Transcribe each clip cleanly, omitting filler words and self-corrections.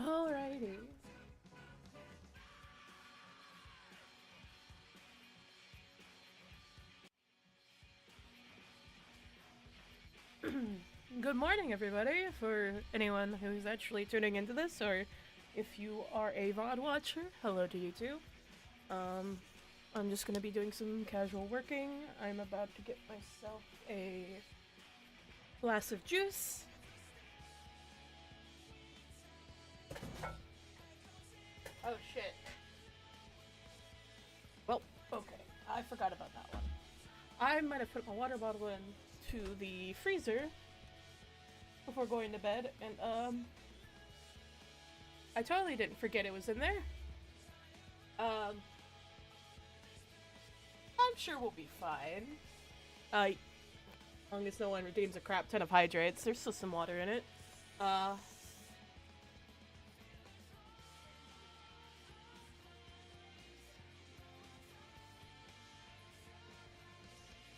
Alrighty. Good morning, everybody, for anyone who's actually tuning into this, or if you are a VOD watcher, hello to you too. Um, I'm just gonna be doing some casual working. I'm about to get myself a glass of juice. Oh shit. Well, okay. I forgot about that one. I might have put my water bottle into the freezer before going to bed, and I totally didn't forget it was in there. Um, I'm sure we'll be fine. As long as no one redeems a crap ton of hydrates, there's still some water in it. Uh,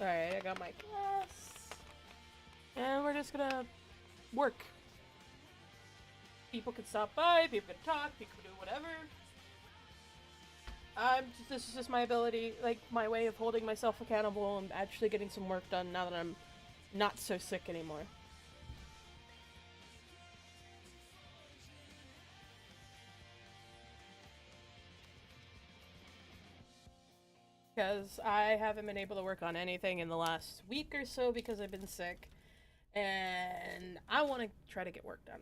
Alright, I got my glass. And we're just gonna work. People can stop by, people can talk, people can do whatever. This is just my ability, like, my way of holding myself accountable and actually getting some work done now that I'm not so sick anymore. Because I haven't been able to work on anything in the last week or so because I've been sick. And I want to try to get work done.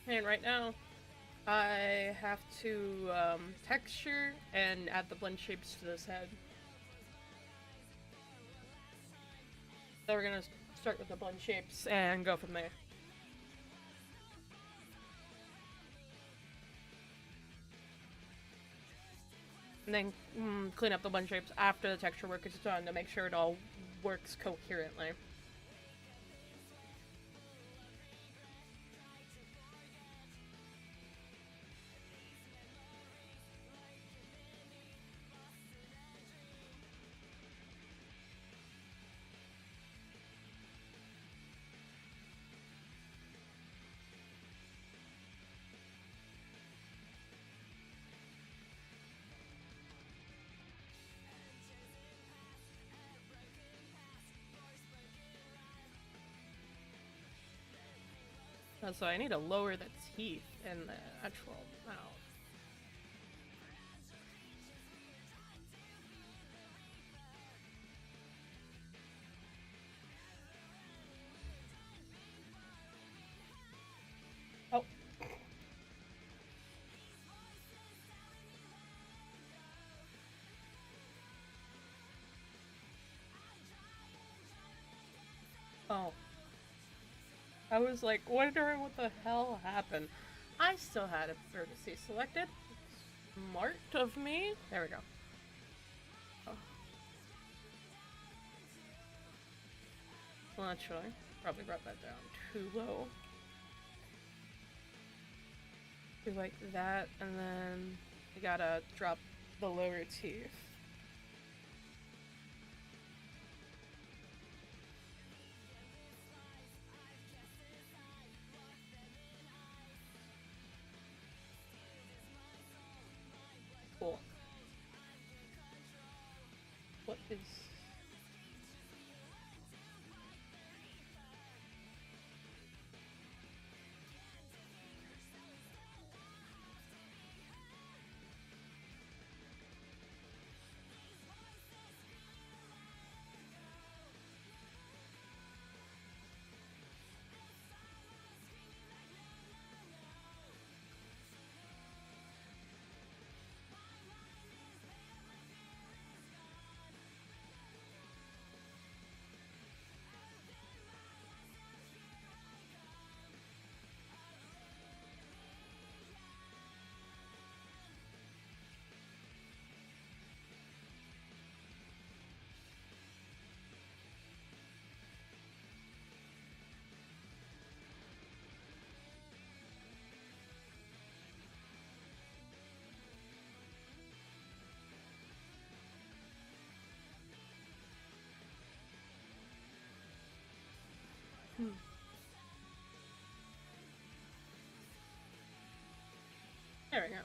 And right now, I have to texture and add the blend shapes to this head. So we're gonna start with the blend shapes and go from there. And then clean up the blend shapes after the texture work is done to make sure it all works coherently. So I need to lower the teeth in the actual mouth. Oh. Oh. I was like wondering what the hell happened. I still had a vertice selected. Smart of me. There we go. Oh. Well, actually, probably brought that down too low. Do like that, and then you gotta drop the lower teeth. Cool. What is... There we go.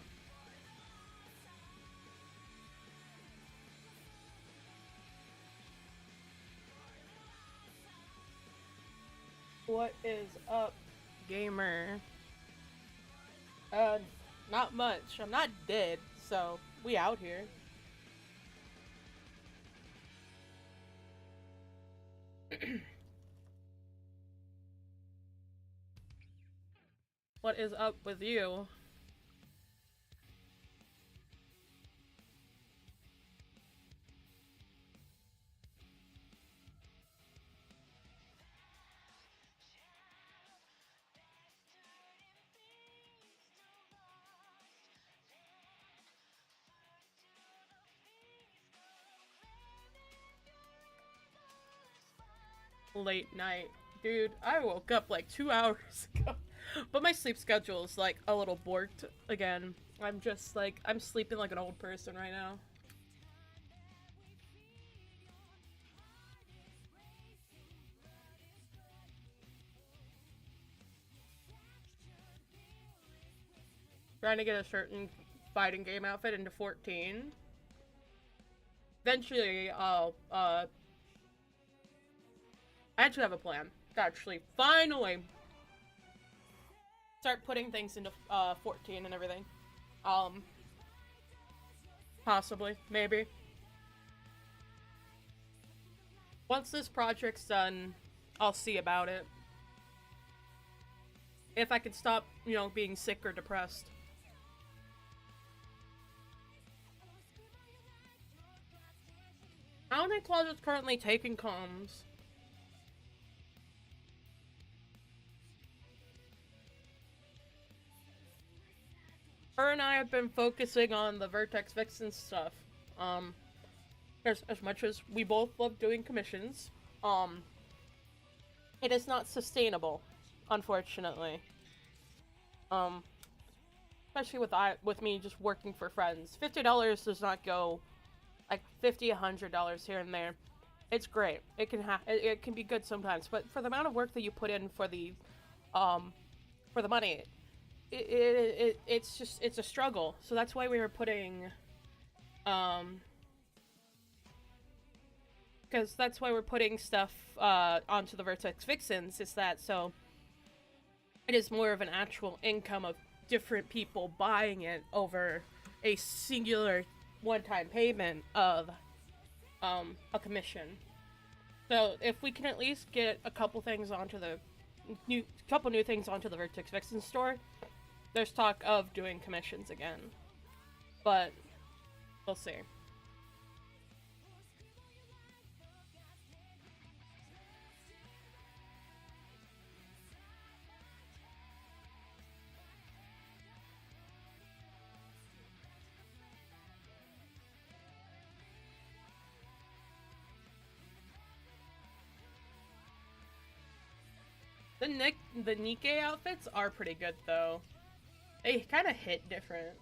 What is up, gamer? Uh, Not much. I'm not dead, so we out here. What is up with you? Late night. Dude, I woke up like 2 hours ago. But my sleep schedule is like a little borked again. I'm just like, I'm sleeping like an old person right now. Trying to get a certain fighting game outfit into 14. Eventually, I actually have a plan to actually finally start putting things into 14 and everything. Um, Possibly, maybe. Once this project's done, I'll see about it. If I can stop, being sick or depressed. How many closets currently taking comms? Her and I have been focusing on the Vertex Vixen stuff. Um, as much as we both love doing commissions, it is not sustainable, unfortunately. Um, Especially with me just working for friends. $50 does not go like $50, $100 here and there. It's great. It can be good sometimes, but for the amount of work that you put in um for the money, it's a struggle. So that's why we were putting um because that's why we're putting stuff onto the Vertex Vixens, is that so it is more of an actual income of different people buying it over a singular one-time payment of a commission. So if we can at least get a couple things onto the new things onto the Vertex Vixen store, there's talk of doing commissions again. But we'll see. The Nikkei outfits are pretty good though. They kind of hit different.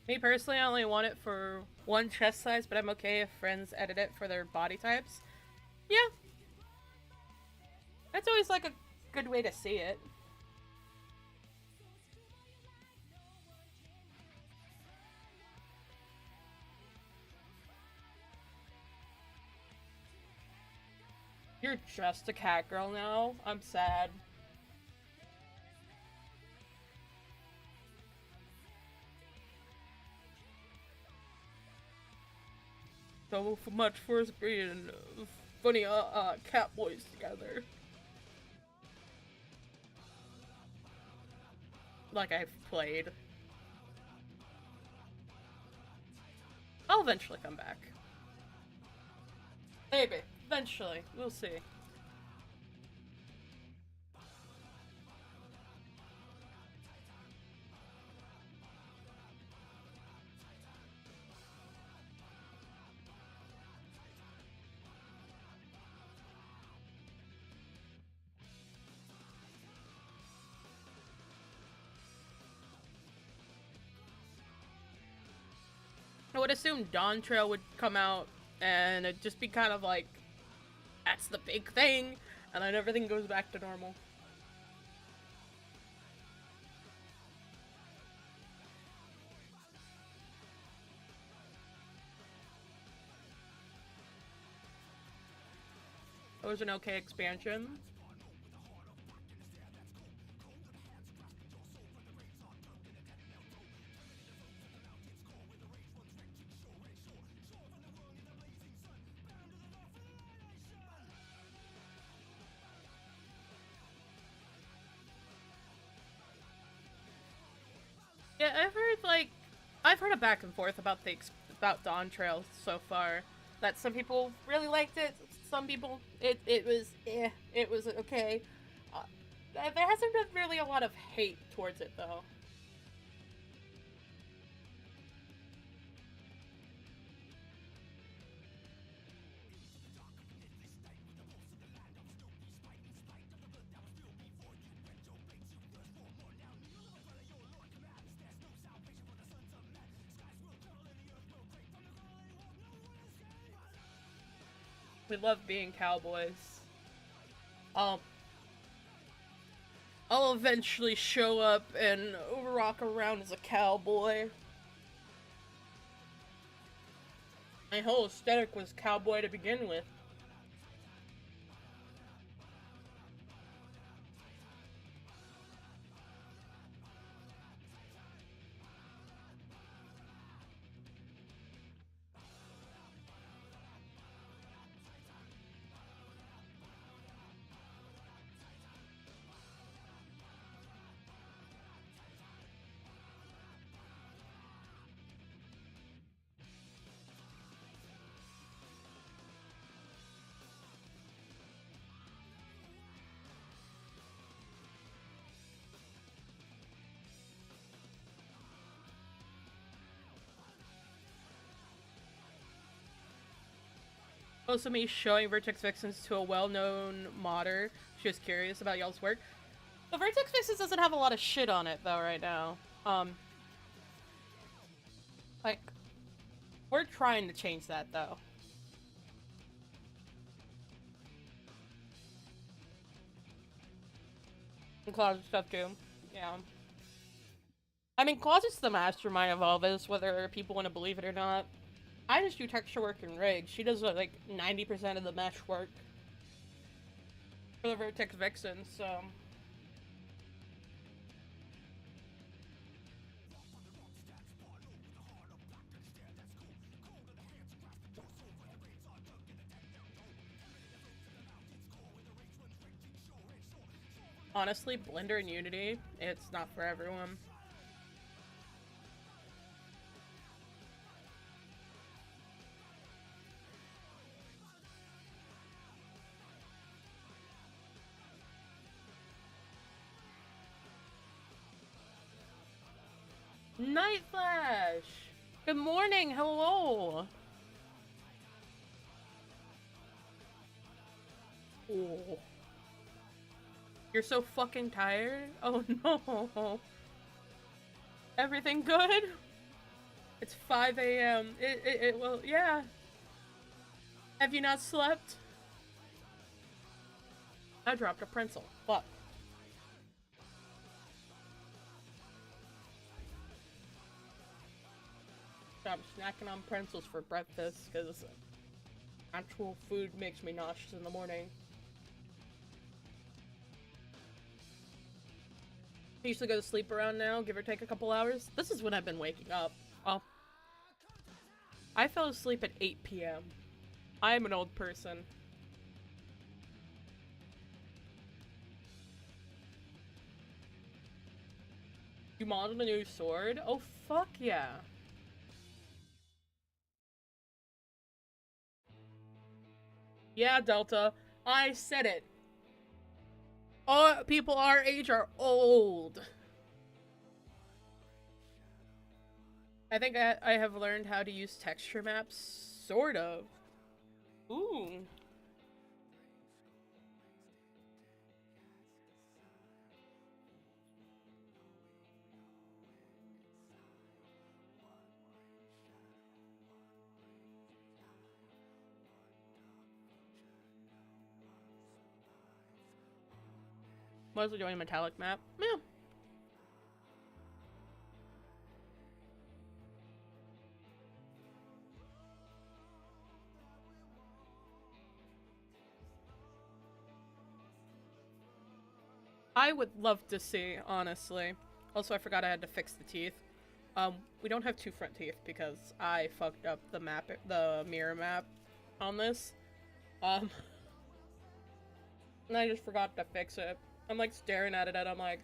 Me personally, I only want it for one chest size, but I'm okay if friends edit it for their body types. Yeah, that's always like a good way to see it. You're just a cat girl now. I'm sad. So much for us being funny cat boys together. Like I've played. I'll eventually come back. Maybe. Eventually. We'll see. would assume Dawn Trail would come out and it'd just be kind of like, that's the big thing, and then everything goes back to normal. It was an okay expansion. Yeah, I've heard a back and forth about about Dawn Trail so far. That some people really liked it, some people it was it was okay. Uh, there hasn't been really a lot of hate towards it though. We love being cowboys. Um, I'll eventually show up and rock around as a cowboy. My whole aesthetic was cowboy to begin with. Also, me showing Vertex Vixens to a well-known modder. She was curious about y'all's work. The Vertex Vixens doesn't have a lot of shit on it though right now. Like, we're trying to change that though. And Closet stuff too. Yeah. I mean, Closet's the mastermind of all this, whether people want to believe it or not. I just do texture work and rig. She does like 90% of the mesh work for the Vertex Vixens, so. Honestly, Blender and Unity, it's not for everyone. Night Flash! Good morning, hello! Oh. You're so fucking tired? Oh no. Everything good? It's 5 a.m. Well, yeah. Have you not slept? I dropped a pencil. Fuck. I'm snacking on pretzels for breakfast because actual food makes me nauseous in the morning. I usually go to sleep around now, give or take a couple hours. This is when I've been waking up. Oh. I fell asleep at 8 p.m. I am an old person. You modeled a new sword? Oh, fuck yeah. Yeah, Delta. I said it. All people our age are old. I think I have learned how to use texture maps. Sort of. Ooh. Mostly doing metallic map. Yeah. I would love to see, honestly. Also, I forgot I had to fix the teeth. We don't have two front teeth because I fucked up the mirror map on this. And I just forgot to fix it. I'm like staring at it and I'm like,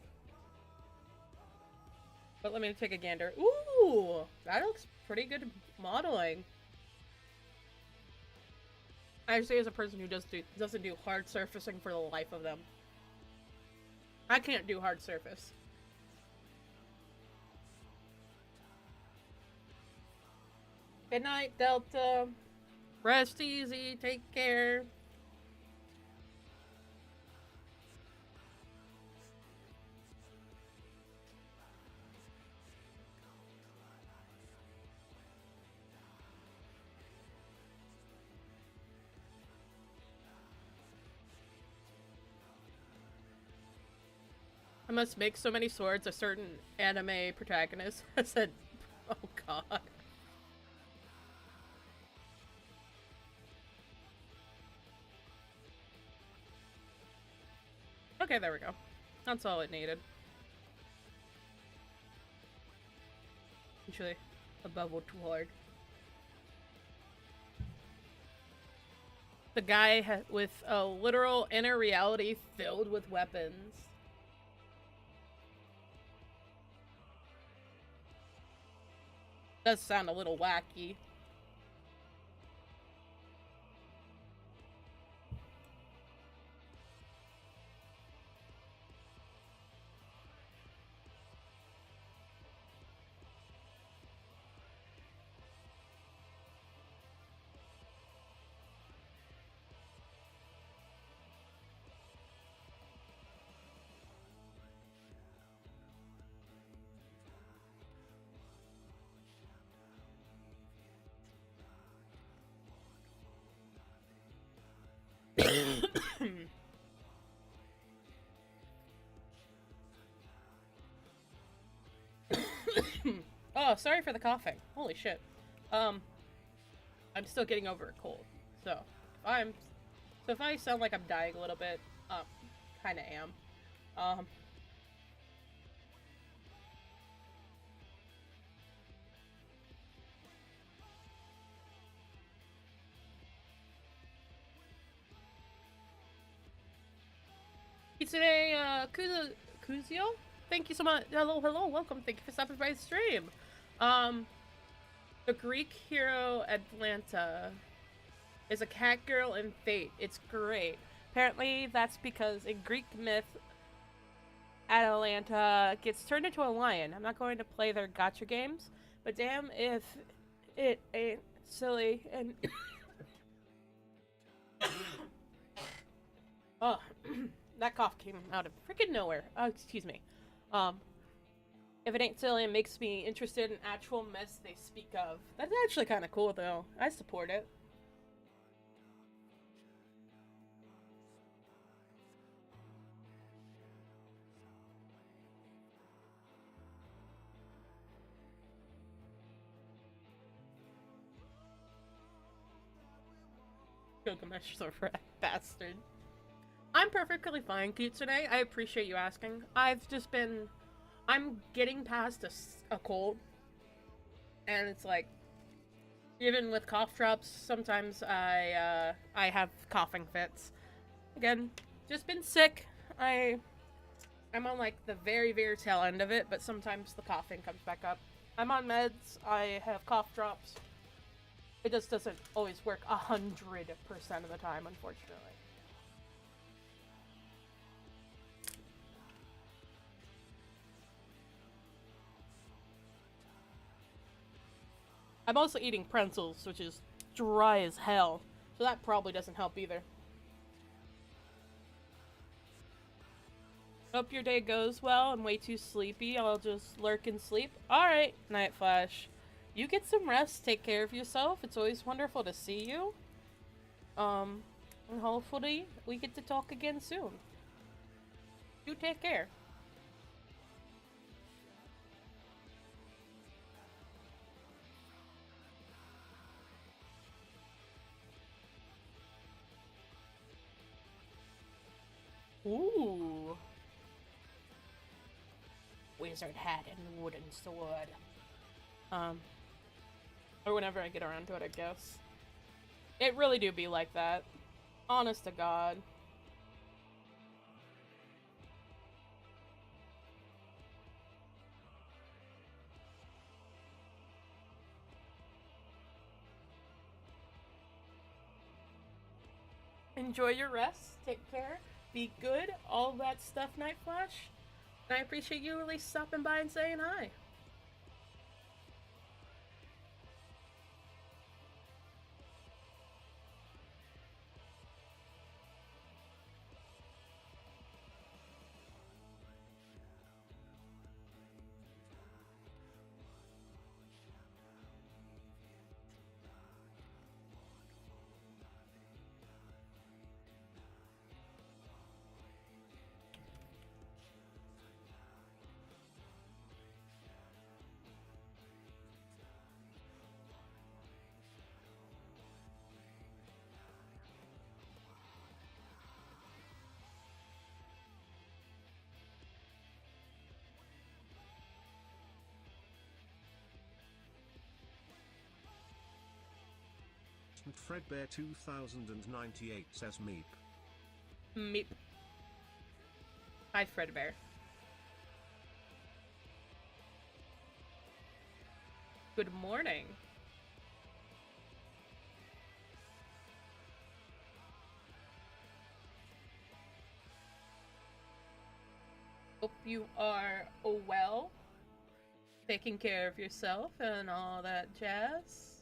but let me take a gander. Ooh, that looks pretty good modeling. I say as a person who doesn't do hard surfacing for the life of them. I can't do hard surface. Good night, Delta. Rest easy. Take care. I must make so many swords a certain anime protagonist has said, oh god. Okay, there we go. That's all it needed. Actually, a bubble too hard. The guy with a literal inner reality filled with weapons. Does sound a little wacky. Oh, sorry for the coughing. Holy shit. I'm still getting over a cold. So if I sound like I'm dying a little bit, kinda am. Today, Kuzio? Thank you so much. Hello, welcome. Thank you for stopping by the stream. The Greek hero Atlanta is a cat girl in Fate. It's great. Apparently, that's because in Greek myth, Atalanta gets turned into a lion. I'm not going to play their gacha games, but damn if it ain't silly and... Oh, that cough came out of freaking nowhere. Oh, excuse me. If it ain't silly, it makes me interested in actual myths they speak of. That's actually kind of cool, though. I support it. Gilgamesh, the rat bastard. I'm perfectly fine, Kitsune. I appreciate you asking. I'm getting past a cold. And it's like, even with cough drops, sometimes I have coughing fits. Again, just been sick. I'm on like the very, very tail end of it, but sometimes the coughing comes back up. I'm on meds. I have cough drops. It just doesn't always work 100% of the time, unfortunately. I'm also eating pretzels, which is dry as hell, so that probably doesn't help either. Hope your day goes well. I'm way too sleepy. I'll just lurk and sleep. Alright, Night Flash. You get some rest. Take care of yourself. It's always wonderful to see you. And hopefully we get to talk again soon. You take care. Ooh. Wizard hat and wooden sword. Um, or whenever I get around to it, I guess. It really do be like that. Honest to God. Enjoy your rest. Take care. Be good. All that stuff, Night Flash. And I appreciate you at least stopping by and saying hi. Fredbear 2098 says Meep. Meep. Hi, Fredbear. Good morning. Hope you are well, taking care of yourself and all that jazz.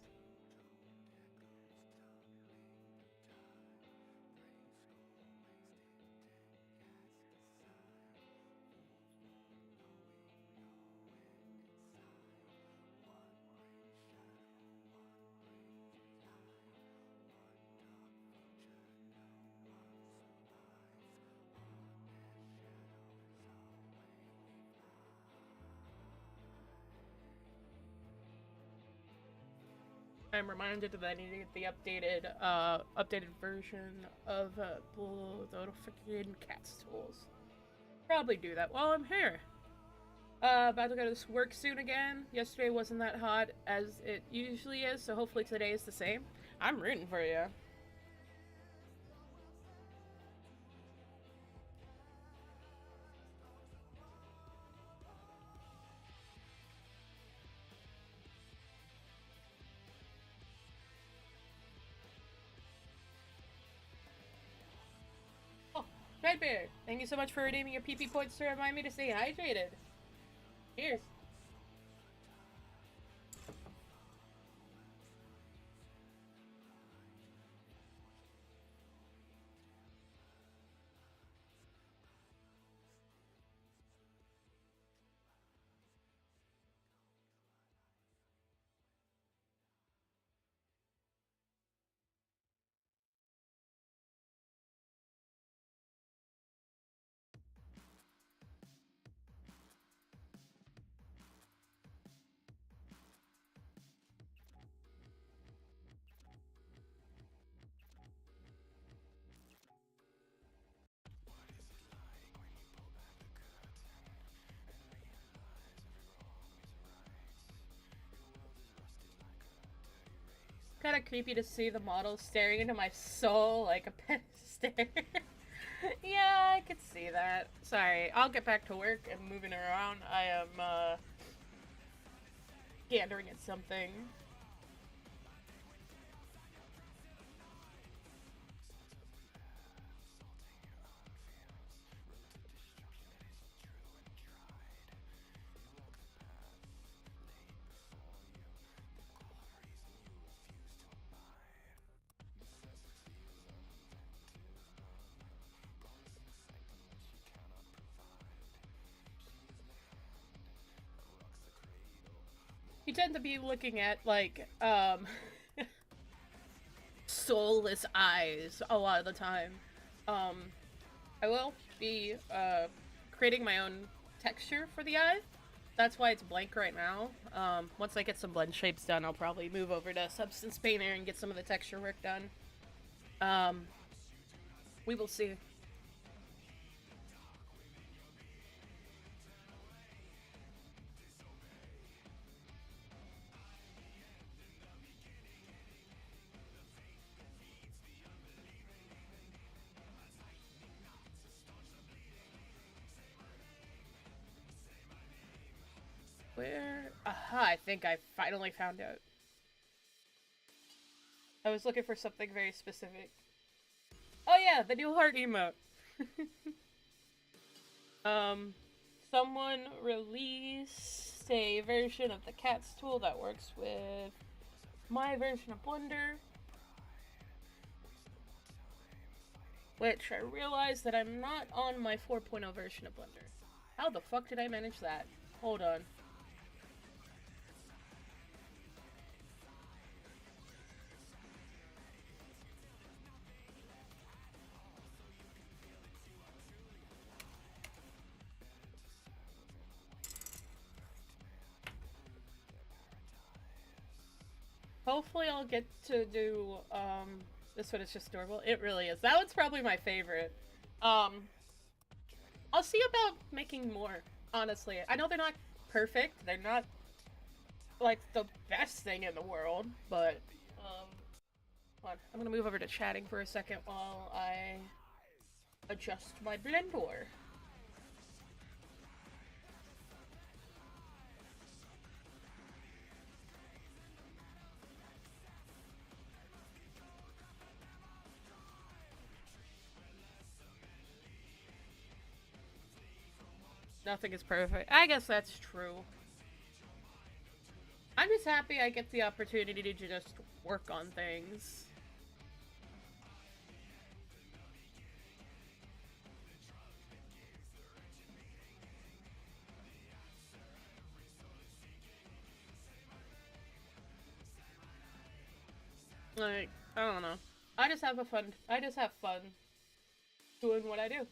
I'm reminded that I need to get the updated version of the freaking cat's tools. Probably do that while I'm here. About to go to work soon again. Yesterday wasn't that hot as it usually is, so hopefully today is the same. I'm rooting for you. Oh, Redbeard, thank you so much for redeeming your PP points to remind me to stay hydrated. Cheers. Kind of creepy to see the model staring into my soul like a pet stare. Yeah, I could see that. Sorry, I'll get back to work and moving around. I am gandering at something. You tend to be looking at like soulless eyes a lot of the time. Um I will be creating my own texture for the eye. That's why it's blank right now. Once I get some blend shapes done, I'll probably move over to Substance Painter and get some of the texture work done. We will see. Where? Aha, I think I finally found out. I was looking for something very specific. Oh yeah, the new heart emote. Someone released a version of the cat's tool that works with my version of Blender. Which I realized that I'm not on my 4.0 version of Blender. How the fuck did I manage that? Hold on. Hopefully I'll get to do, this one is just adorable. It really is. That one's probably my favorite. I'll see about making more, honestly. I know they're not perfect. They're not, like, the best thing in the world, but, hold on. I'm gonna move over to chatting for a second while I adjust my Blender. Nothing is perfect. I guess that's true. I'm just happy I get the opportunity to just work on things. Like, I don't know. I just have fun doing what I do.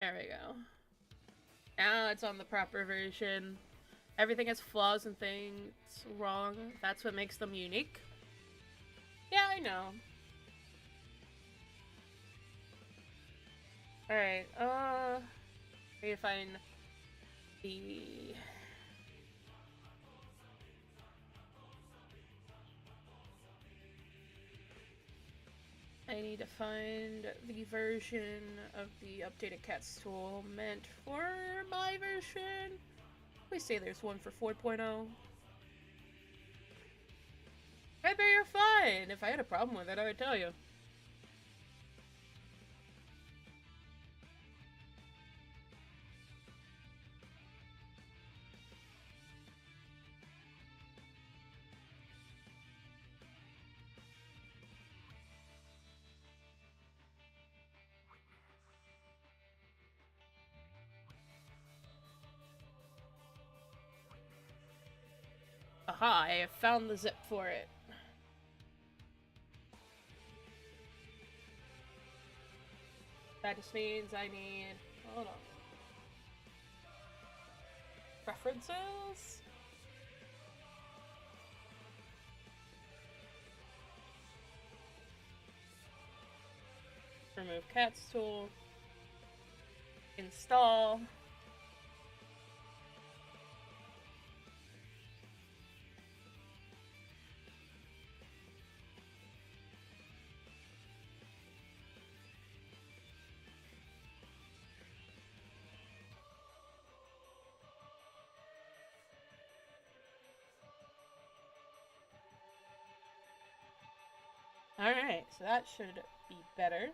There we go. Now it's on the proper version. Everything has flaws and things wrong. That's what makes them unique. Yeah, I know. Alright, need to find the... I need to find the version of the updated cats tool meant for my version. Please say there's one for 4.0. I bet you're fine. If I had a problem with it, I would tell you. Aha, I have found the zip for it. That just means I need... hold on. Preferences? Remove cats tool. Install. Alright, so that should be better.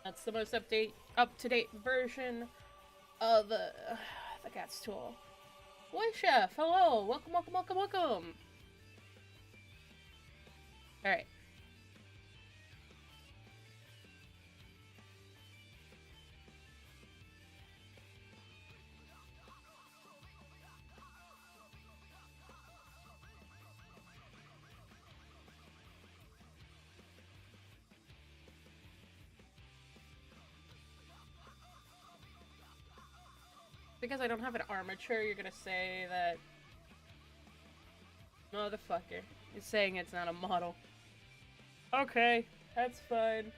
That's the most up-to-date version of the cats tool. Boy Chef, hello! Welcome, welcome, welcome, welcome! Alright. Because I don't have an armature, you're gonna say that... Motherfucker. You're saying it's not a model. Okay, that's fine.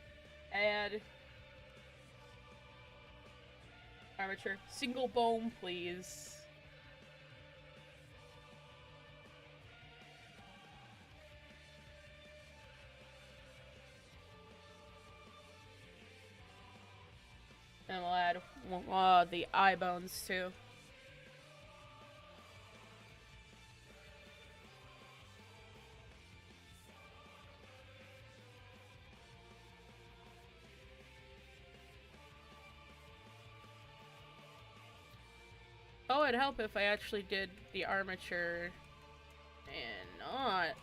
Add... armature. Single bone, please. And we'll add the eye bones too. Oh, it'd help if I actually did the armature and not.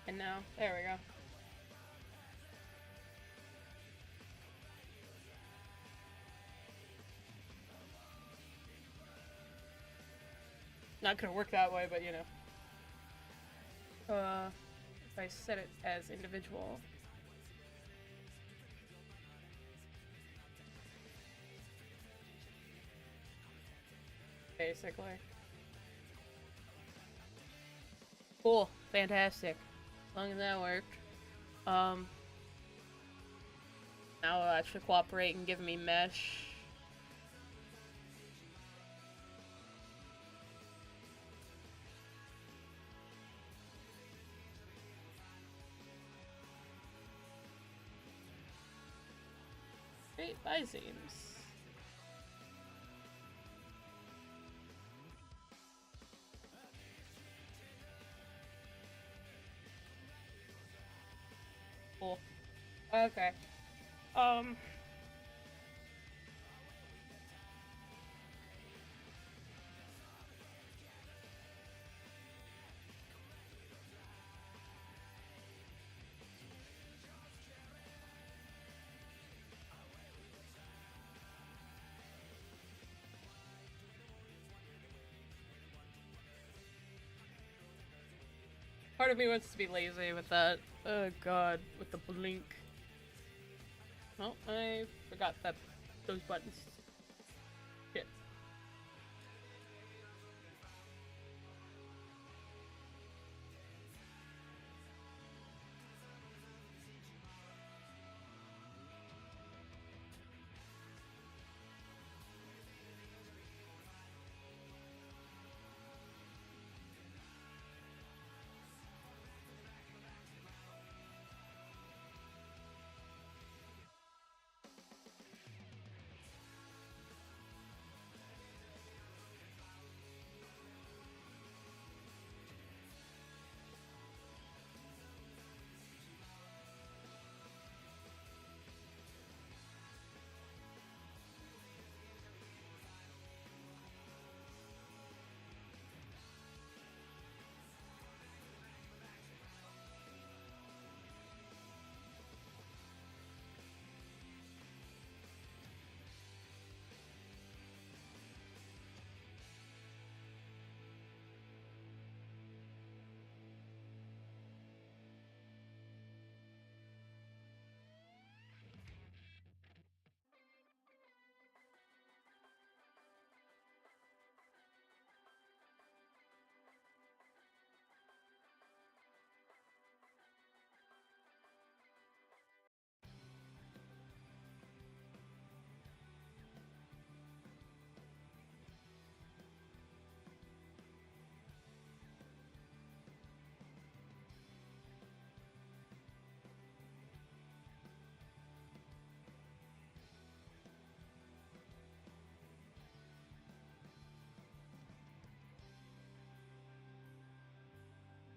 And now, there we go. Not gonna work that way, but you know. If I set it as individual. Basically. Cool. Fantastic. As long as that worked. Now it'll actually cooperate and give me mesh. Great biseams. Cool. Okay. Part of me wants to be lazy with that. Oh god, with the blink. Oh, I forgot that those buttons. Shit.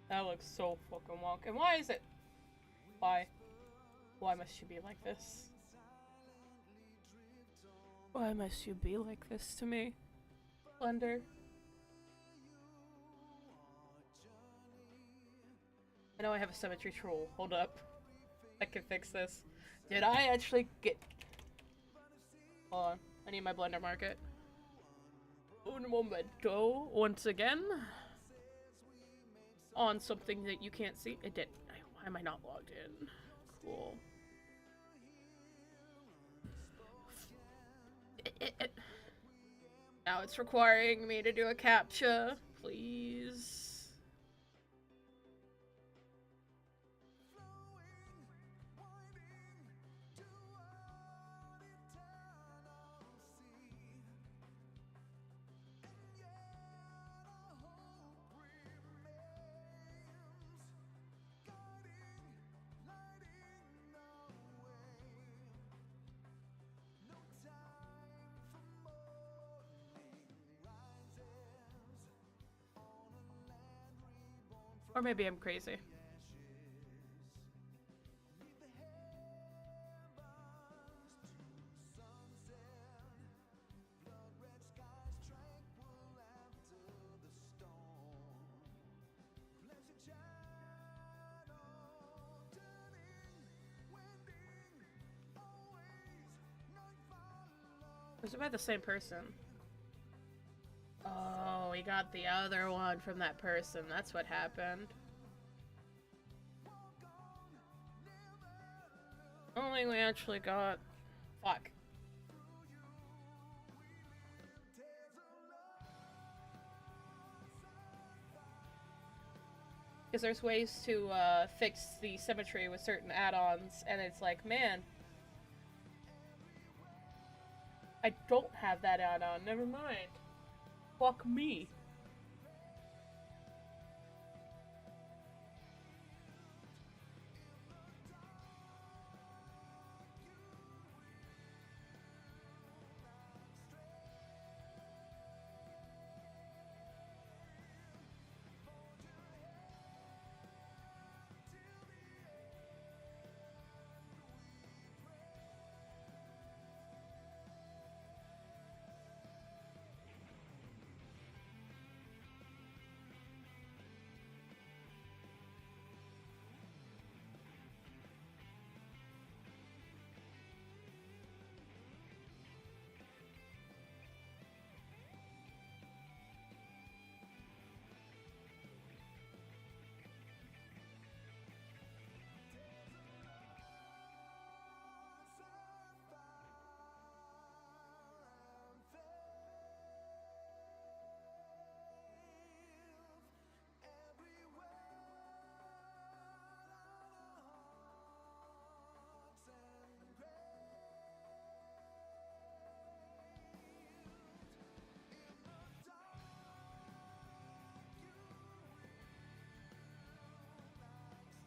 That looks so fucking wonk. And why is it? Why? Why must you be like this? Why must you be like this to me? Blender. I know I have a symmetry troll. Hold up. I can fix this. Did I actually get... Hold on. I need my blender market. Un momento. Once again. On something that you can't see. It did. Why am I not logged in? Cool. Now it's requiring me to do a CAPTCHA. Please. Or maybe I'm crazy. Was it by the same person? Oh, we got the other one from that person. That's what happened. I don't think we actually got... Fuck. Because there's ways to fix the symmetry with certain add-ons, and it's like, man, I don't have that add-on, never mind. Fuck me.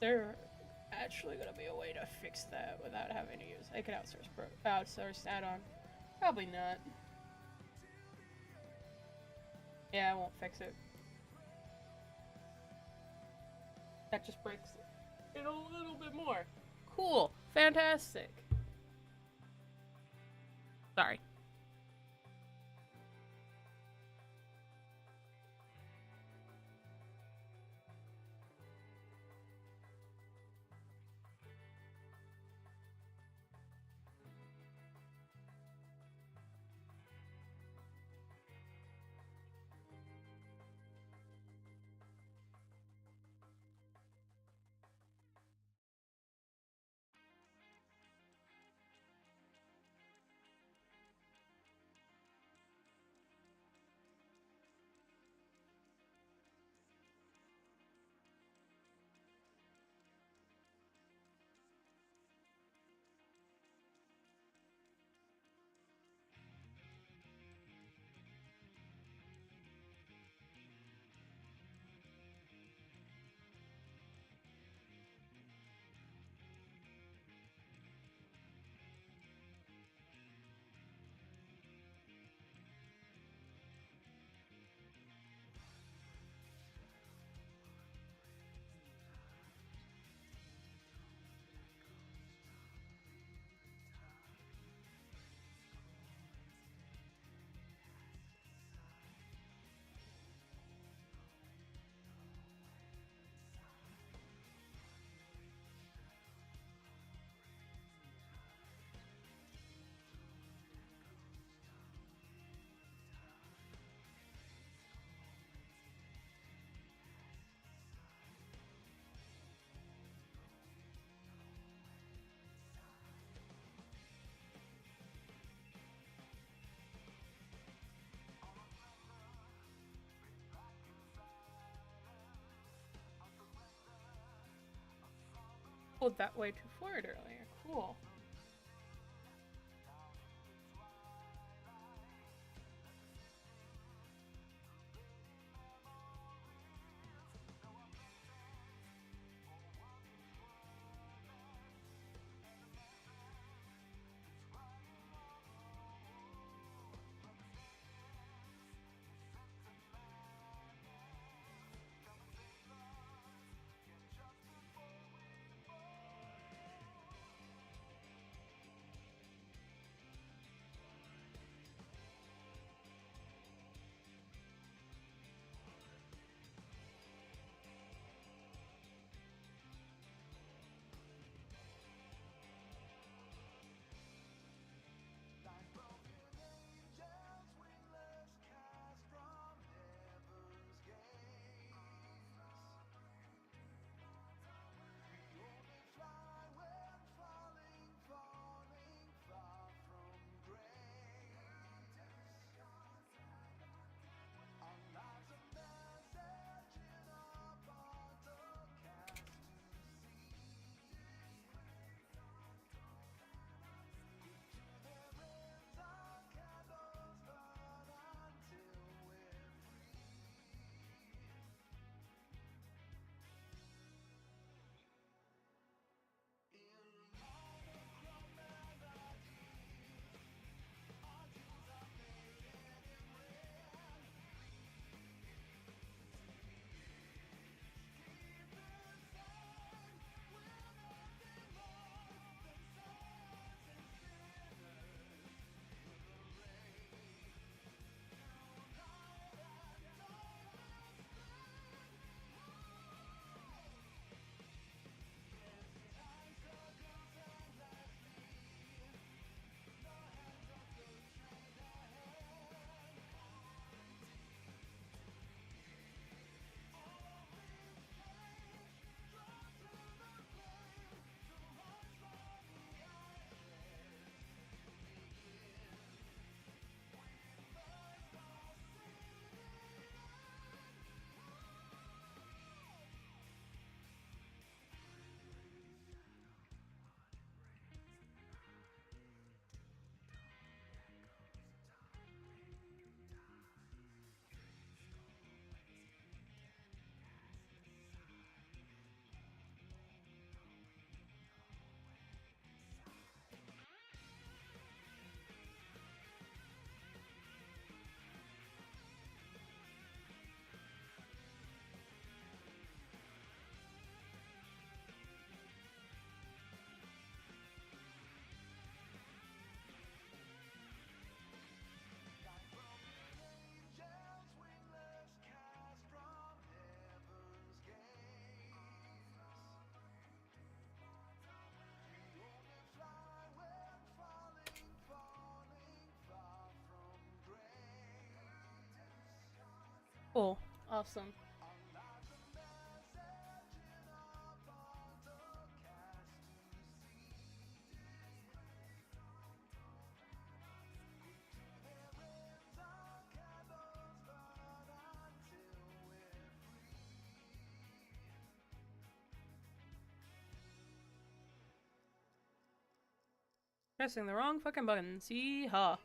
There actually gonna be a way to fix that without having to use... I could outsource add-on. Probably not. Yeah, I won't fix it. That just breaks it a little bit more. Cool. Fantastic. Sorry. pulled that way too forward earlier. Cool. Cool. Awesome. Pressing the wrong fucking button. See ha.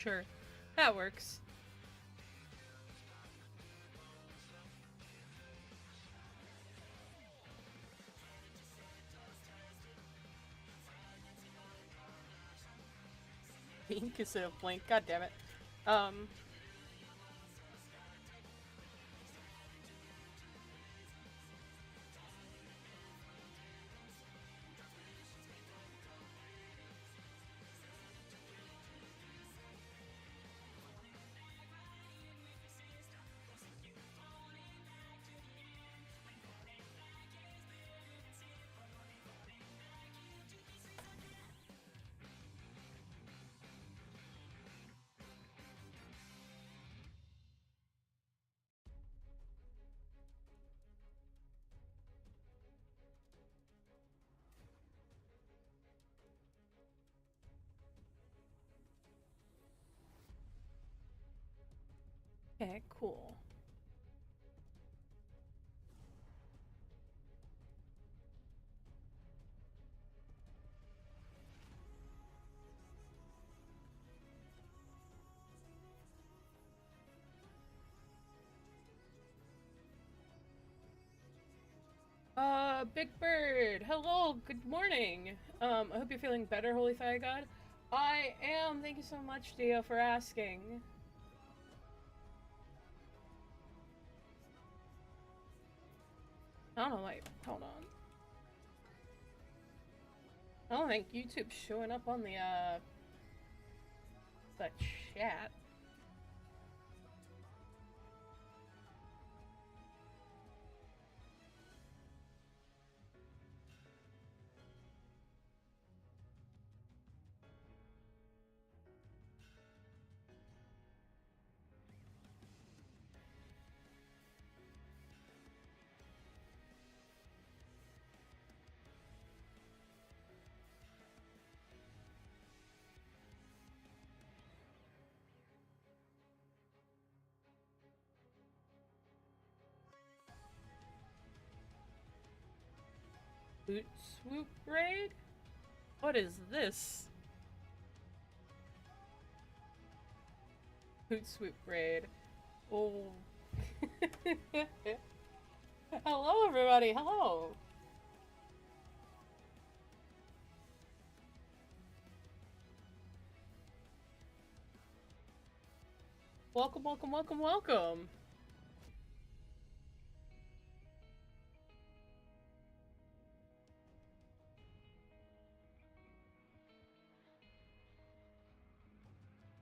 Sure. That works. Pink instead of blink. God damn it. Um. Okay, cool. Big Bird, hello, good morning. I hope you're feeling better, Holy Fire God. I am, thank you so much, Dio, for asking. I don't know, like, hold on. I don't think YouTube's showing up on the chat. Boot swoop raid? What is this? Boot swoop raid. Oh. Hello, everybody. Hello. Welcome, welcome, welcome, welcome.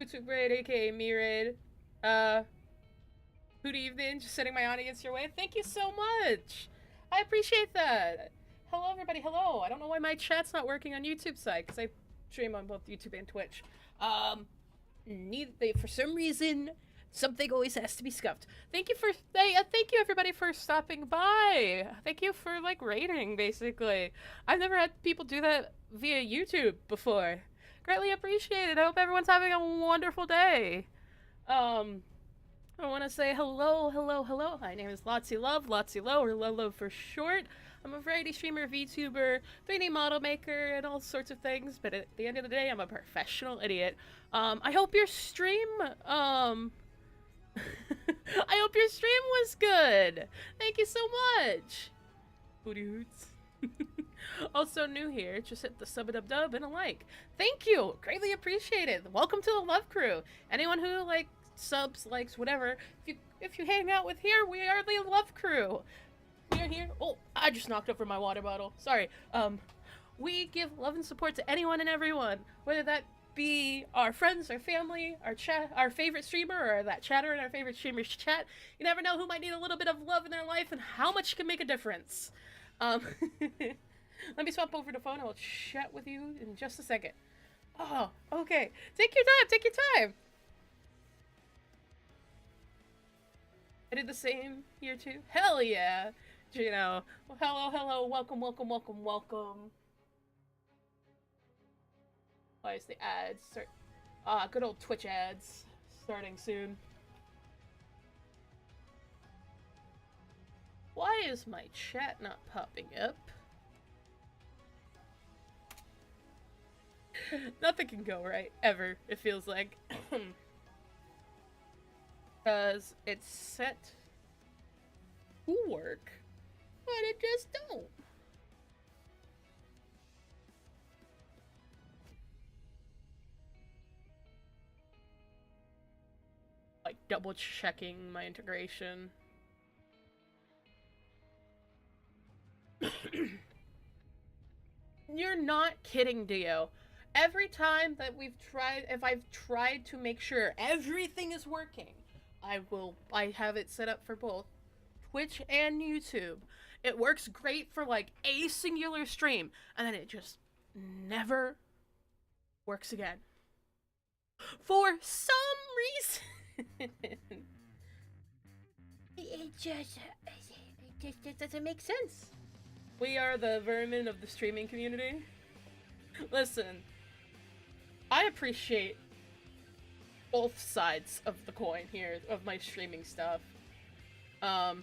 YouTube Raid, aka me Raid. Good evening, just sending my audience your way. Thank you so much. I appreciate that. Hello, everybody. Hello. I don't know why my chat's not working on YouTube side because I stream on both YouTube and Twitch. For some reason, something always has to be scuffed. Thank you thank you everybody for stopping by. Thank you for like rating. Basically, I've never had people do that via YouTube before. Greatly appreciated. I hope everyone's having a wonderful day. I want to say hello, hello, hello. My name is Lotsie Love, Lotsie Low, or Lolo for short. I'm a variety streamer, VTuber, 3D model maker, and all sorts of things. But at the end of the day, I'm a professional idiot. I hope your stream, I hope your stream was good. Thank you so much. Booty hoots. Also new here, just hit the sub-a-dub-dub and a like. Thank you, greatly appreciate it. Welcome to the Love Crew. Anyone who like subs, likes, whatever. If you hang out with here, we are the Love Crew. We are here. Oh, I just knocked over my water bottle. Sorry. We give love and support to anyone and everyone, whether that be our friends, our family, our favorite streamer, or that chatter in our favorite streamer's chat. You never know who might need a little bit of love in their life and how much can make a difference. Let me swap over the phone and I'll chat with you in just a second. Oh, okay. Take your time. Take your time. I did the same here too. Hell yeah. You know. Well, hello, hello. Welcome, welcome, welcome, welcome. Why is the ads start? Good old Twitch ads starting soon. Why is my chat not popping up? Nothing can go right, ever, it feels like. Because it's set to work, but it just don't. Like, double checking my integration. You're not kidding, Dio. Every time that if I've tried to make sure everything is working, I have it set up for both Twitch and YouTube. It works great for like a singular stream, and then it just never works again. For some reason. it just doesn't make sense. We are the vermin of the streaming community. Listen, I appreciate both sides of the coin here, of my streaming stuff. I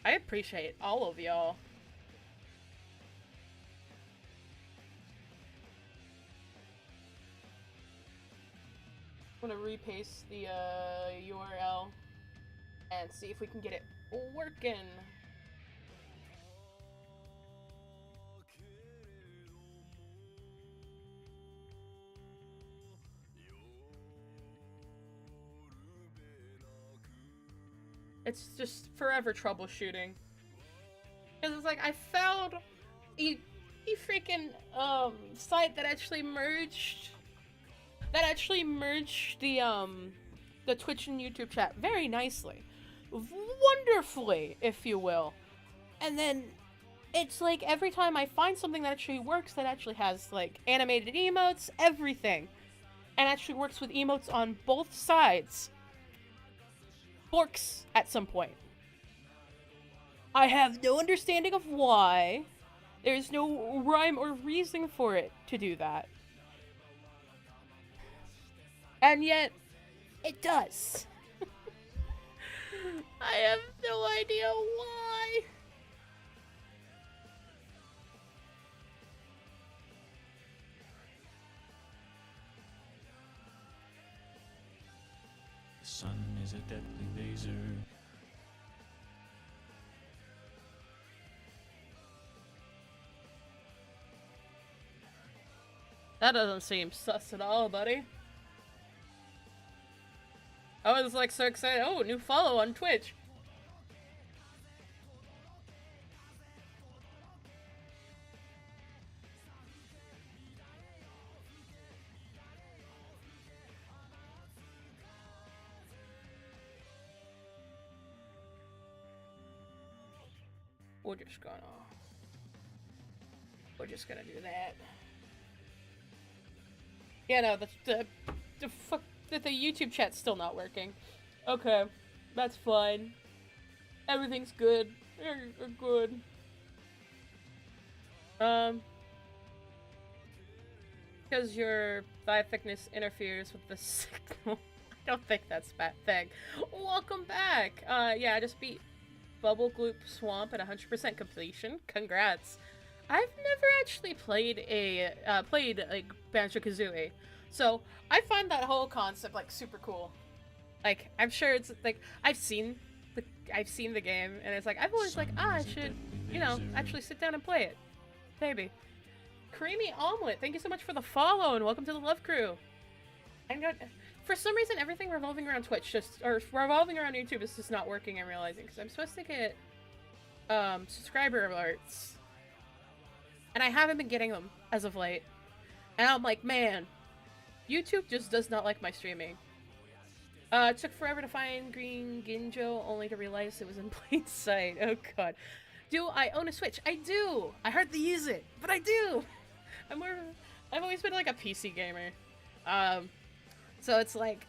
appreciate all of y'all. I'm gonna repaste the URL and see if we can get it working. It's just forever troubleshooting. Because it's like, I found a freaking site that actually merged the Twitch and YouTube chat very nicely. Wonderfully, if you will. And then it's like every time I find something that actually works, that actually has like animated emotes, everything, and actually works with emotes on both sides, forks at some point. I have no understanding of why. There's no rhyme or reason for it to do that. And yet, it does. I have no idea why. The sun is a deadly laser. That doesn't seem sus at all, buddy. I was like so excited. Oh, new follow on Twitch. We're just gonna do that. Yeah, no, the YouTube chat's still not working. Okay, that's fine. Everything's good. We're good. Because your thigh thickness interferes with the signal. I don't think that's a bad thing. Welcome back! Yeah, I just beat Bubble Gloop Swamp at 100% completion. Congrats. I've never actually played like Banjo-Kazooie, so I find that whole concept like super cool. Like, I'm sure it's like I've seen the game, and it's like I've always like I should, actually sit down and play it. Maybe. Creamy Omelet, thank you so much for the follow and welcome to the Love Crew. For some reason, everything revolving around Twitch or revolving around YouTube is just not working. I'm realizing because I'm supposed to get subscriber alerts. And I haven't been getting them as of late. And I'm like, man, YouTube just does not like my streaming. It took forever to find Green Ginjo, only to realize it was in plain sight. Oh god. Do I own a Switch? I do! I hardly use it, but I do! I've always been like a PC gamer. So it's like,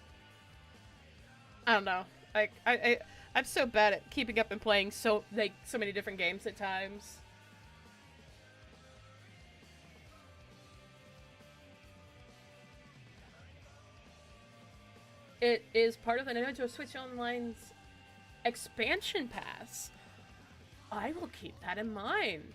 I don't know. Like, I'm so bad at keeping up and playing so many different games at times. It is part of the Nintendo Switch Online's expansion pass. I will keep that in mind.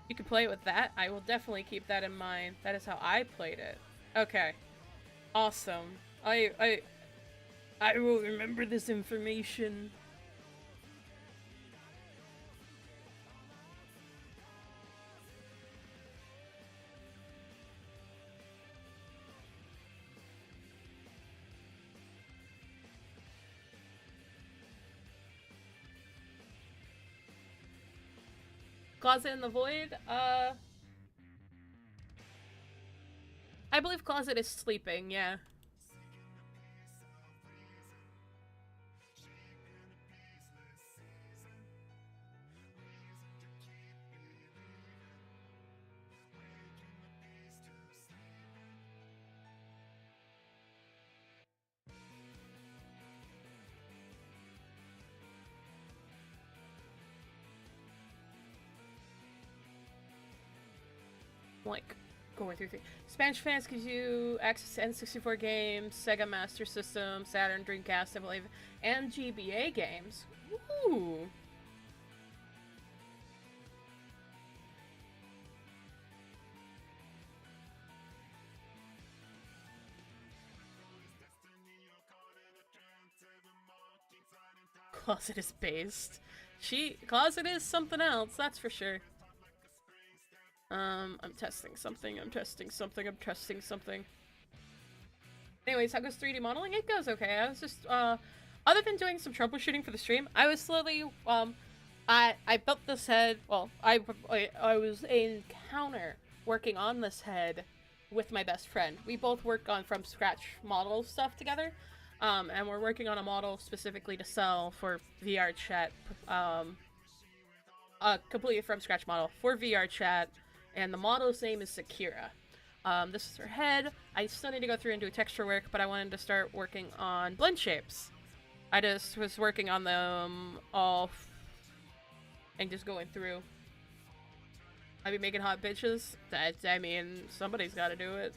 You can play it with that. I will definitely keep that in mind. That is how I played it. Okay. Awesome. I will remember this information. Closet in the Void? I believe Closet is sleeping, yeah. Like, going through things. Spanish Fans gives you access to N64 games, Sega Master System, Saturn, Dreamcast, I believe, and GBA games. Ooh. Closet is based. Closet is something else, that's for sure. I'm testing something, I'm testing something, I'm testing something. Anyways, how goes 3D modeling? It goes okay. I was just, other than doing some troubleshooting for the stream, I was slowly, I built this head, well, I was in counter working on this head with my best friend. We both work on from scratch model stuff together, and we're working on a model specifically to sell for VR chat, completely from scratch model for VR chat, and the model's name is Sakira. This is her head. I still need to go through and do texture work, but I wanted to start working on blend shapes. I just was working on them all and just going through. I be making hot bitches. I mean, somebody's got to do it.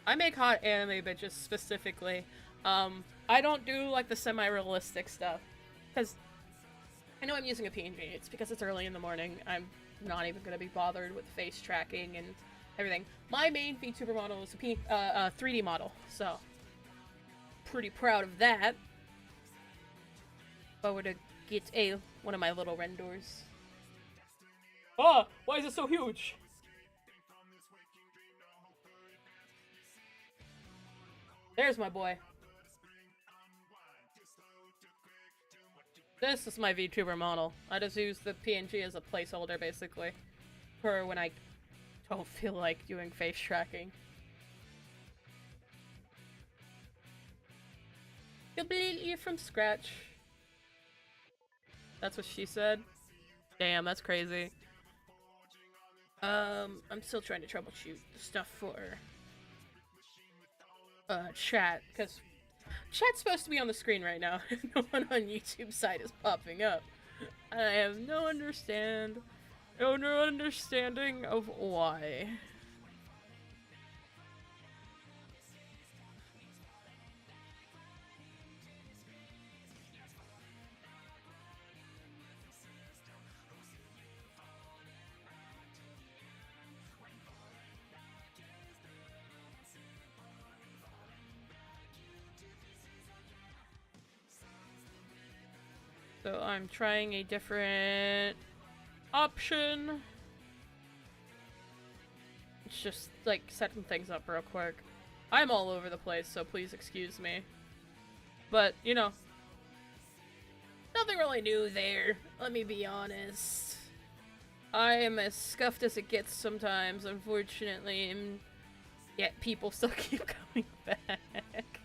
I make hot anime bitches specifically. I don't do like the semi-realistic stuff because I know I'm using a PNG. It's because it's early in the morning. I'm not even gonna be bothered with face tracking and everything. My main VTuber model is a 3D model, so pretty proud of that. If I were to get one of my little renders. Oh, why is it so huge? There's my boy. This is my VTuber model. I just use the PNG as a placeholder, basically, for when I don't feel like doing face tracking. Completely from scratch. That's what she said. Damn, that's crazy. I'm still trying to troubleshoot stuff for chat, because chat's supposed to be on the screen right now. No one on YouTube side is popping up. I have no understanding of why. So I'm trying a different option. It's just like setting things up real quick. I'm all over the place, so please excuse me. But, you know, nothing really new there, let me be honest. I am as scuffed as it gets sometimes, unfortunately, and yet people still keep coming back.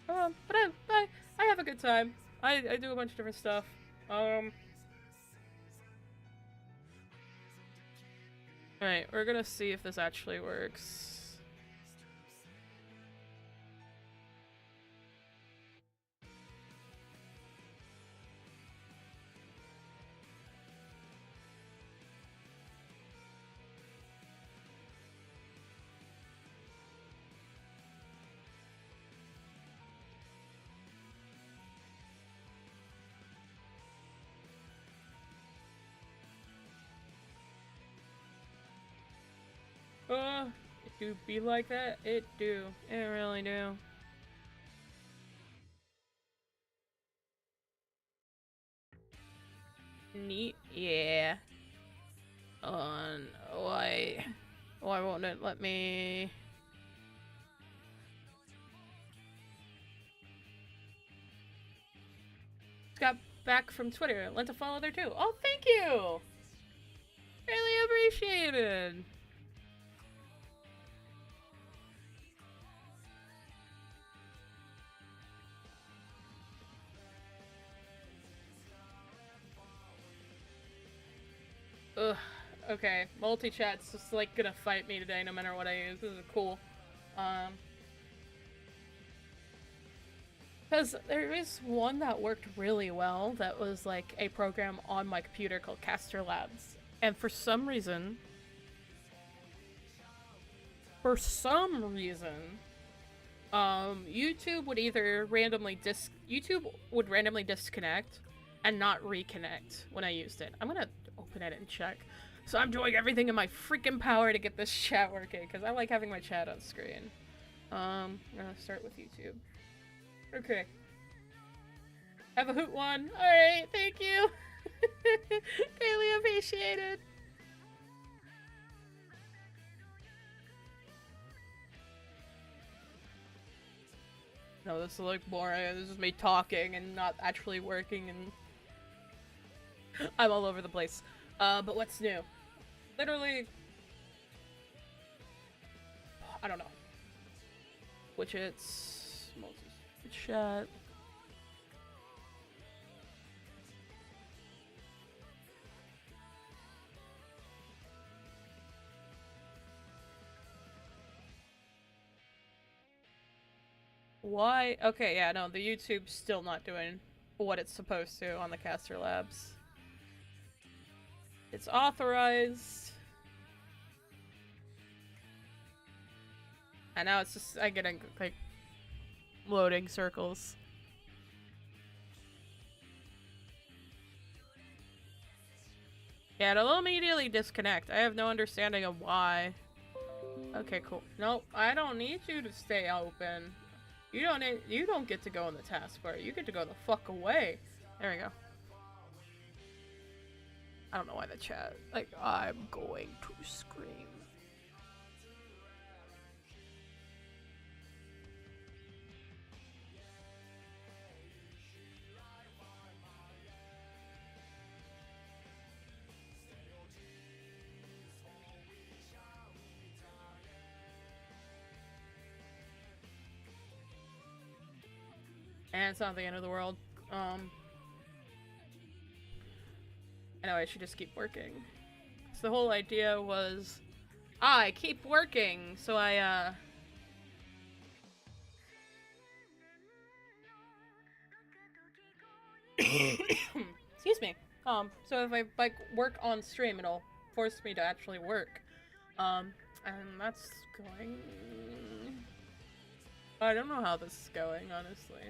But I have a good time. I do a bunch of different stuff. Alright, we're gonna see if this actually works. It do be like that? It do. It really do. Neat? Yeah. On why won't it let me? Just got back from Twitter. Lent a follow there too. Oh, thank you. Really appreciated. Ugh. Okay. Multi-chat's just like gonna fight me today no matter what I use. This is cool. Because there is one that worked really well that was like a program on my computer called Caster Labs. And for some reason, YouTube would either YouTube would randomly disconnect and not reconnect when I used it. I'm gonna open it and check. So I'm doing everything in my freaking power to get this chat working because I like having my chat on screen. I'm gonna start with YouTube. Okay. Have a hoot one. Alright, thank you. Greatly appreciated. No, this is like boring. This is me talking and not actually working, and I'm all over the place. But what's new? Literally, I don't know. Widgets, multi-chat. Why? Okay, yeah, no, the YouTube's still not doing what it's supposed to on the Caster Labs. It's authorized. And now it's just, I get like, loading circles. Yeah, it'll immediately disconnect. I have no understanding of why. Okay, cool. Nope, I don't need you to stay open. You don't get to go in the taskbar. You get to go the fuck away. There we go. I don't know why the chat. Like, I'm going to scream. And it's not the end of the world. I know I should just keep working. So the whole idea was, I keep working, so I, excuse me. So if I, like, work on stream, it'll force me to actually work. And that's going... I don't know how this is going, honestly.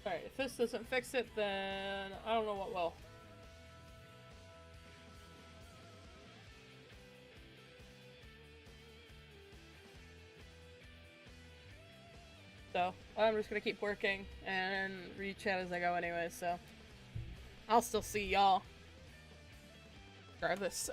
Alright, if this doesn't fix it, then I don't know what will. So, I'm just gonna keep working and read chat as I go anyway, so I'll still see y'all. Regardless,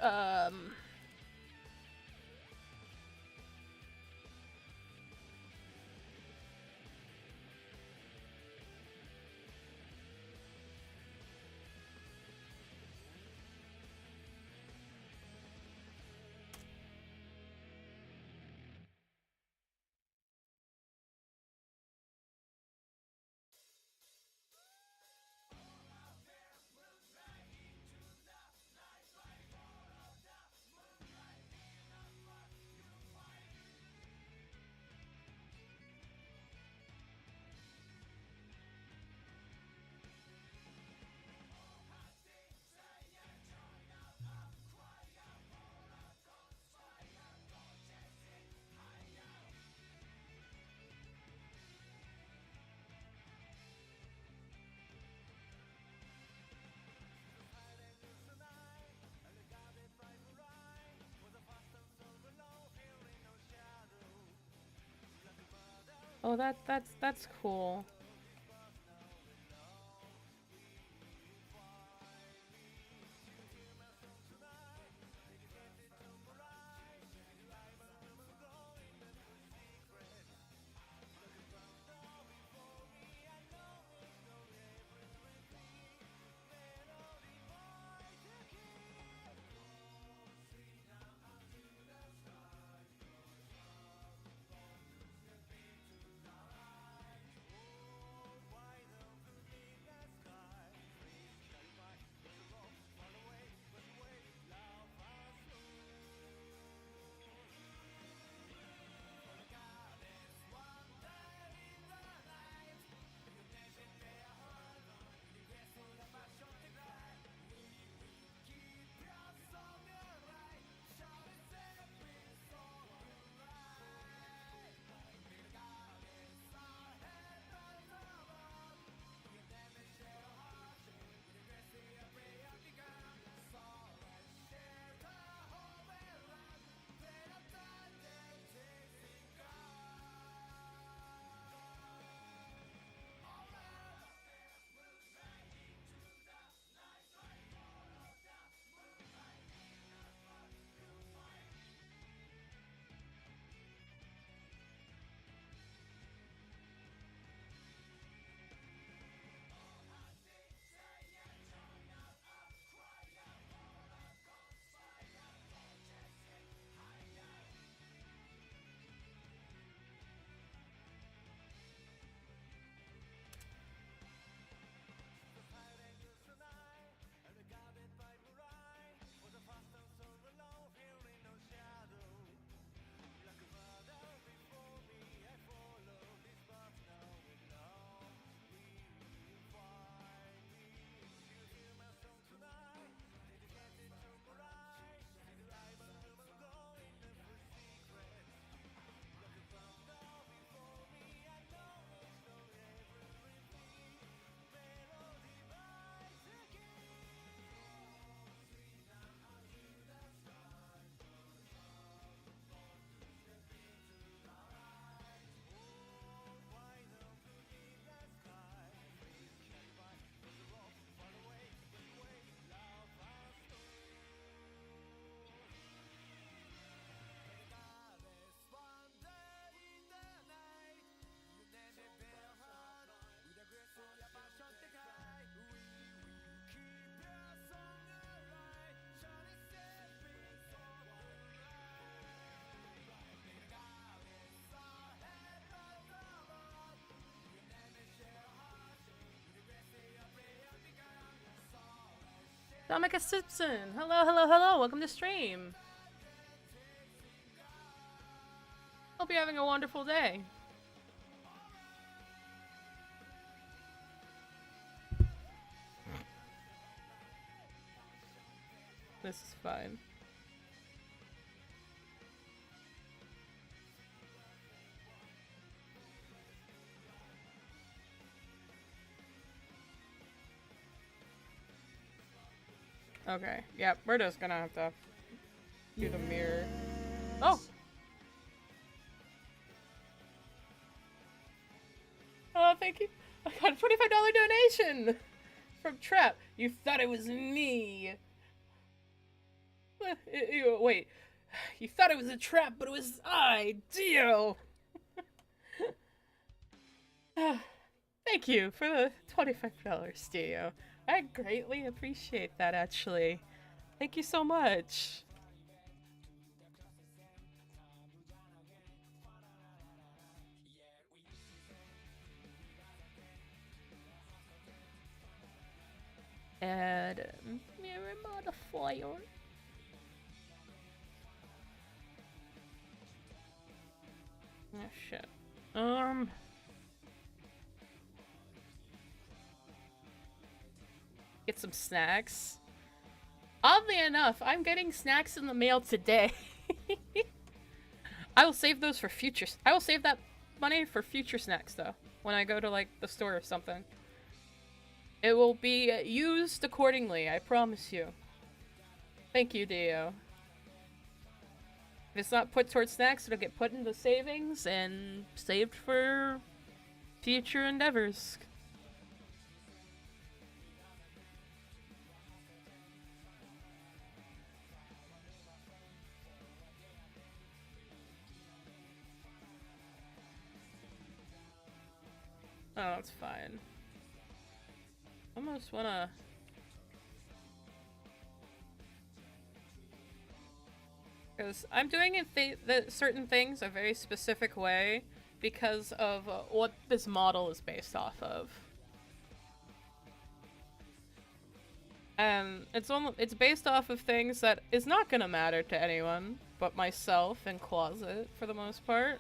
Oh, that's cool. Dominic Simpson! Hello, hello, hello! Welcome to stream! Hope you're having a wonderful day. This is fine. Okay, yep, we're just gonna have to do the mirror. Oh! Oh, thank you. I got a $25 donation from Trap. You thought it was me. Wait. You thought it was a trap, but it was I, Dio. Thank you for the $25, Dio. I greatly appreciate that, actually. Thank you so much. Add mirror modifier. Oh shit. Get some snacks. Oddly enough, I'm getting snacks in the mail today. I will save those for future. I will save that money for future snacks though. When I go to like the store or something. It will be used accordingly, I promise you. Thank you, Dio. If it's not put towards snacks, it'll get put into savings and saved for future endeavors. Oh, that's fine. Almost wanna... Because I'm doing certain things a very specific way because of what this model is based off of. And it's based off of things that is not gonna matter to anyone but myself and Closet for the most part.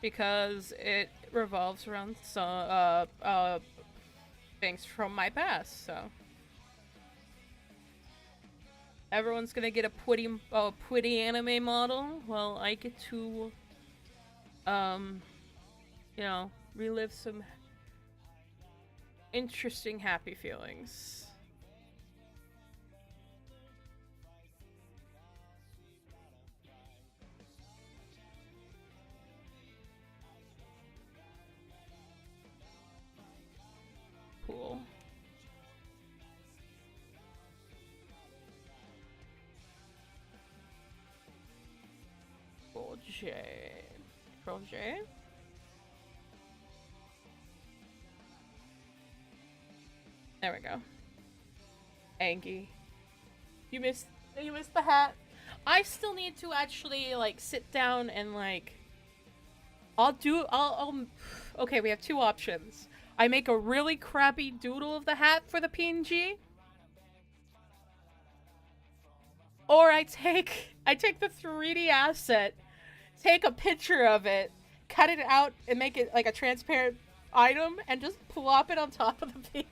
Because it revolves around some things from my past, so everyone's gonna get a pretty anime model, while I get to, you know, relive some interesting happy feelings. Cool. Control J. There we go. Angie. You missed the hat. I still need to actually like sit down and like I'll okay, we have two options. I make a really crappy doodle of the hat for the PNG. Or I take the 3D asset, take a picture of it, cut it out, and make it like a transparent item, and just plop it on top of the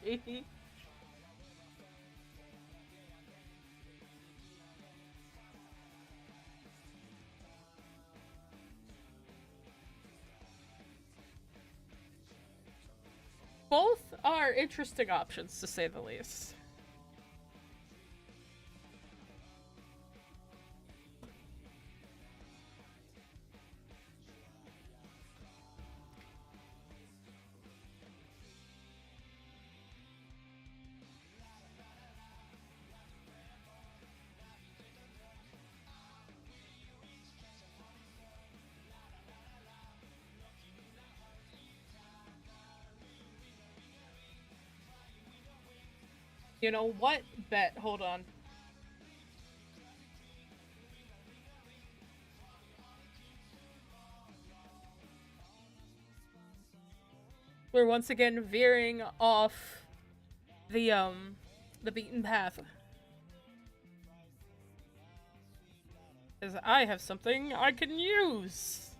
PNG. Both are interesting options, to say the least. You know what? Bet. Hold on. We're once again veering off the beaten path. As I have something I can use.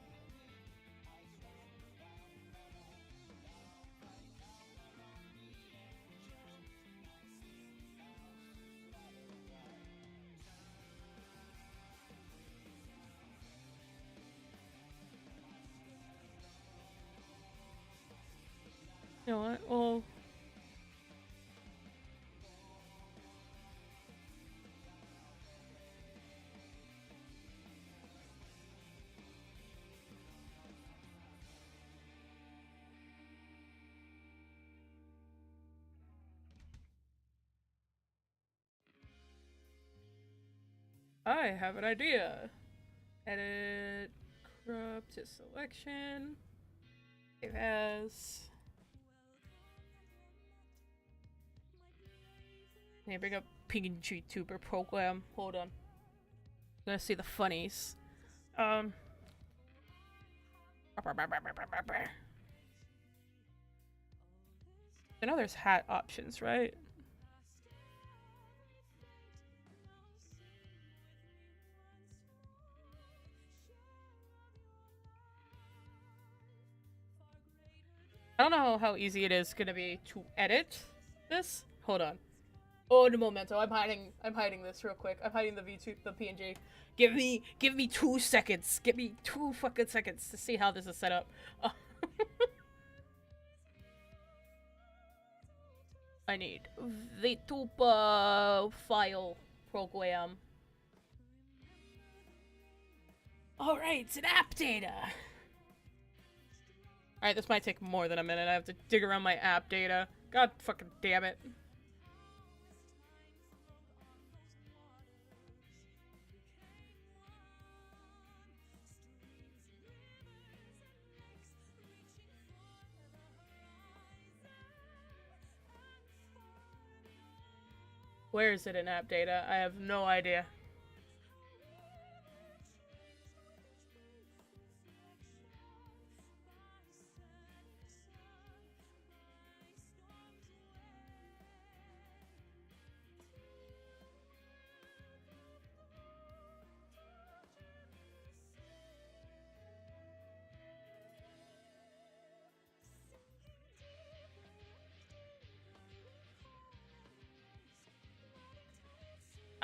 You know what? Well, I have an idea. Edit, crop to selection. Save as. Hey, bring up Vtuber program. Hold on. I'm gonna see the funnies. I know there's hat options, right? I don't know how easy it is gonna be to edit this. Hold on. Oh, the momento. I'm hiding this real quick. I'm hiding the PNG. Give me 2 seconds. Give me 2 fucking seconds to see how this is set up. I need Vtuber file program. Alright, it's an app data. Alright, this might take more than a minute. I have to dig around my app data. God fucking damn it. Where is it in app data? I have no idea.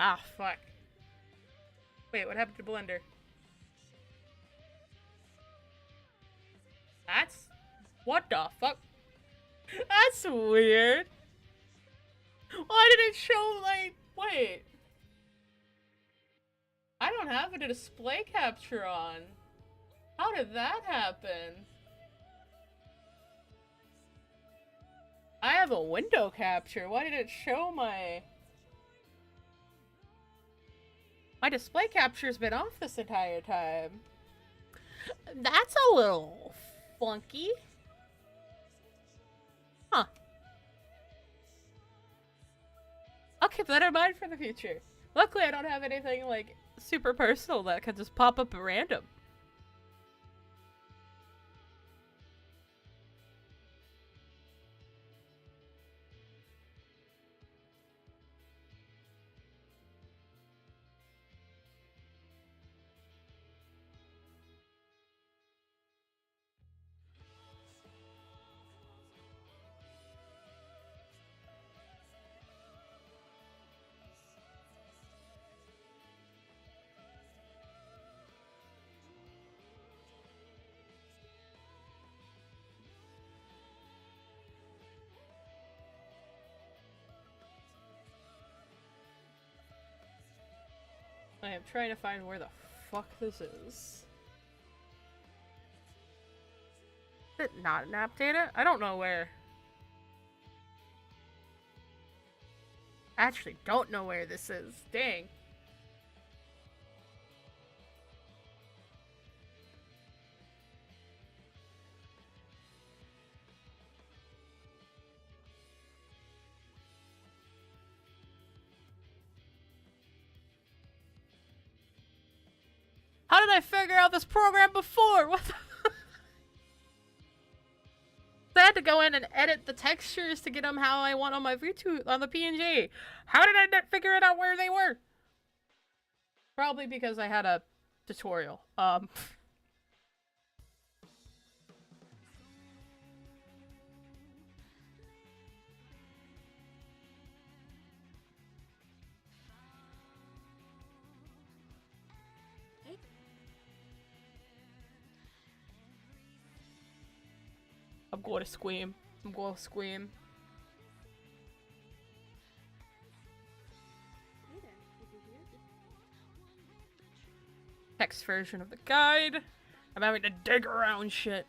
Ah, fuck. Wait, what happened to Blender? That's... What the fuck? That's weird. Why did it show, like... Wait. I don't have a display capture on. How did that happen? I have a window capture. Why did it show my... My display capture's been off this entire time. That's a little funky. Huh. I'll keep that in mind for the future. Luckily, I don't have anything, like, super personal that can just pop up at random. I am trying to find where the fuck this is. Is it not an app data? I don't know where. I actually don't know where this is. Dang. How did I figure out this program before? What the I had to go in and edit the textures to get them how I want on my Vtuber on the PNG. How did I not figure it out where they were? Probably because I had a tutorial. I'm going to scream. I'm going to scream. Text version of the guide. I'm having to dig around shit.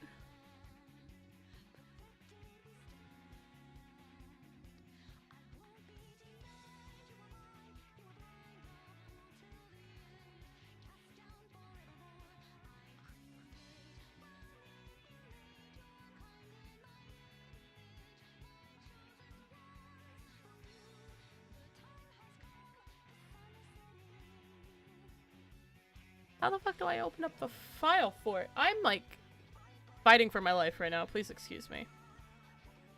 How the fuck do I open up the file for it? I'm like fighting for my life right now. Please excuse me.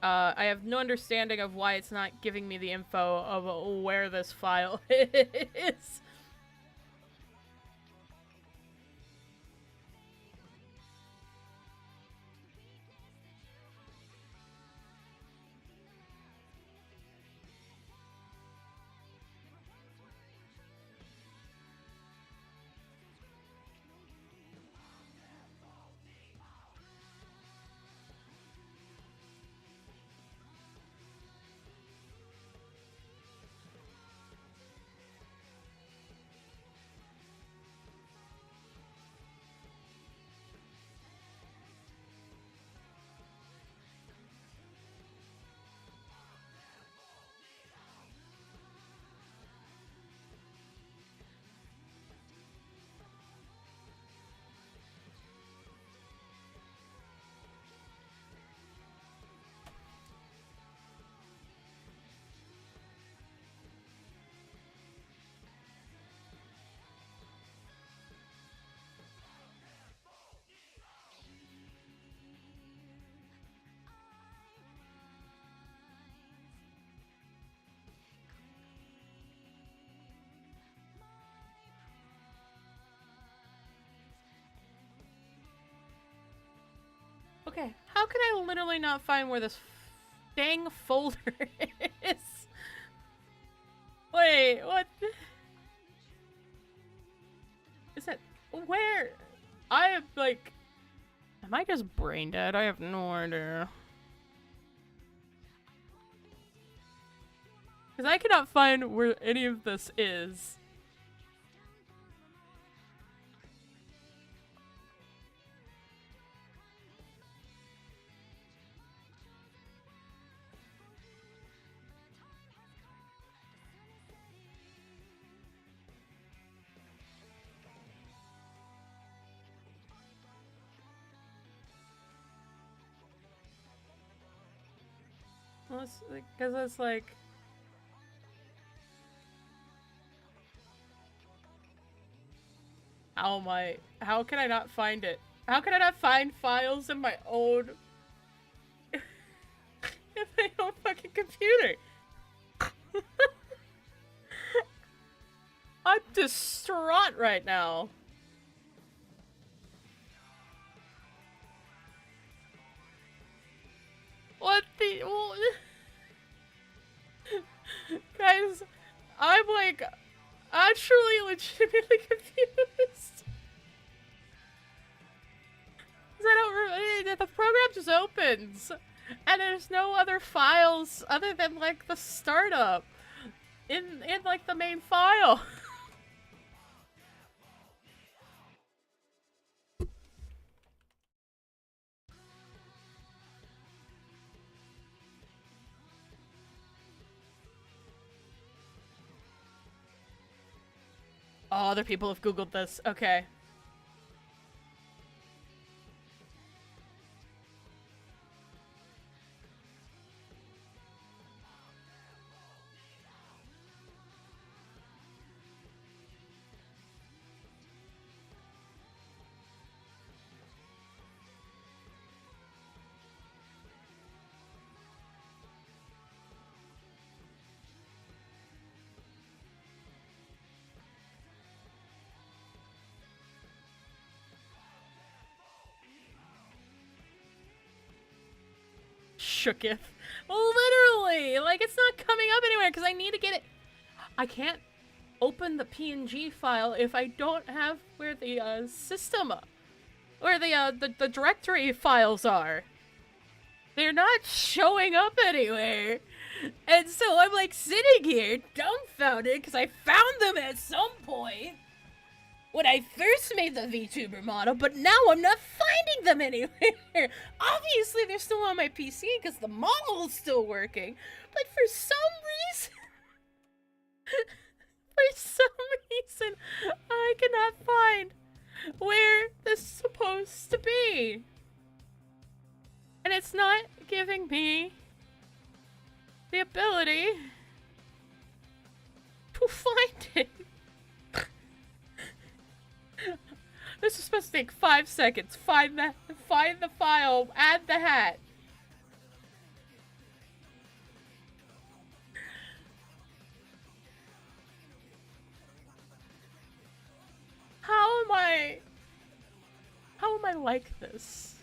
I have no understanding of why it's not giving me the info of where this file is. Okay, how can I literally not find where this dang folder is? Wait, what? Is that where? I am like, am I just brain dead? I have no idea. Because I cannot find where any of this is. Well, because it's like... How can I not find it? How can I not find files in my own... in my own fucking computer? I'm distraught right now. What the... Guys, I'm like... actually legitimately confused. The program just opens, and there's no other files other than like the startup in like the main file. Oh, other people have Googled this. Okay. Shooketh. Literally! Like, it's not coming up anywhere because I need to get it. I can't open the PNG file if I don't have where the system, where the directory files are. They're not showing up anywhere. And so I'm like sitting here dumbfounded because I found them at some point when I first made the VTuber model, but now I'm not finding them anywhere. Obviously, they're still on my PC because the model is still working, but for some reason, I cannot find where this is supposed to be. And it's not giving me the ability to find it. This is supposed to take 5 seconds. Find the file, add the hat. How am I like this?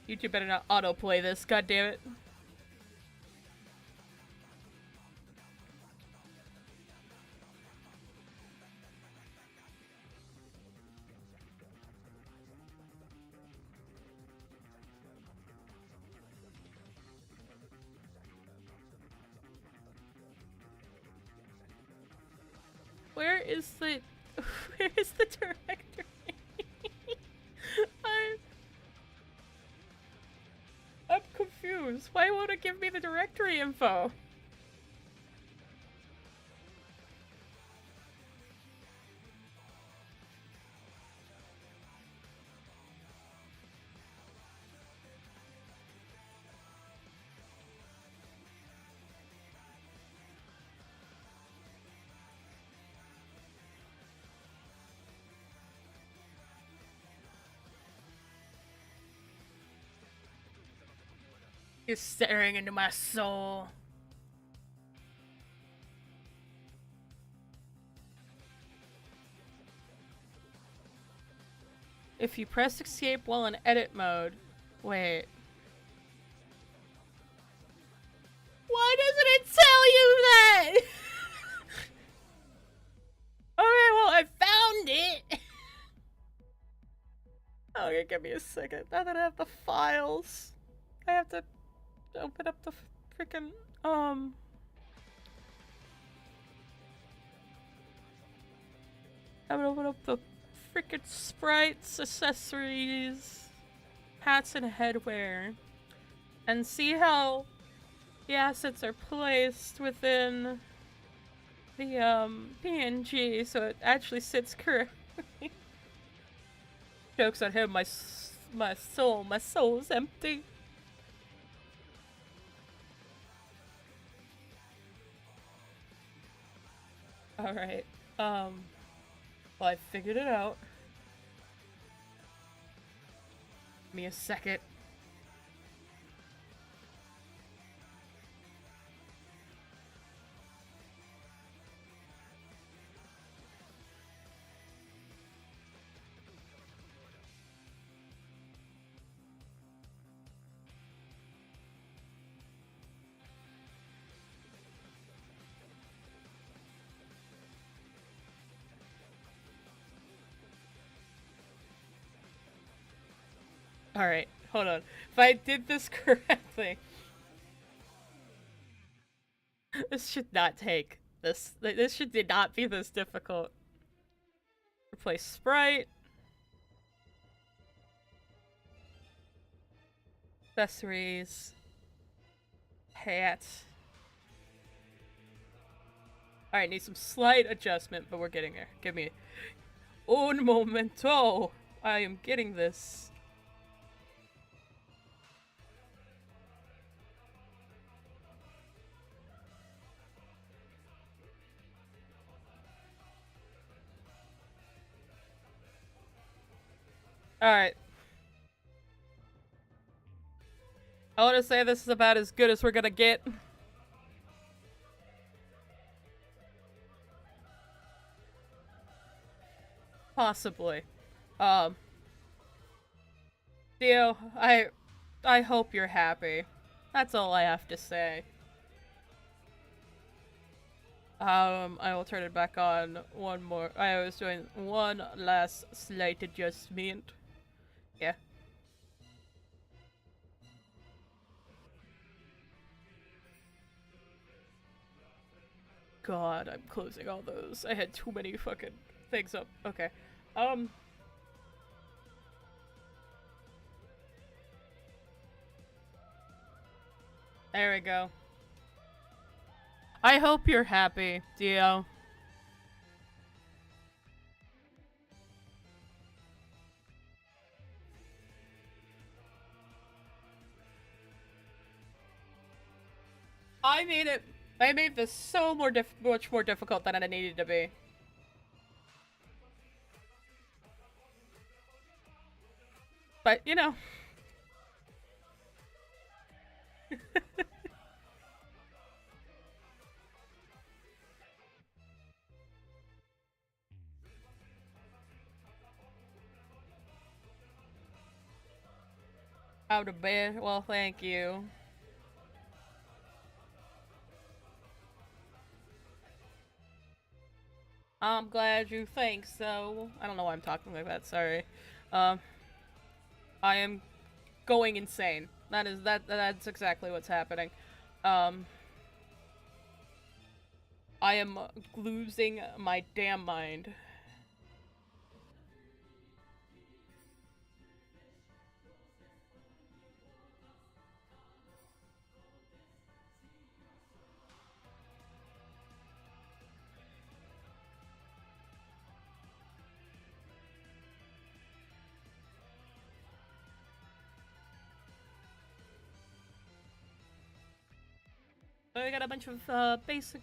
YouTube better not autoplay this, god damn it. Where is the directory? I'm confused. Why won't it give me the directory info? He's staring into my soul. If you press escape while in edit mode... Wait. Why doesn't it tell you that? Okay, well, I found it. Okay, give me a second. Now that I have the files, I have to open up the freaking I'm gonna open up the freaking sprites, accessories, hats, and headwear, and see how the assets are placed within the PNG, so it actually sits correctly. Jokes on him. My soul's empty. All right. Well, I figured it out. Give me a second. Alright, hold on. If I did this correctly... this should not take this. This should not be this difficult. Replace sprite. Accessories. Hat. Alright, need some slight adjustment, but we're getting there. Give me... Un momento! I am getting this. Alright. I want to say this is about as good as we're gonna get. Possibly. Theo, I hope you're happy. That's all I have to say. I will turn it back on one more. I was doing one last slight adjustment. Yeah. God, I'm closing all those. I had too many fucking things up. Okay. There we go. I hope you're happy, Dio. I made this so much more difficult than it needed to be. But, you know. Out of bed? Well, thank you. I'm glad you think so. I don't know why I'm talking like that, sorry. I am going insane. That's exactly what's happening. I am losing my damn mind. I got a bunch of basic...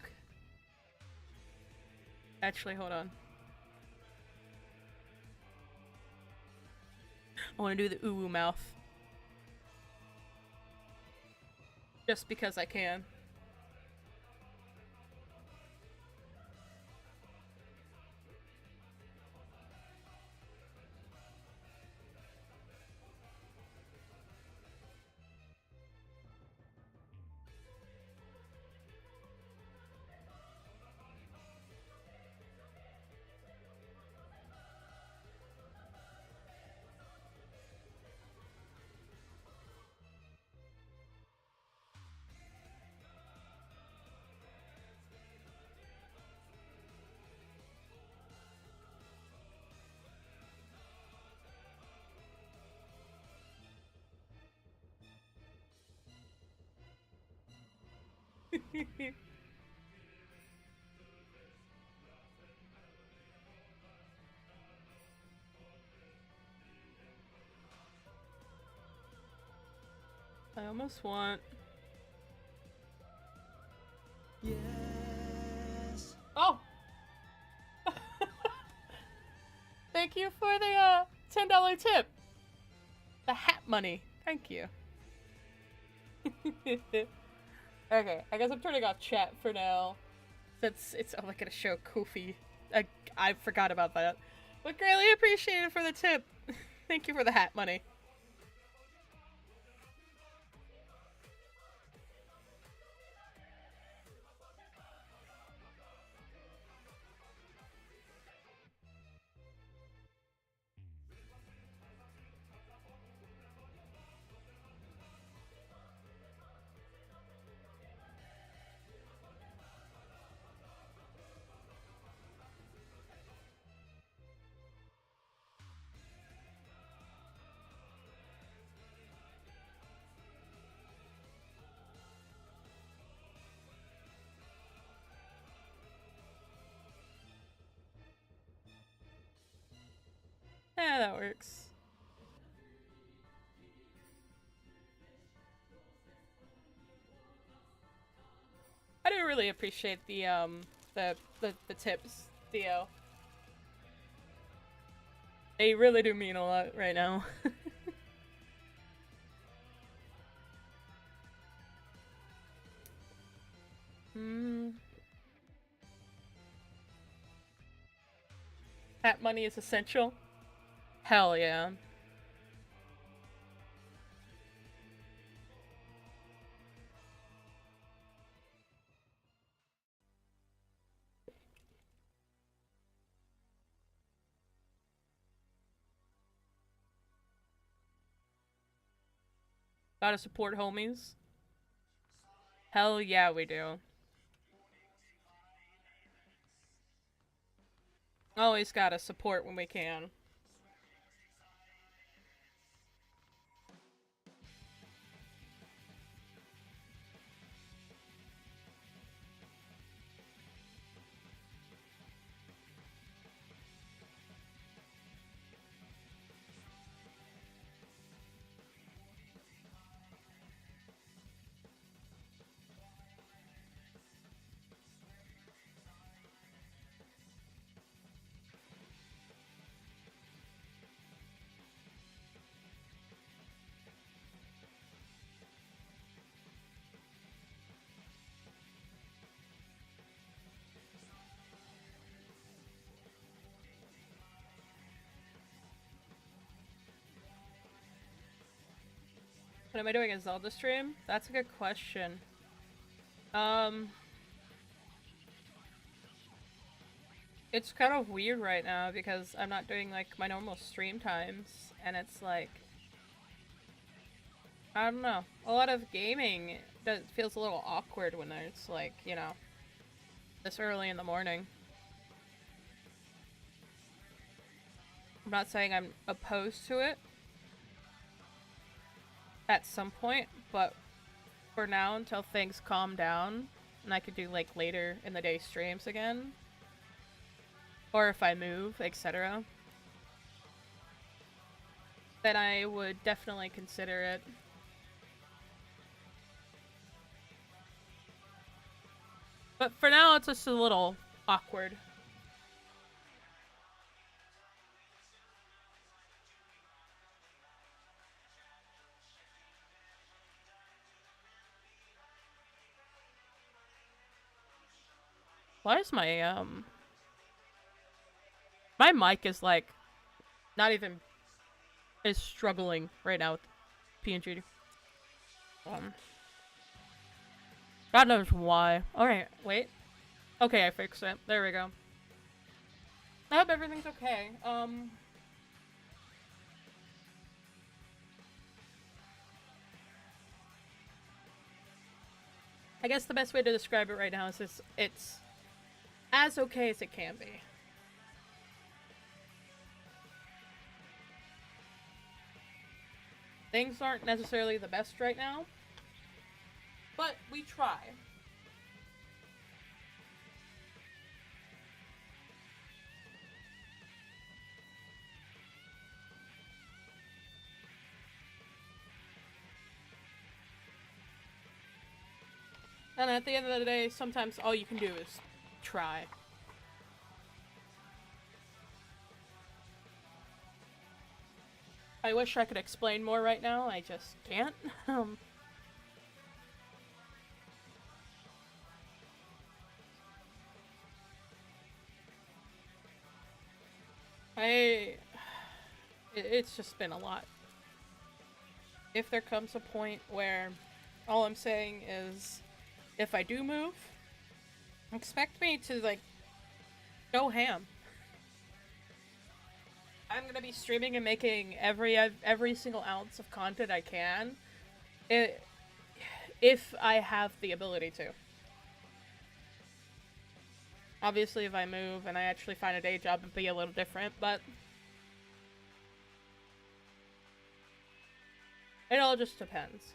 Actually, hold on. I want to do the ooh mouth. just because I can. I almost want. Yes. Oh! Thank you for the $10 tip. The hat money. Thank you. Okay, I guess I'm turning off chat for now. Since it's only gonna show Kofi. I forgot about that. But greatly appreciated for the tip. Thank you for the hat money. Yeah, that works. I do really appreciate the tips, Theo. They really do mean a lot right now. Hmm. Hat money is essential. Hell yeah. Gotta support homies. Hell yeah, we do. Always gotta support when we can. What am I doing, a Zelda stream? That's a good question. Um, it's kind of weird right now because I'm not doing like my normal stream times, and it's like, I don't know. A lot of gaming does feels a little awkward when it's like, you know, this early in the morning. I'm not saying I'm opposed to it at some point, but for now, until things calm down and I could do like later in the day streams again, or if I move, etc., then I would definitely consider it. But for now, it's just a little awkward. Why is my mic is like not even is struggling right now with PNG. God knows why. Alright, wait. Okay, I fixed it. There we go. I hope everything's okay. I guess the best way to describe it right now is it's as okay as it can be. Things aren't necessarily the best right now, but we try. And at the end of the day, sometimes all you can do is try. I wish I could explain more right now, I just can't. It's just been a lot. If there comes a point where all I'm saying is, if I do move, expect me to, like, go ham. I'm gonna be streaming and making every single ounce of content I can, if I have the ability to. Obviously, if I move and I actually find a day job, it'd be a little different, but it all just depends.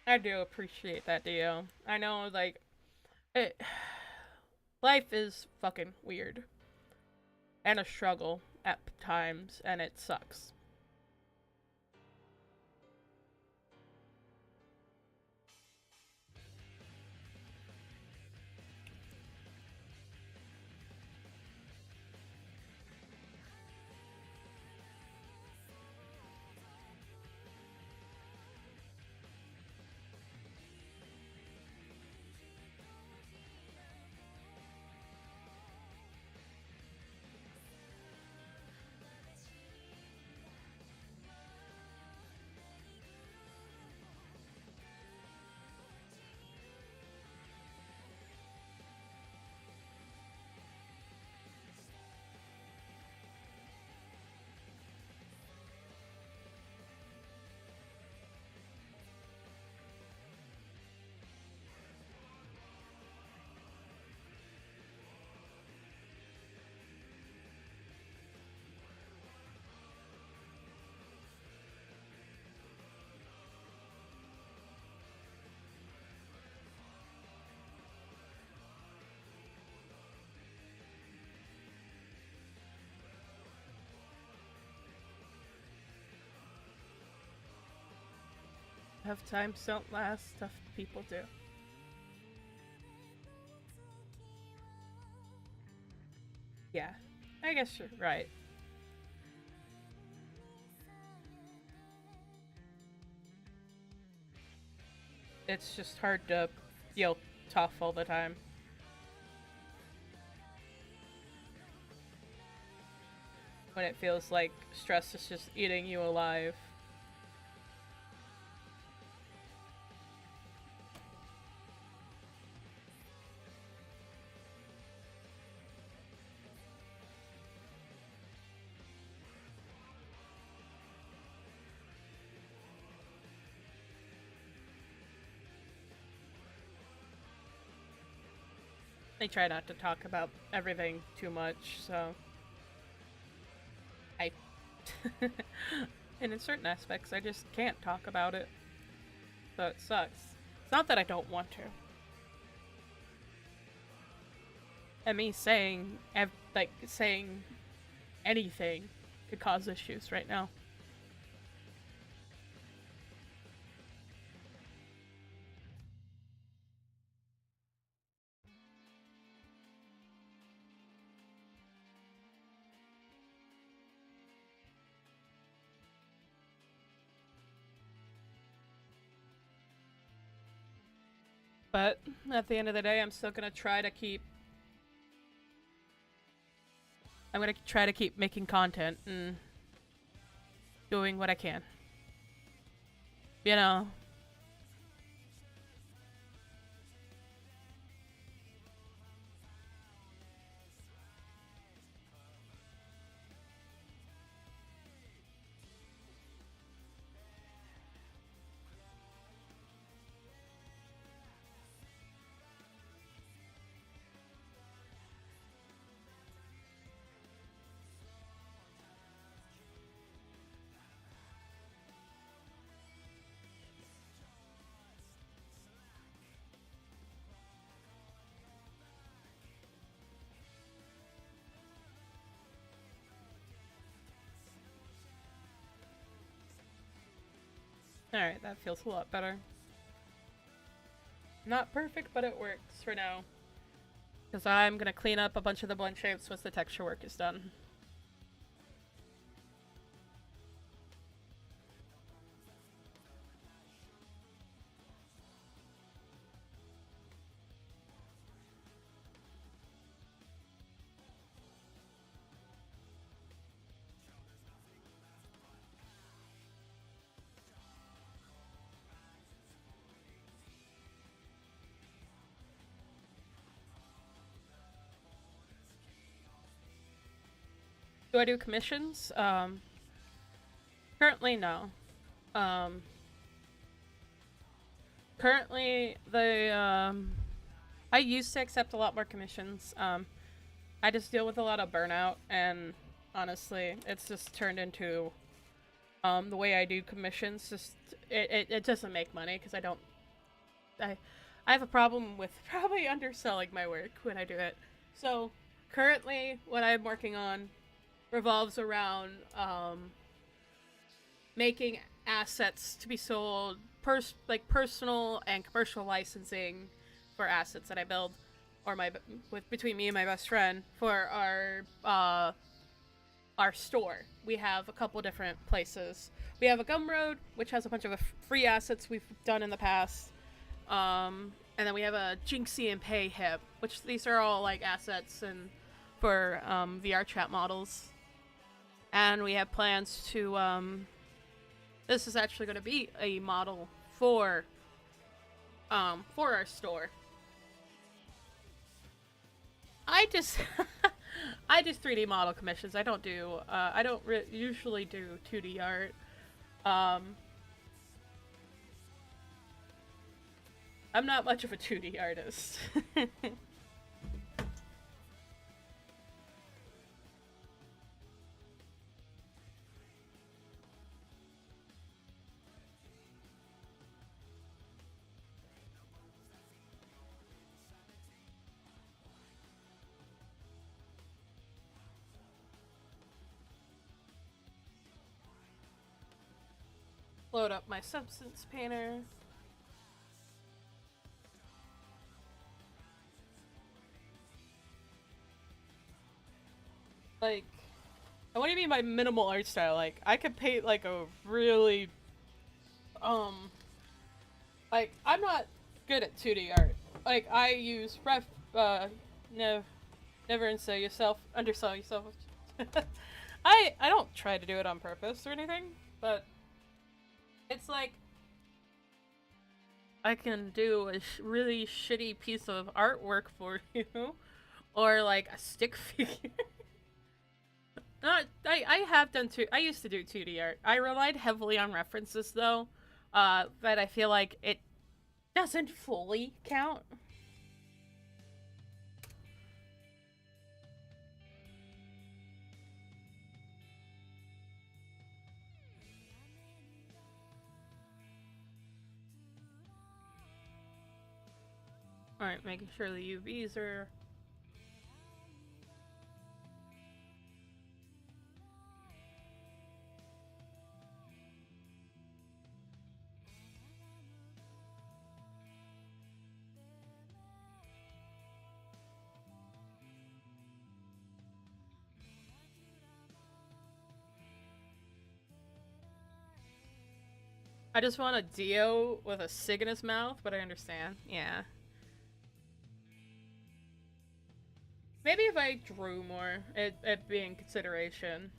I do appreciate that, Dio. I know, like, life is fucking weird. And a struggle at times, and it sucks. Tough times don't last, tough people do. Yeah, I guess you're right. It's just hard to feel tough all the time. When it feels like stress is just eating you alive. I try not to talk about everything too much, so I and in certain aspects I just can't talk about it. So it sucks. It's not that I don't want to. And me saying saying anything could cause issues right now. But at the end of the day, I'm still gonna try to keep. I'm gonna try to keep making content and doing what I can. You know. Alright, that feels a lot better. Not perfect, but it works for now. Because I'm gonna clean up a bunch of the blend shapes once the texture work is done. Do I do commissions? Currently, no. Um, Currently, I used to accept a lot more commissions. I just deal with a lot of burnout, and honestly, it's just turned into, the way I do commissions. Just it doesn't make money because I I have a problem with probably underselling my work when I do it. So currently, what I'm working on revolves around making assets to be sold, like personal and commercial licensing for assets that I build, or between me and my best friend for our store. We have a couple different places. We have a Gumroad, which has a bunch of free assets we've done in the past. And then we have a Jinxie and Pay Hip, which these are all like assets and for VR chat models. And we have plans to this is actually going to be a model for our store. I just I just 3D model commissions. I don't do I don't usually do 2D art. I'm not much of a 2D artist. Load up my substance painter. Like, what do you mean by minimal art style? Like, I could paint like a really, like, I'm not good at 2D art. Like, I use never undersell yourself. I don't try to do it on purpose or anything, but it's like I can do a really shitty piece of artwork for you, or like a stick figure. I have done I used to do 2D art. I relied heavily on references though, but I feel like it doesn't fully count. Alright, making sure the UVs are... I just want a Dio with a sig in his mouth, but I understand. Yeah. Maybe if I drew more, it'd be in consideration.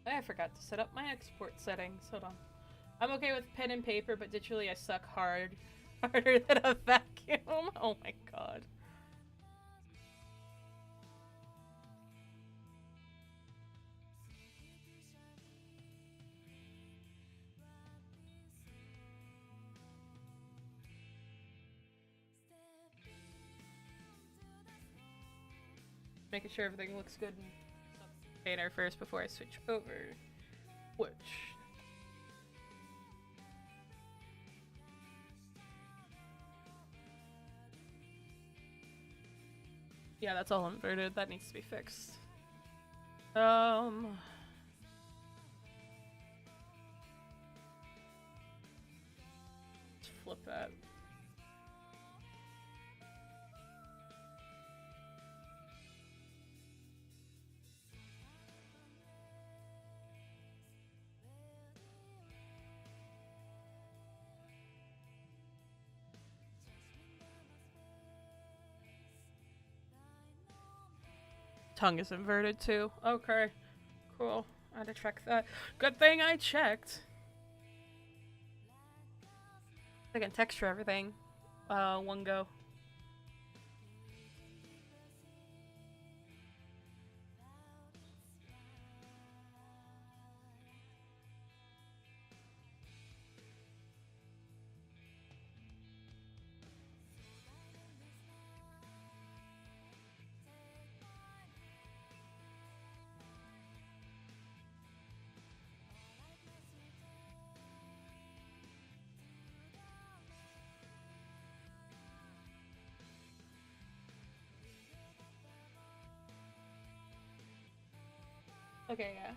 I forgot to set up my export settings. Hold on. I'm okay with pen and paper, but digitally I suck harder than a vacuum. Oh my god. Making sure everything looks good in container first before I switch over. Which yeah, that's all inverted. That needs to be fixed. Let's flip that. Tongue is inverted too. Okay, cool. I had to check that. Good thing I checked. I can texture everything. One go. Okay, yeah.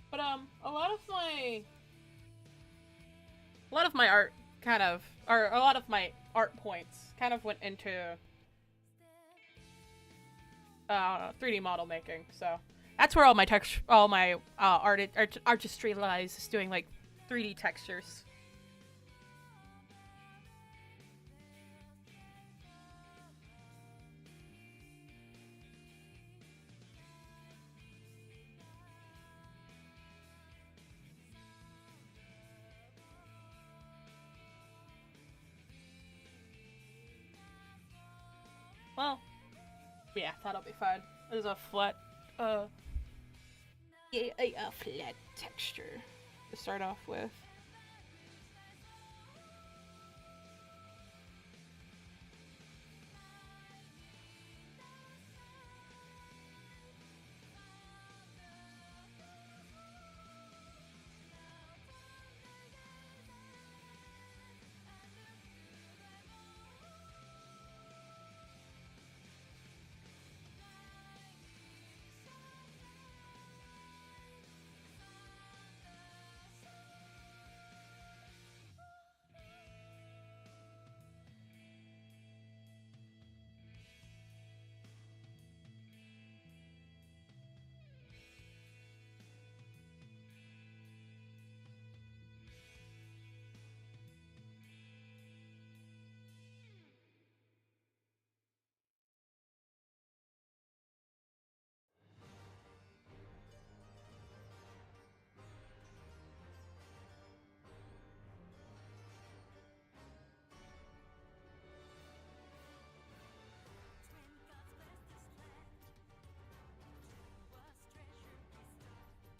But a lot of my art kind of, or a lot of my art points kind of went into 3D model making. So that's where all my artistry lies, is doing like 3D textures. Well, yeah, that'll be fine. There's a flat, a flat texture to start off with.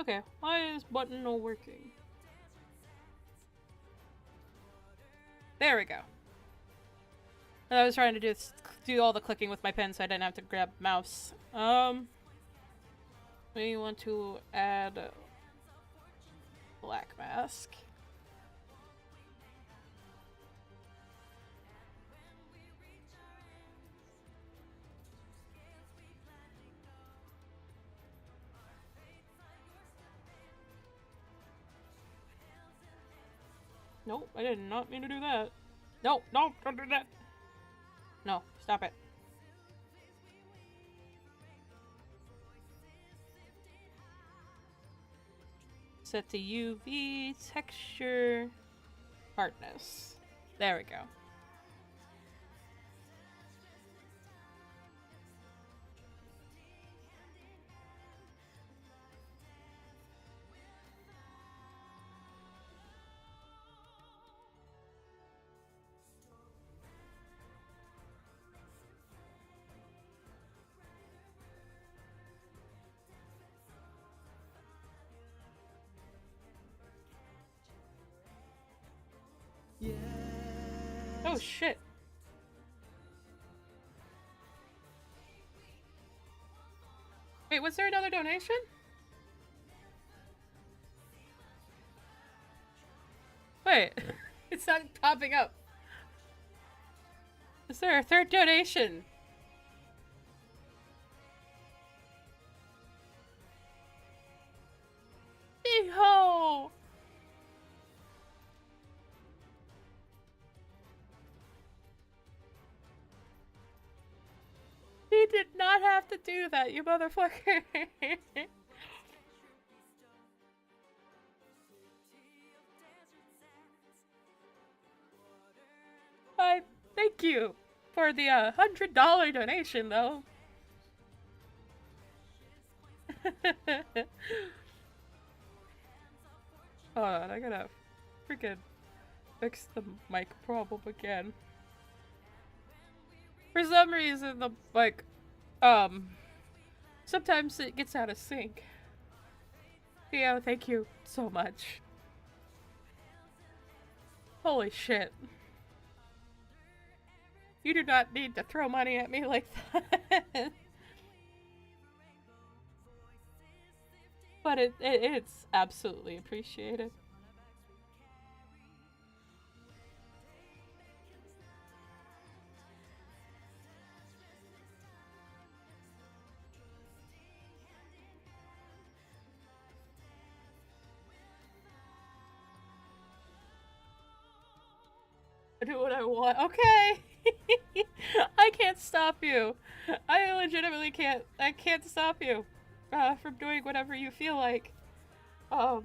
Okay, why is button not working? There we go. I was trying to do all the clicking with my pen so I didn't have to grab mouse. We want to add black mask. Nope, I did not mean to do that. No, no, don't do that. No, stop it. Set to UV, texture, hardness. There we go. Oh shit. Wait, was there another donation? Wait, it's not popping up. Is there a third donation? Eho! He did not have to do that, you motherfucker. I thank you for the $100 donation, though. Hold on, I gotta freaking fix the mic problem again. For some reason, the like, sometimes it gets out of sync. Theo, thank you so much. Holy shit. You do not need to throw money at me like that. But it's absolutely appreciated. I do what I want. Okay. I can't stop you. I legitimately can't. I can't stop you from doing whatever you feel like. Oh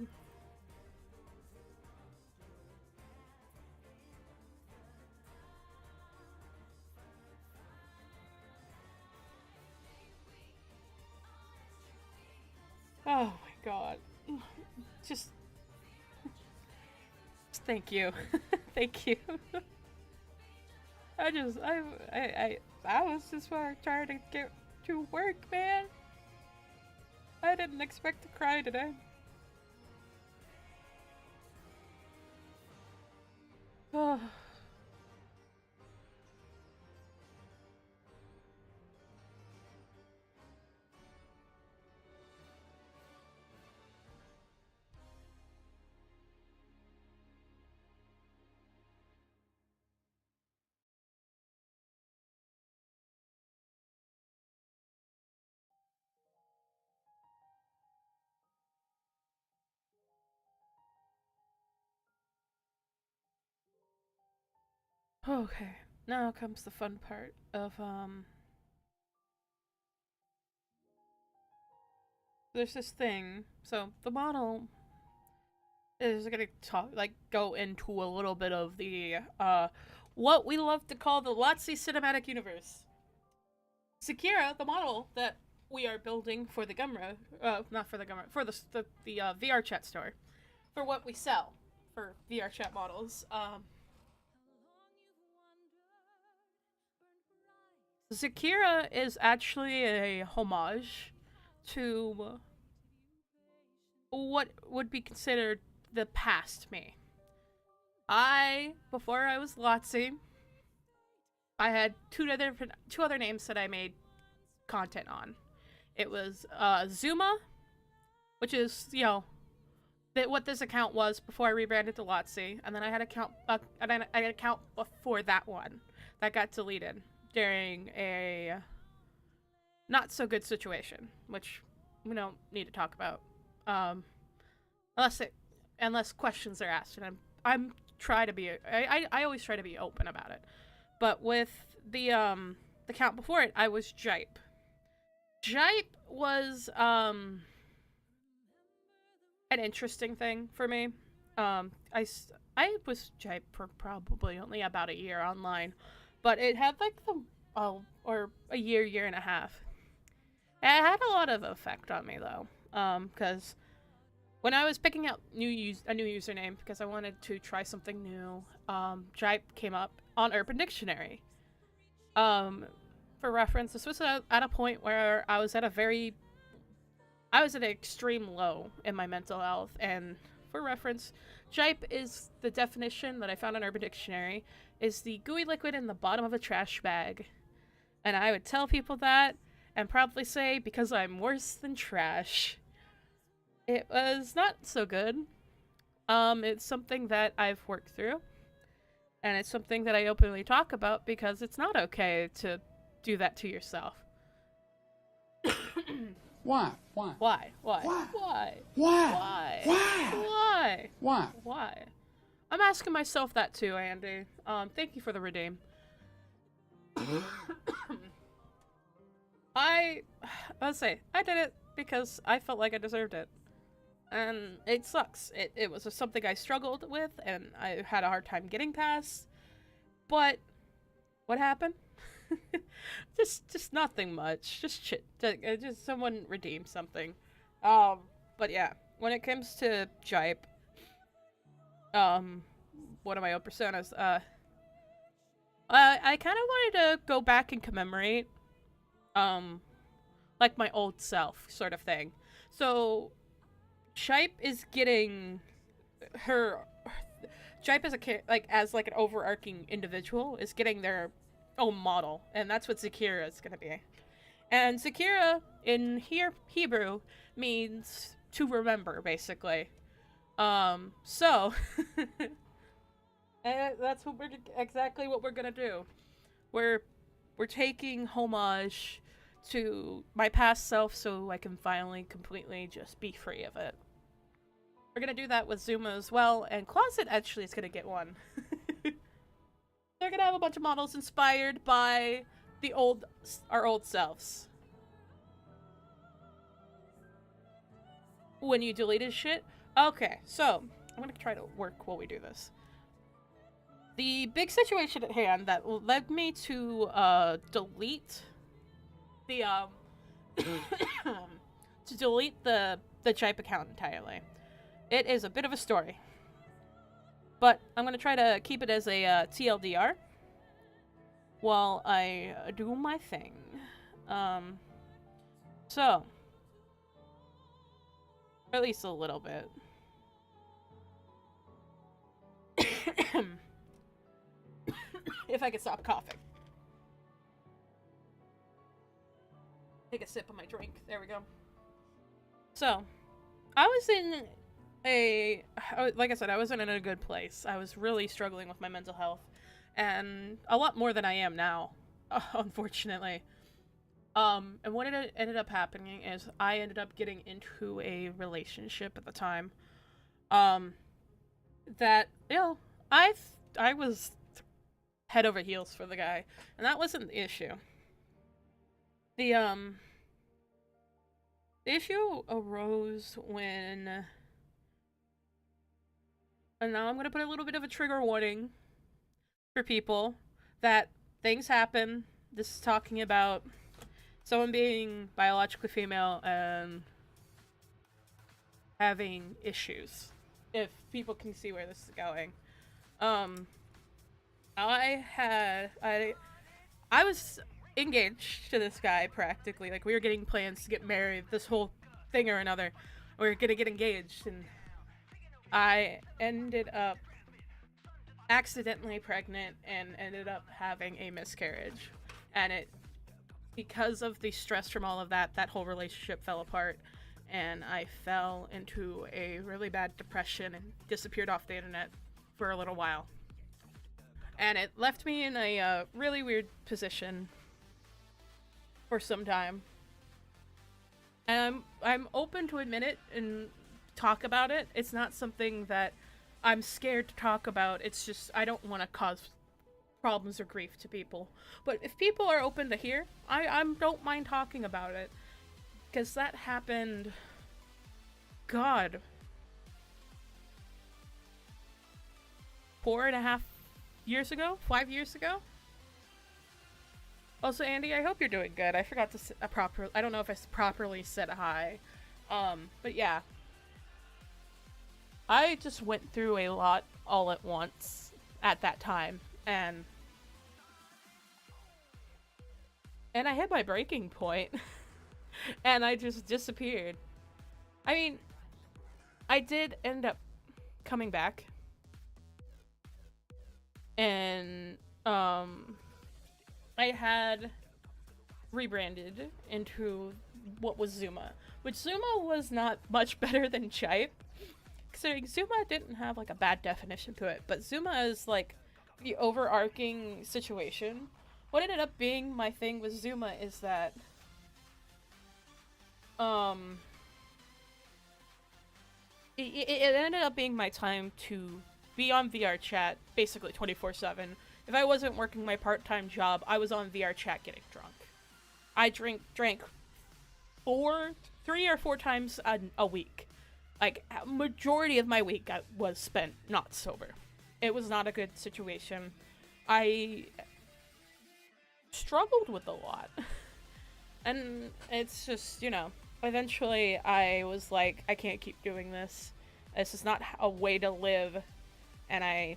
my god. Just thank you. Thank you. I was just trying to get to work, man. I didn't expect to cry today. Oh. Okay, now comes the fun part of there's this thing. So the model is gonna go into a little bit of the what we love to call the Lotsie cinematic universe. Sakira, the model that we are building for the Gumroad, not for the Gumroad, for the VR chat store, for what we sell for VR chat models. Zakira is actually a homage to what would be considered the past me. Before I was Lotsie, I had two other names that I made content on. It was Zuma, which is, you know, what this account was before I rebranded to Lotsie, and then I had an account before that one that got deleted during a not so good situation, which we don't need to talk about, unless questions are asked, and I always try to be open about it. But with the account before it, I was Jipe. Jipe was an interesting thing for me. I was Jipe for probably only about a year online, but it had like or a year and a half. It had a lot of effect on me though, because when I was picking out a new username because I wanted to try something new, Jipe came up on Urban Dictionary. For reference, this was at a point where I was at an extreme low in my mental health, and for reference, Jipe is the definition that I found on Urban Dictionary is the gooey liquid in the bottom of a trash bag. And I would tell people that and probably say, because I'm worse than trash. It was not so good. It's something that I've worked through, and it's something that I openly talk about because it's not okay to do that to yourself. Why? Why? Why? Why? Why? Why? Why? Why? Why? Why? Why? Why? I'm asking myself that too, Andy. Thank you for the redeem. Let's say, I did it because I felt like I deserved it. And it sucks. It was something I struggled with, and I had a hard time getting past. But, what happened? just nothing much. Just shit. Just someone redeemed something. But yeah, when it comes to Jipe, one of my old personas, I kind of wanted to go back and commemorate, like my old self, sort of thing. So, Jipe is getting Jipe as an overarching individual is getting their own model, and that's what Zakira is gonna be. And Zakira in Hebrew means to remember, basically. So and that's exactly what we're gonna do. We're taking homage to my past self so I can finally completely just be free of it. We're gonna do that with Zuma as well, and Closet actually is gonna get one. They're gonna have a bunch of models inspired by our old selves. When you deleted shit? Okay, so I'm gonna try to work while we do this. The big situation at hand that led me to delete the to delete the Jipe account entirely. It is a bit of a story, but I'm gonna try to keep it as a TLDR while I do my thing. So at least a little bit. If I could stop coughing. Take a sip of my drink. There we go. So, I was like I said, I wasn't in a good place. I was really struggling with my mental health, and a lot more than I am now, unfortunately. And what ended up happening is I ended up getting into a relationship at the time, that, I was head over heels for the guy, and that wasn't the issue. The issue arose when, and now I'm gonna put a little bit of a trigger warning for people, that things happen. This is talking about someone being biologically female and having issues, if people can see where this is going. I was engaged to this guy practically. Like, we were getting plans to get married, this whole thing or another. We were gonna get engaged, and I ended up accidentally pregnant and ended up having a miscarriage. And because of the stress from all of that whole relationship fell apart, and I fell into a really bad depression and disappeared off the internet for a little while. And it left me in a really weird position for some time. And I'm open to admit it and talk about it. It's not something that I'm scared to talk about. It's just I don't want to cause problems or grief to people. But if people are open to hear, I don't mind talking about it. Because that happened, God, 4.5 years ago, 5 years ago. Also, Andy, I hope you're doing good. I forgot to I don't know if I properly said hi. But yeah. I just went through a lot all at once at that time, and I hit my breaking point, and I just disappeared. I mean, I did end up coming back, and I had rebranded into what was Zuma, which Zuma was not much better than Chipe. Considering Zuma didn't have like a bad definition to it, but Zuma is like the overarching situation. What ended up being my thing with Zuma is that it ended up being my time to be on VR chat basically 24/7. If I wasn't working my part-time job, I was on VR chat getting drunk. I drank 3 or 4 times a week. Like, majority of my week was spent not sober. It was not a good situation. I struggled with a lot. And it's just, you know, eventually I was like, I can't keep doing this. This is not a way to live. And I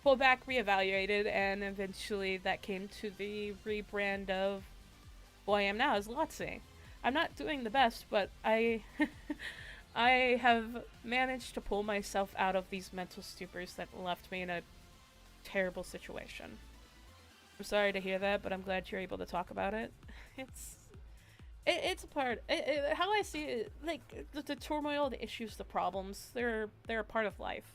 pulled back, reevaluated, and eventually that came to the rebrand of who I am now as Lotsie. I'm not doing the best, but I have managed to pull myself out of these mental stupors that left me in a terrible situation. I'm sorry to hear that, but I'm glad you're able to talk about it. It's a part. How I see it, like the turmoil, the issues, the problems. They're a part of life.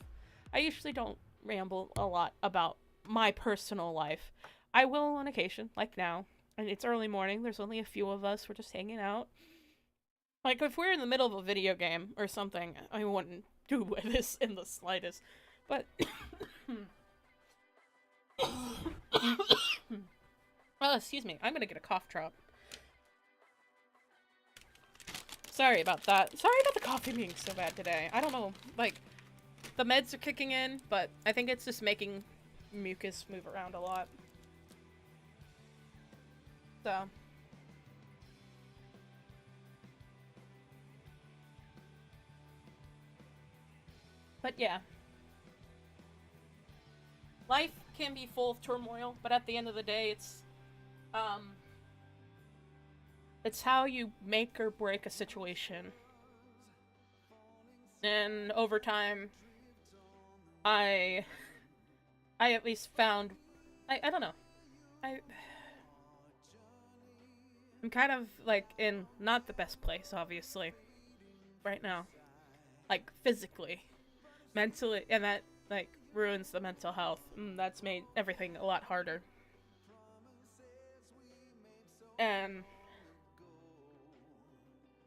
I usually don't ramble a lot about my personal life. I will on occasion, like now. And it's early morning, there's only a few of us, we're just hanging out. Like, if we're in the middle of a video game or something, I wouldn't do this in the slightest. But, well, excuse me, I'm gonna get a cough drop. Sorry about that. Sorry about the coffee being so bad today. I don't know, like, the meds are kicking in, but I think it's just making mucus move around a lot. So. But yeah. Life can be full of turmoil, but at the end of the day, it's how you make or break a situation. And over time, I at least found, I don't know. I'm kind of, like, in not the best place, obviously, right now. Like, physically. Mentally, and that, like, ruins the mental health. And that's made everything a lot harder. And,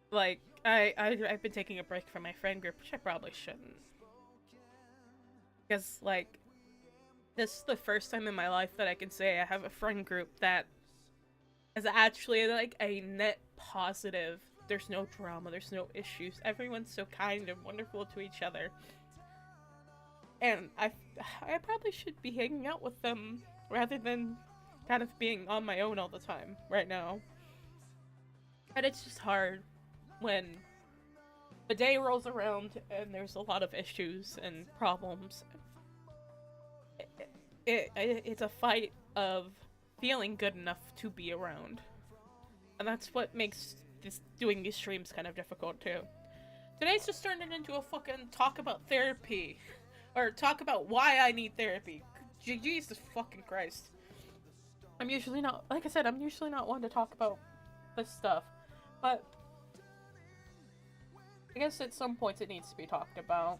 like, I've been taking a break from my friend group, which I probably shouldn't. Because, like, this is the first time in my life that I can say I have a friend group that is actually, like, a net positive. There's no drama, there's no issues. Everyone's so kind and wonderful to each other. And I probably should be hanging out with them rather than kind of being on my own all the time right now. And it's just hard when the day rolls around and there's a lot of issues and problems. It's a fight of feeling good enough to be around. And that's what makes doing these streams kind of difficult too. Today's just turned into a fucking talk about therapy. Or talk about why I need therapy. Jesus fucking Christ. I'm usually not, like I said, I'm usually not one to talk about this stuff. But I guess at some points it needs to be talked about.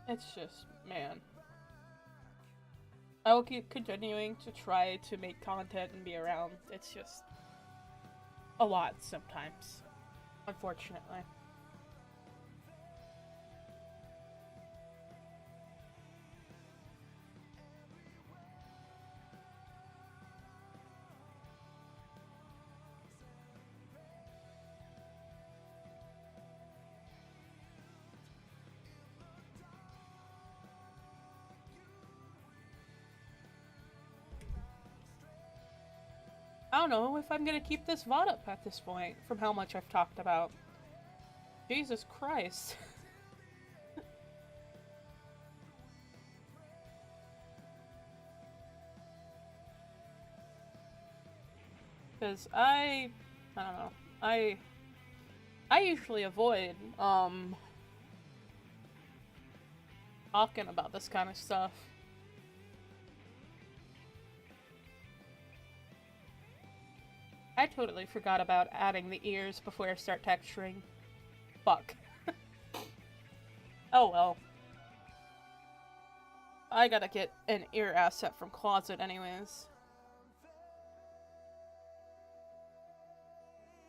It's just, man. I will keep continuing to try to make content and be around. It's just a lot sometimes, unfortunately. don't know if I'm gonna keep this VOD up at this point, from how much I've talked about. Jesus Christ. Because I don't know, I usually avoid, talking about this kind of stuff. I totally forgot about adding the ears before I start texturing. Fuck. Oh well. I gotta get an ear asset from Closet anyways.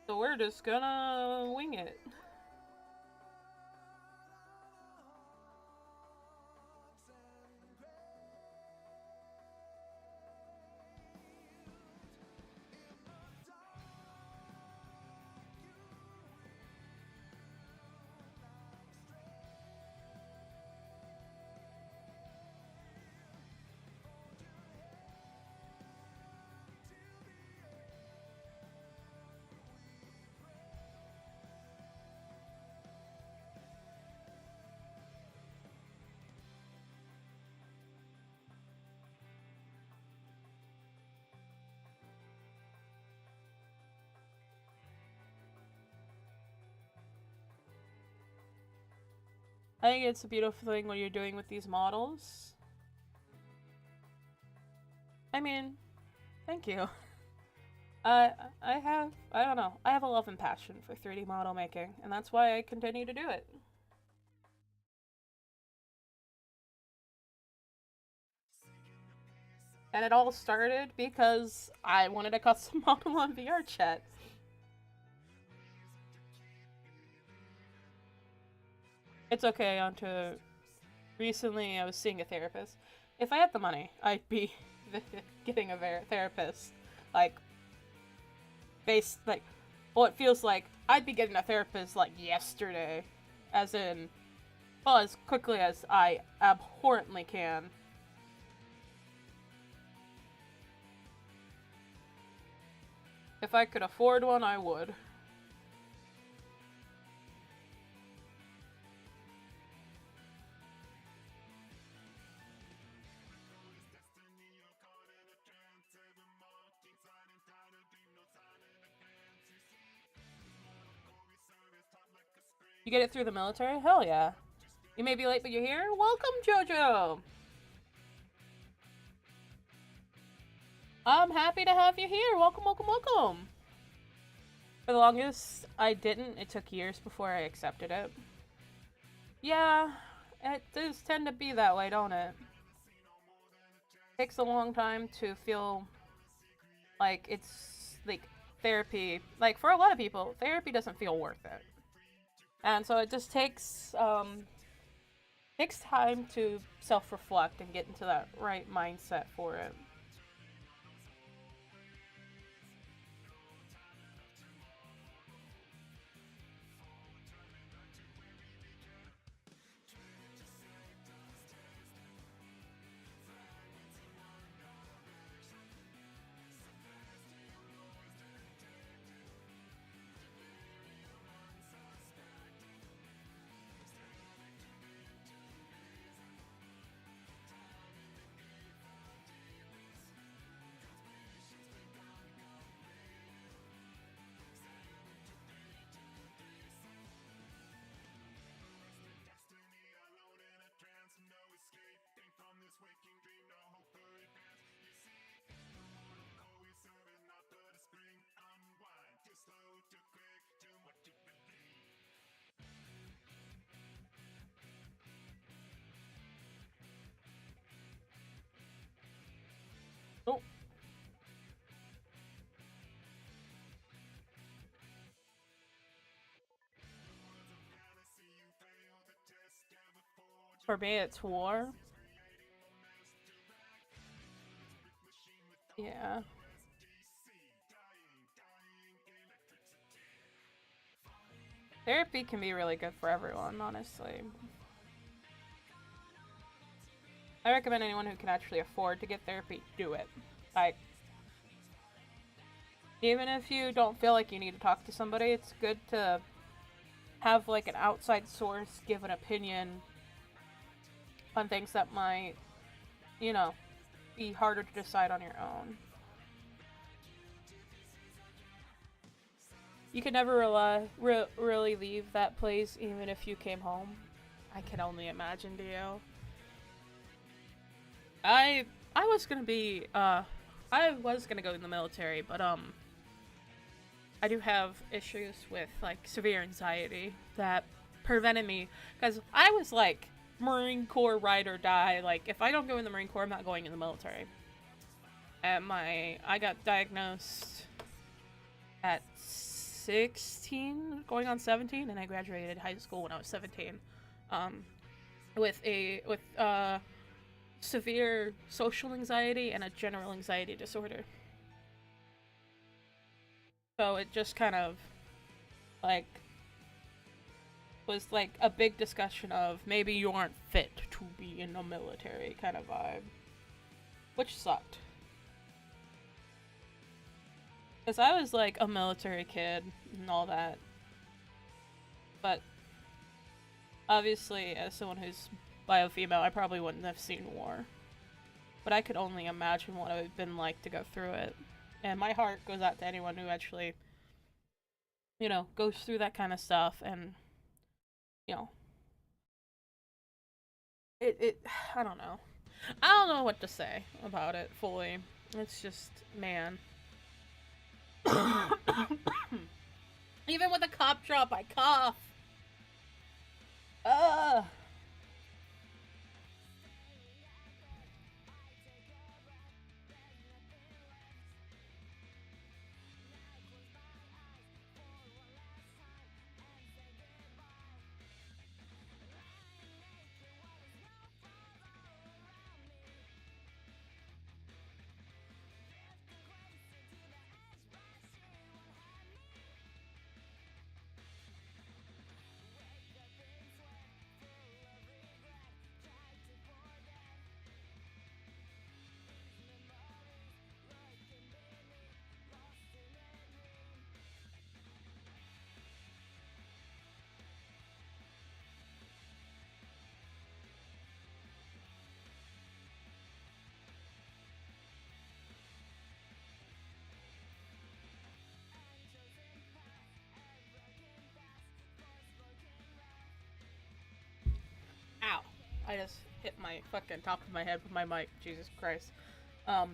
So we're just gonna wing it. I think it's a beautiful thing what you're doing with these models. I mean, thank you. I don't know, I have a love and passion for 3D model making, and that's why I continue to do it. And it all started because I wanted a custom model on VRChat. It's okay, onto... Recently, I was seeing a therapist. If I had the money, I'd be getting a therapist. Like, well, it feels like I'd be getting a therapist, like, yesterday. As in, well, as quickly as I abhorrently can. If I could afford one, I would. You get it through the military? Hell yeah. You may be late, but you're here? Welcome, Jojo! I'm happy to have you here. Welcome, welcome, welcome! For the longest, I didn't. It took years before I accepted it. Yeah, it does tend to be that way, don't it? Takes a long time to feel like it's, like, therapy. Like, for a lot of people, therapy doesn't feel worth it. And so it just takes time to self-reflect and get into that right mindset for it. Oh. For me, it's war. Yeah. Therapy can be really good for everyone, honestly. I recommend anyone who can actually afford to get therapy, do it. Like, Even if you don't feel like you need to talk to somebody, it's good to have like an outside source give an opinion on things that might, you know, be harder to decide on your own. You could never really leave that place even if you came home. I can only imagine, Dio. I was gonna be, I was gonna go in the military, but, I do have issues with, like, severe anxiety that prevented me, because I was, like, Marine Corps ride or die, like, if I don't go in the Marine Corps, I'm not going in the military. I got diagnosed at 16, going on 17, and I graduated high school when I was 17, with severe social anxiety and a general anxiety disorder. So it just kind of, like, was like a big discussion of maybe you aren't fit to be in the military kind of vibe, which sucked. Because I was like a military kid and all that, but obviously as someone who's bio-female, I probably wouldn't have seen war. But I could only imagine what it would have been like to go through it. And my heart goes out to anyone who actually, you know, goes through that kind of stuff and, you know, I don't know. I don't know what to say about it fully. It's just, man. Even with a cop drop, I cough. Ugh. Ow. I just hit my fucking top of my head with my mic. Jesus Christ. I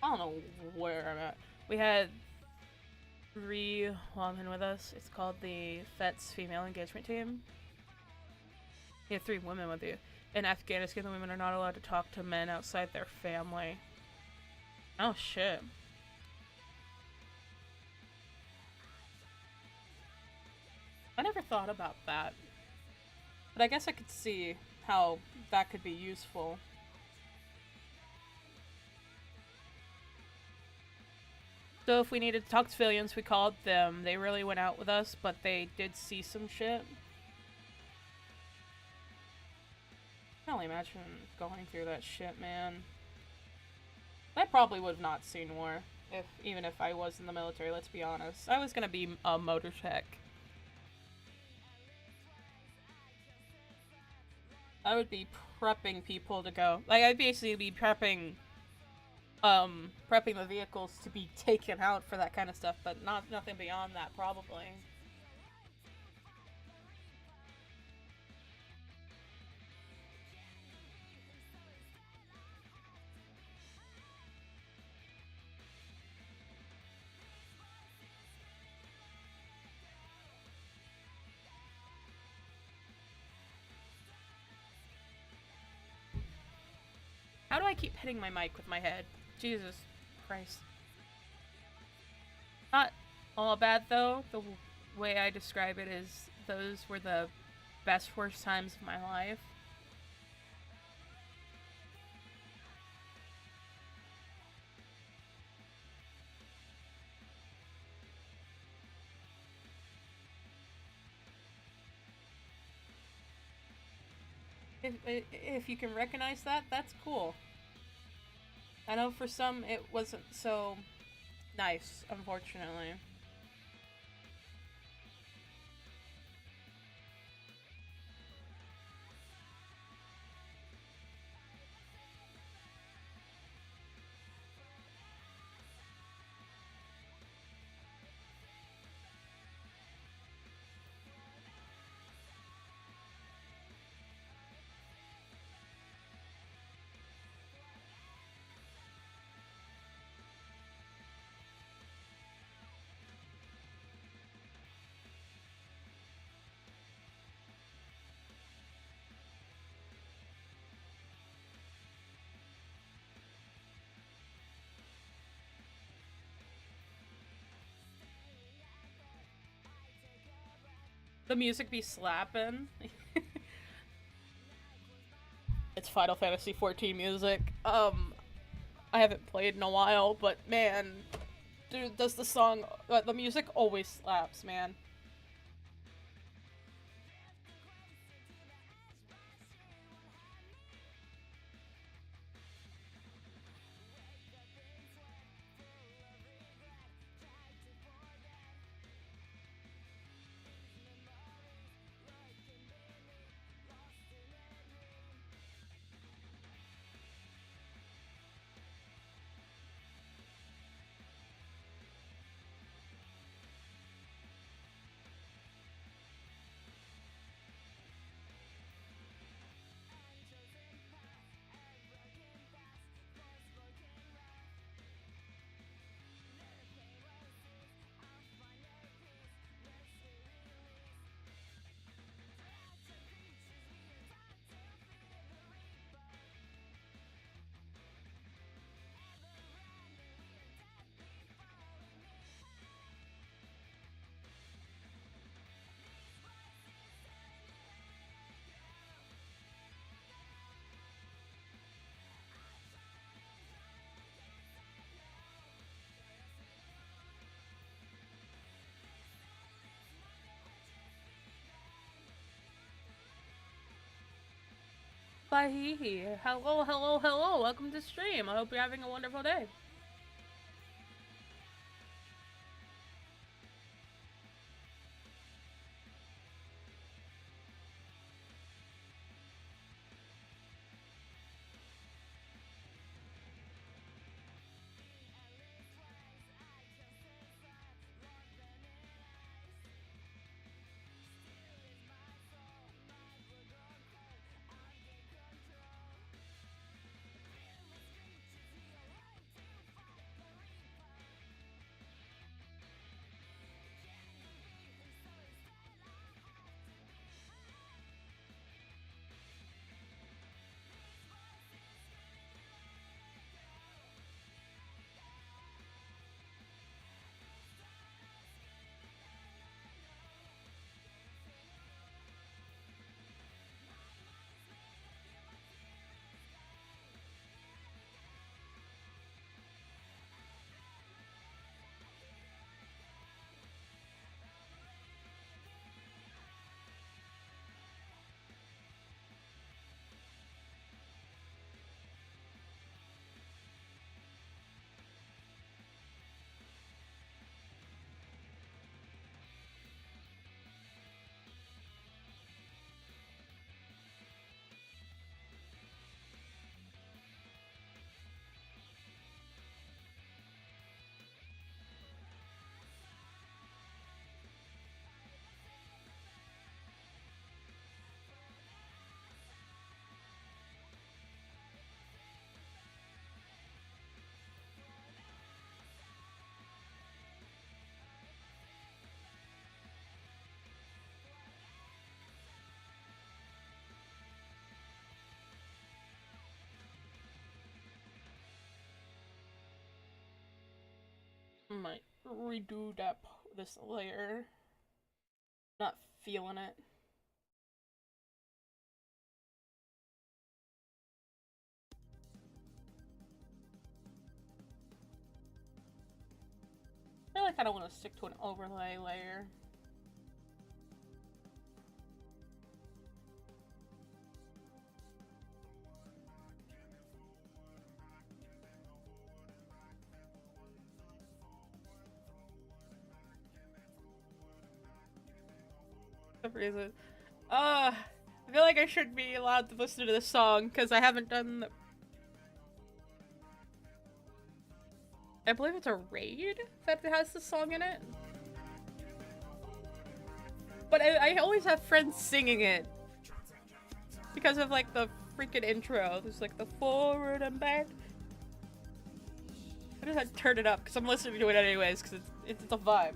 don't know where I'm at. We had 3 women with us. It's called the FETS Female Engagement Team. You have 3 women with you. In Afghanistan, the women are not allowed to talk to men outside their family. Oh shit. I never thought about that. But I guess I could see how that could be useful. So if we needed to talk to civilians, we called them. They really went out with us, but they did see some shit. I can only imagine going through that shit, man. I probably would have not seen war, even if I was in the military, let's be honest. I was gonna be a motor tech. I would be prepping people to go. Like, I'd basically be prepping the vehicles to be taken out for that kind of stuff, but nothing beyond that, probably. How do I keep hitting my mic with my head? Jesus Christ. Not all bad, though. The way I describe it is those were the best, worst times of my life. If you can recognize that, that's cool. I know for some it wasn't so nice, unfortunately. The music be slapping. It's Final Fantasy 14 music. I haven't played in a while, but man, dude, does the music always slaps, man. Bye hee hee. Hello, hello, hello. Welcome to stream. I hope you're having a wonderful day. Might redo this layer. Not feeling it. I feel like I don't want to stick to an overlay layer. some reason. I feel like I should be allowed to listen to this song because I haven't done the... I believe it's a raid that has this song in it. But I always have friends singing it because of like the freaking intro. There's like the forward and back. I just had to turn it up because I'm listening to it anyways because it's a vibe.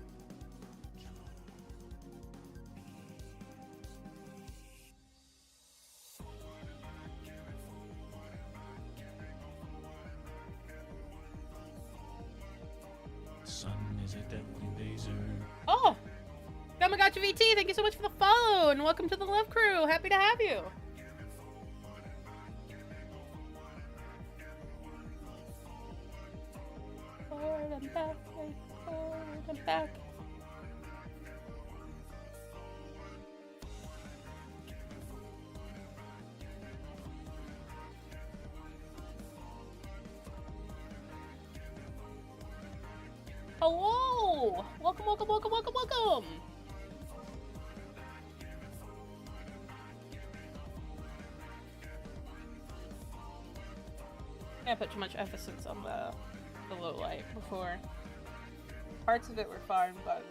Sun is a deadly laser. Oh! Gamagotcha VT, thank you so much for the follow and welcome to the Love Crew. Happy to have you. Forward and back, forward and back. Hello! Welcome, welcome, welcome, welcome, welcome! Can't put too much emphasis on the low light before. Parts of it were fine, but...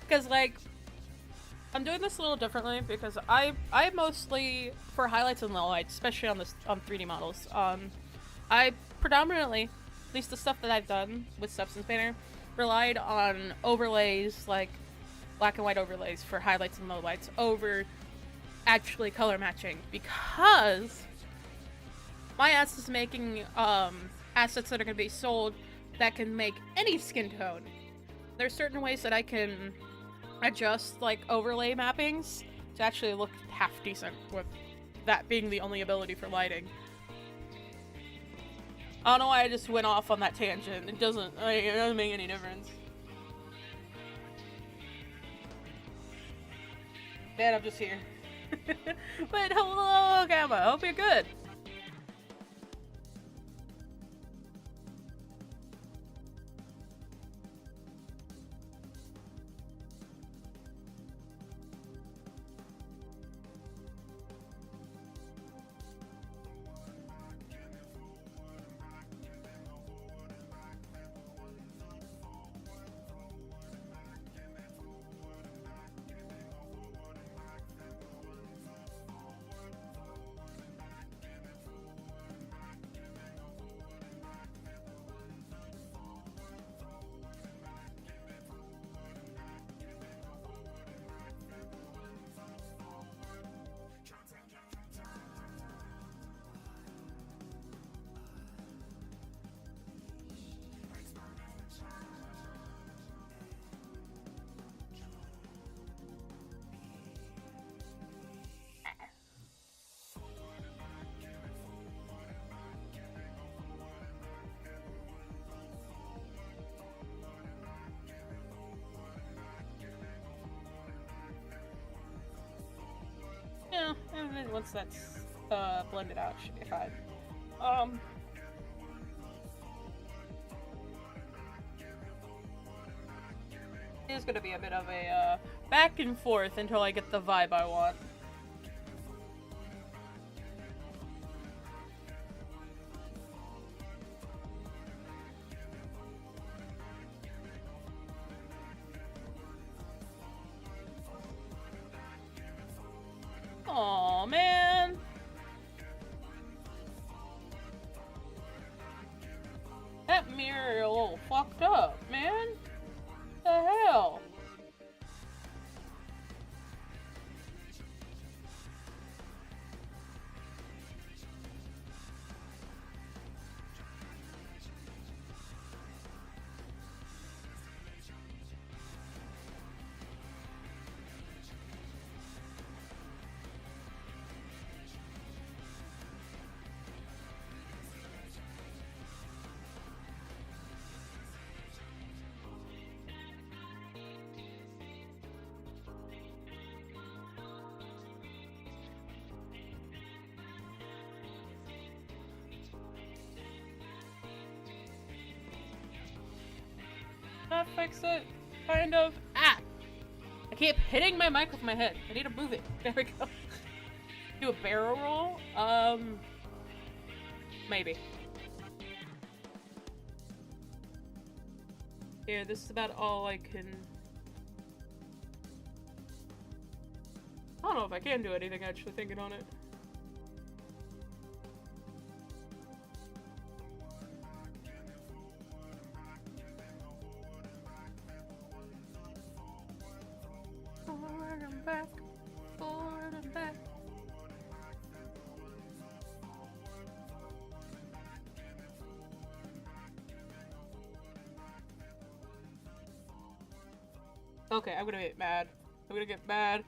Because, like, I'm doing this a little differently because I mostly, for highlights and lowlights, especially on 3D models, I predominantly, at least the stuff that I've done with Substance Painter, relied on overlays, like black and white overlays for highlights and lowlights over actually color matching because my ass is making assets that are going to be sold that can make any skin tone. There's certain ways that I can adjust like overlay mappings to actually look half decent, with that being the only ability for lighting. I don't know why I just went off on that tangent. It doesn't make any difference. Man, I'm just here. But hello, Gamma. Hope you're good. Yeah, and then once that's blended out, should be fine. It's gonna be a bit of a back and forth until I get the vibe I want. Aw, man. That mirror a little fucked up, man. The hell? That fix it, kind of. Ah! I keep hitting my mic with my head. I need to move it. There we go. Do a barrel roll? Maybe. Yeah, this is about all I can... I don't know if I can do anything actually thinking on it. Forward and back, forward and back. Okay, I'm gonna get mad. I'm gonna get mad.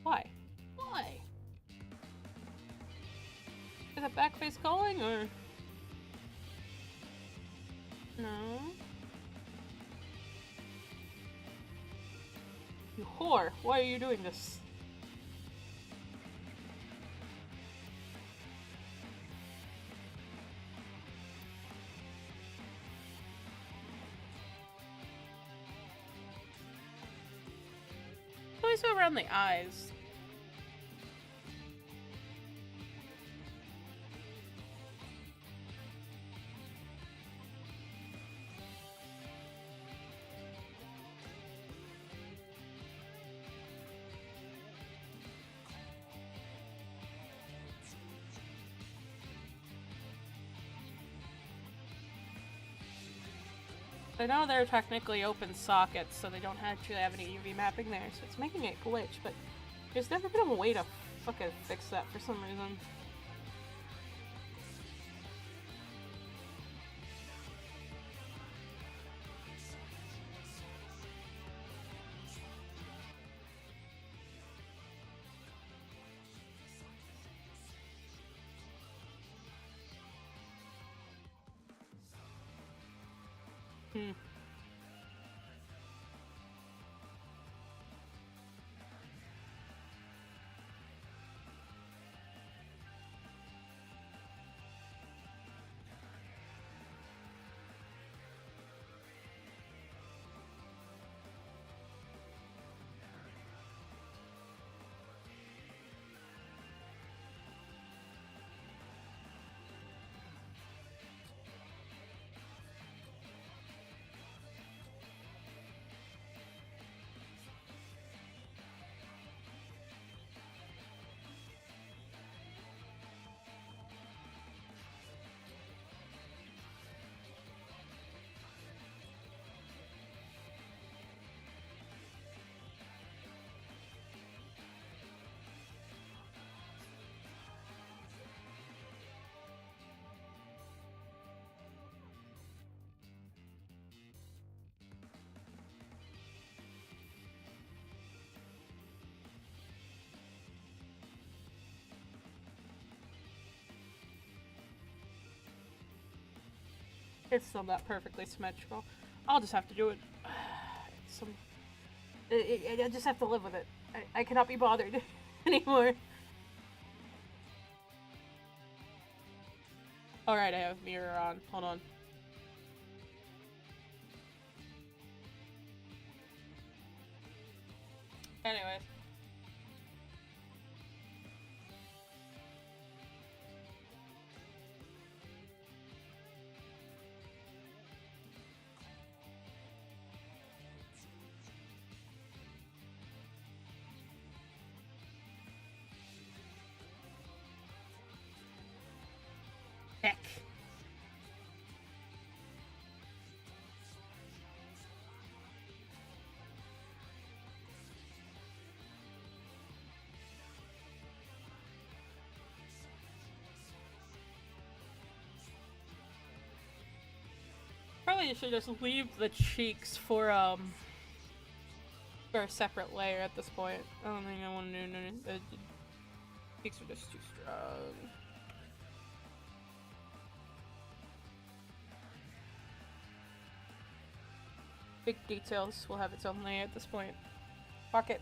Why? Why? Is that backface calling or? No. You whore! Why are you doing this? Always go around the eyes. I know they're technically open sockets, so they don't actually have any UV mapping there, so it's making it glitch, but there's never been a way to fucking fix that for some reason. It's still not perfectly symmetrical. I'll just have to do it. I just have to live with it. I cannot be bothered anymore. Alright, I have mirror on. Hold on. Anyways. Heck. Probably should just leave the cheeks for a separate layer at this point. I don't think I want to do anything. The cheeks are just too strong. big details will have its own layer at this point. Pocket.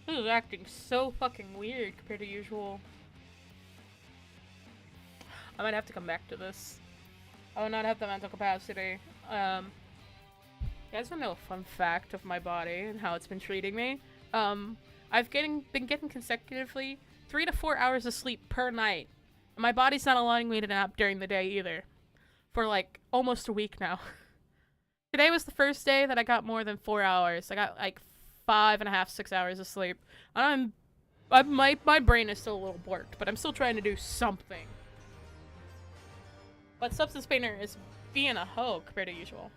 This is acting so fucking weird compared to usual. I might have to come back to this. I will not have the mental capacity. You guys wanna know a fun fact of my body and how it's been treating me? I've been getting consecutively 3 to 4 hours of sleep per night. And my body's not allowing me to nap during the day either. For like almost a week now. Today was the first day that I got more than 4 hours. I got like 5.5, 6 hours of sleep. And my brain is still a little borked, but I'm still trying to do something. But Substance Painter is being a hoe compared to usual.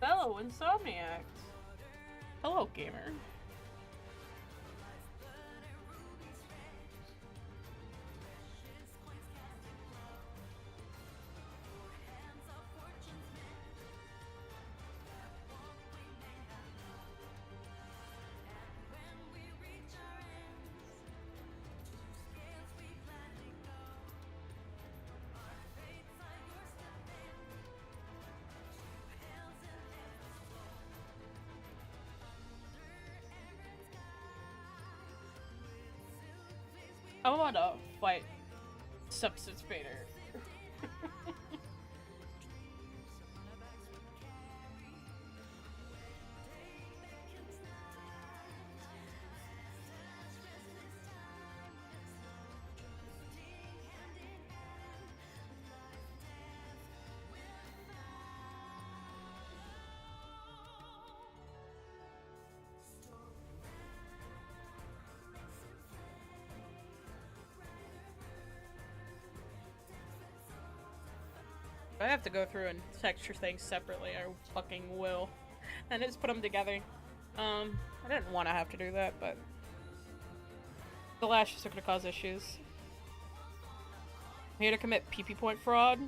Fellow Insomniacs. Hello, gamer. I want to fight Substance Painter. I have to go through and texture things separately, I fucking will. And just put them together. I didn't want to have to do that, but the lashes are gonna cause issues. I'm here to commit PP point fraud.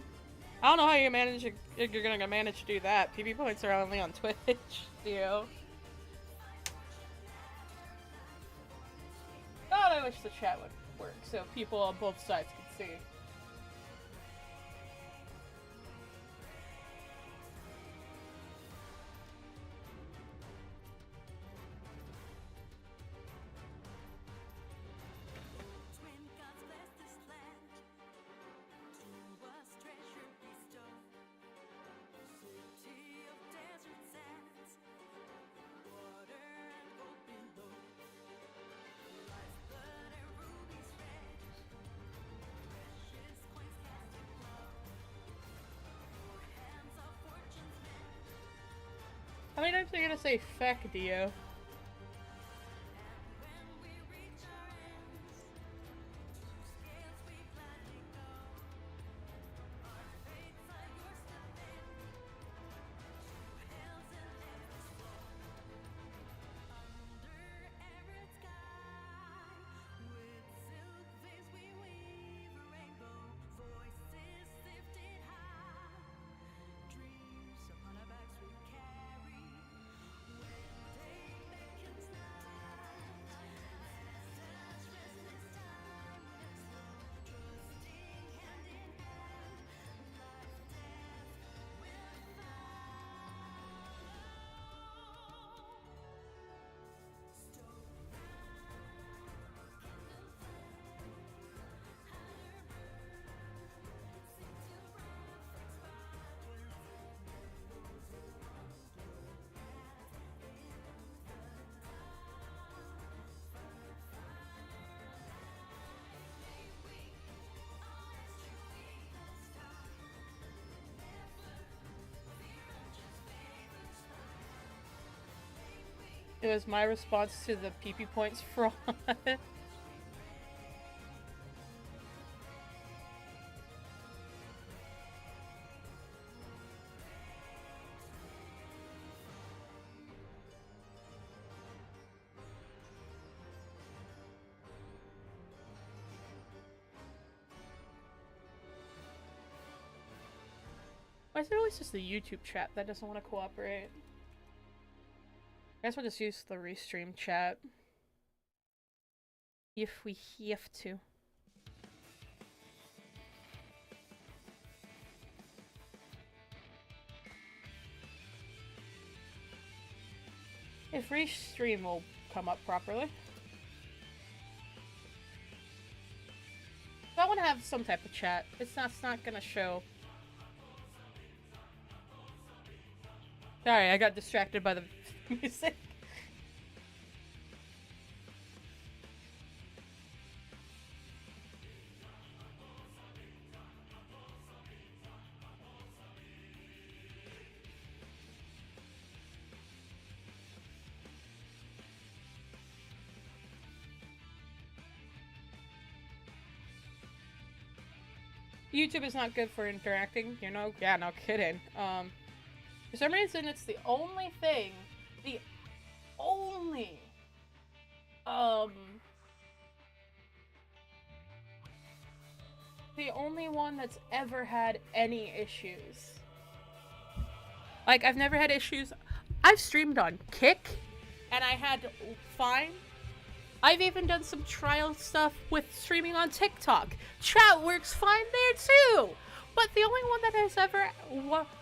I don't know how you're gonna manage to do that. PP points are only on Twitch, Theo. God, I wish the chat would work so people on both sides could see. How many times are you gonna say feck, Dio? It was my response to the PP points fraud. Why is it always just the YouTube chat that doesn't want to cooperate? I guess we'll just use the restream chat. If we have to. If restream will come up properly. I want to have some type of chat. It's not gonna show. Sorry, I got distracted by the music. YouTube is not good for interacting, you know? Yeah, no kidding. For some reason, it's the only thing, the only, the only one that's ever had any issues. Like, I've never had issues. I've streamed on Kick, and I had fine. I've even done some trial stuff with streaming on TikTok. Chat works fine there too! But the only one that has ever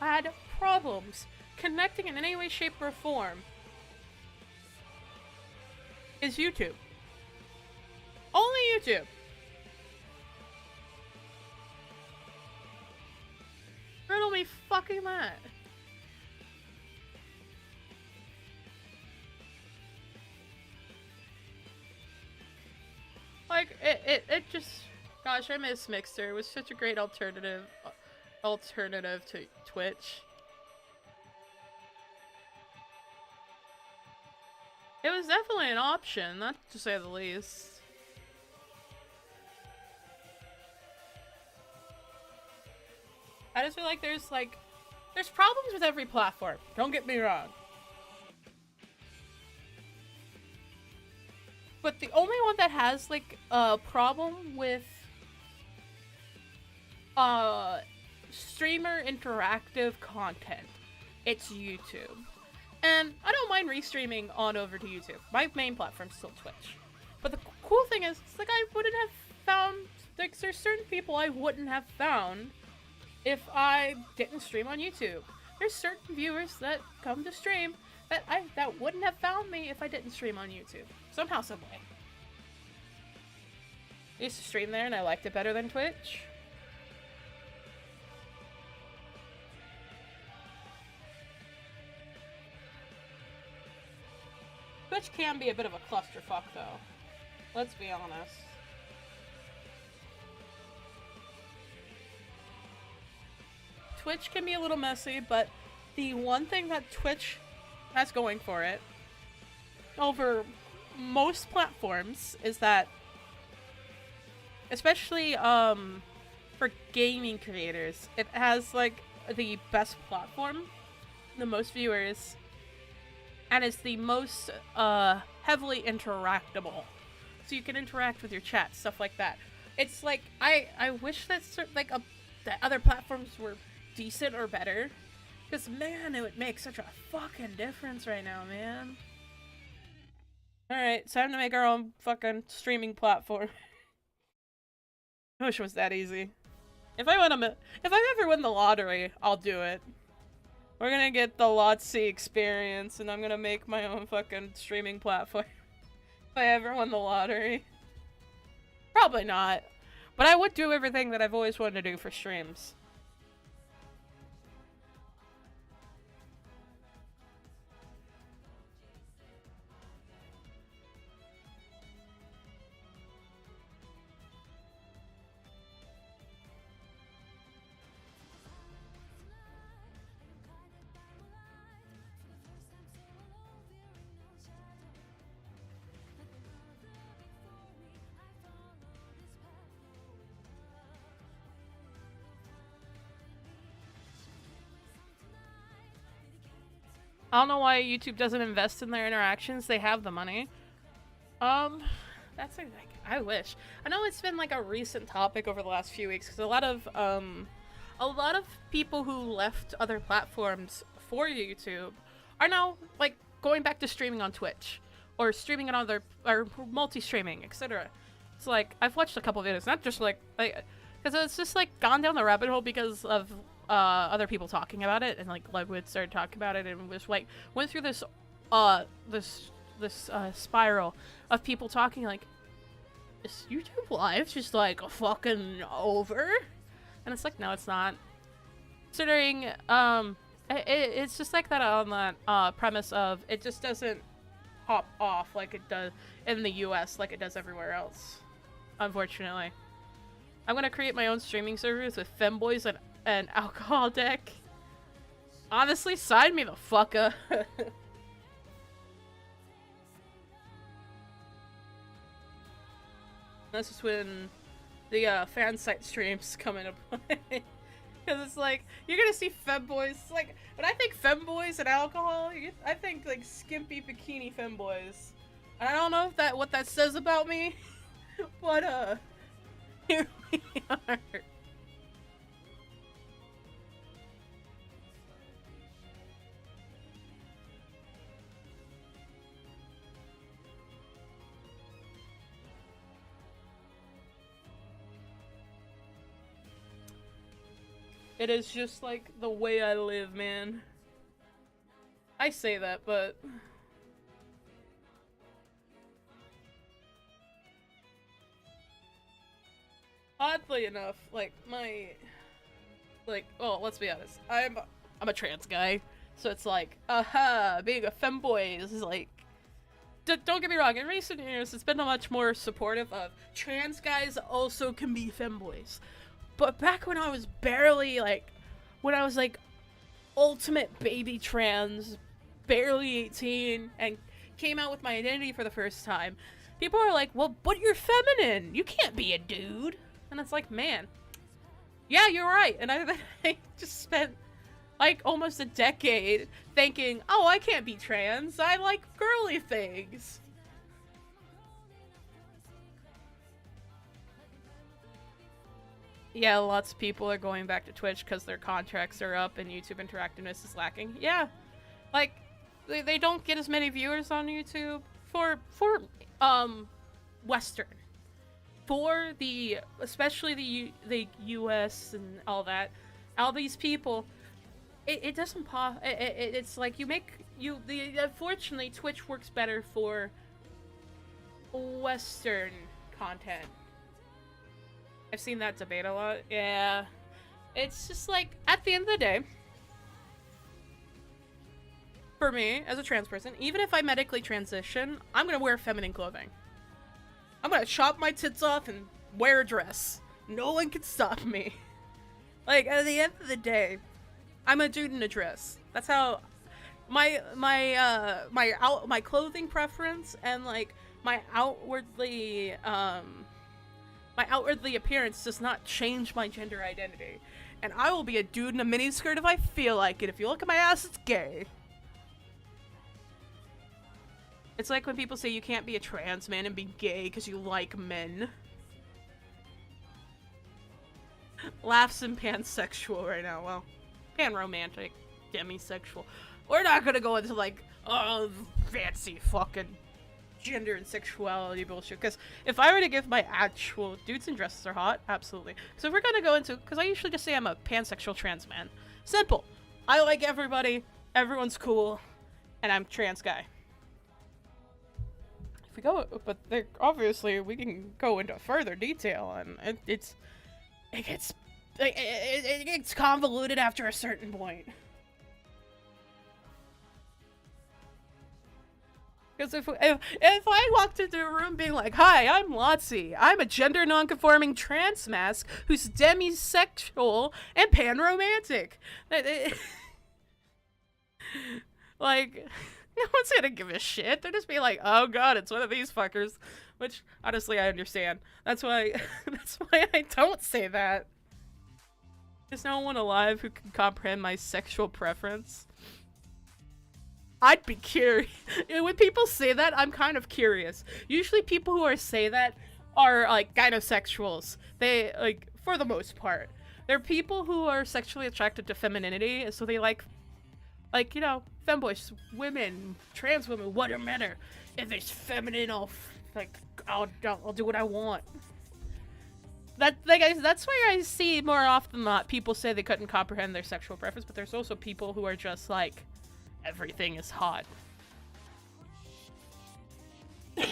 had problems connecting in any way, shape, or form is YouTube. Only YouTube. Riddle me fucking that. Like, it just... Gosh, I miss Mixer. It was such a great alternative to Twitch. It was definitely an option, not to say the least. I just feel like there's problems with every platform. Don't get me wrong. But the only one that has, like, a problem with streamer interactive content, it's YouTube. And I don't mind restreaming on over to YouTube. My main platform's still Twitch. But the cool thing is, it's like I wouldn't have found, like, there's certain people I wouldn't have found if I didn't stream on YouTube. There's certain viewers that come to stream that wouldn't have found me if I didn't stream on YouTube. Somehow, someway. I used to stream there and I liked it better than Twitch. Twitch can be a bit of a clusterfuck, though. Let's be honest. Twitch can be a little messy, but the one thing that Twitch has going for it over most platforms is that, especially for gaming creators, it has like the best platform, the most viewers, and it's the most heavily interactable. So you can interact with your chat, stuff like that. It's like I wish that that other platforms were decent or better. Because, man, it would make such a fucking difference right now, man. Alright, it's time to make our own fucking streaming platform. I wish it was that easy. If I ever win the lottery, I'll do it. We're gonna get the Lotsy experience, and I'm gonna make my own fucking streaming platform. If I ever won the lottery. Probably not. But I would do everything that I've always wanted to do for streams. I don't know why YouTube doesn't invest in their interactions. They have the money. That's like, I wish. I know it's been like a recent topic over the last few weeks because a lot of people who left other platforms for YouTube are now like going back to streaming on Twitch or streaming on other or multi-streaming, etc. It's like I've watched a couple videos, not just like because it's just like gone down the rabbit hole because of other people talking about it, and like Ludwig started talking about it and was like went through this spiral of people talking like, is YouTube Live just like fucking over? And it's like, no, it's not. Considering it's just like that on that premise of it just doesn't pop off like it does in the US like it does everywhere else, unfortunately. I'm gonna create my own streaming servers with femboys and alcohol deck. Honestly, sign me the fuck up. This is when the fan site streams come into play. Because it's like, you're gonna see femboys. Like, when I think femboys and alcohol, I think like skimpy bikini femboys. And I don't know if what that says about me, but here we are. It is just like the way I live, man. I say that, but oddly enough, like well, let's be honest. I'm a trans guy, so it's like, being a femboy is like, don't get me wrong, in recent years it's been much more supportive of trans guys also can be femboys. But back when I was barely when I was like ultimate baby trans, barely 18, and came out with my identity for the first time, people are like, well, but you're feminine, you can't be a dude. And it's like, man, yeah, you're right. And I just spent like almost a decade thinking, oh, I can't be trans, I like girly things. Yeah, lots of people are going back to Twitch because their contracts are up and YouTube interactiveness is lacking. Yeah, like they don't get as many viewers on YouTube for Western, for especially the US and all that. All these people, it doesn't pop. It's like unfortunately Twitch works better for Western content. I've seen that debate a lot. Yeah. It's just like, at the end of the day, for me, as a trans person, even if I medically transition, I'm gonna wear feminine clothing. I'm gonna chop my tits off and wear a dress. No one can stop me. Like, at the end of the day, I'm a dude in a dress. That's how my clothing preference and like my outwardly appearance does not change my gender identity. And I will be a dude in a miniskirt if I feel like it. If you look at my ass, it's gay. It's like when people say you can't be a trans man and be gay because you like men. Laughs and pansexual right now. Well, panromantic, demisexual. We're not gonna go into like, oh, fancy fucking gender and sexuality bullshit, because if I were to give my actual dudes in dresses are hot, absolutely. So if we're gonna go into, because I usually just say I'm a pansexual trans man. Simple. I like everybody, everyone's cool, and I'm trans guy. If we go, but obviously we can go into further detail, and it gets convoluted after a certain point. Because if I walked into a room being like, hi, I'm Lotzi, I'm a gender non-conforming trans mask who's demisexual and panromantic. Like, no one's gonna give a shit. They'll just be like, oh god, it's one of these fuckers. Which, honestly, I understand. That's why I don't say that. There's no one alive who can comprehend my sexual preference. I'd be curious. When people say that, I'm kind of curious. Usually people who say that are, like, gynosexuals. They, like, for the most part. They're people who are sexually attracted to femininity, so they like, you know, femboys, women, trans women, what are matter. If it's feminine, I'll do what I want. That's why I see more often than not people say they couldn't comprehend their sexual preference, but there's also people who are just like, everything is hot. It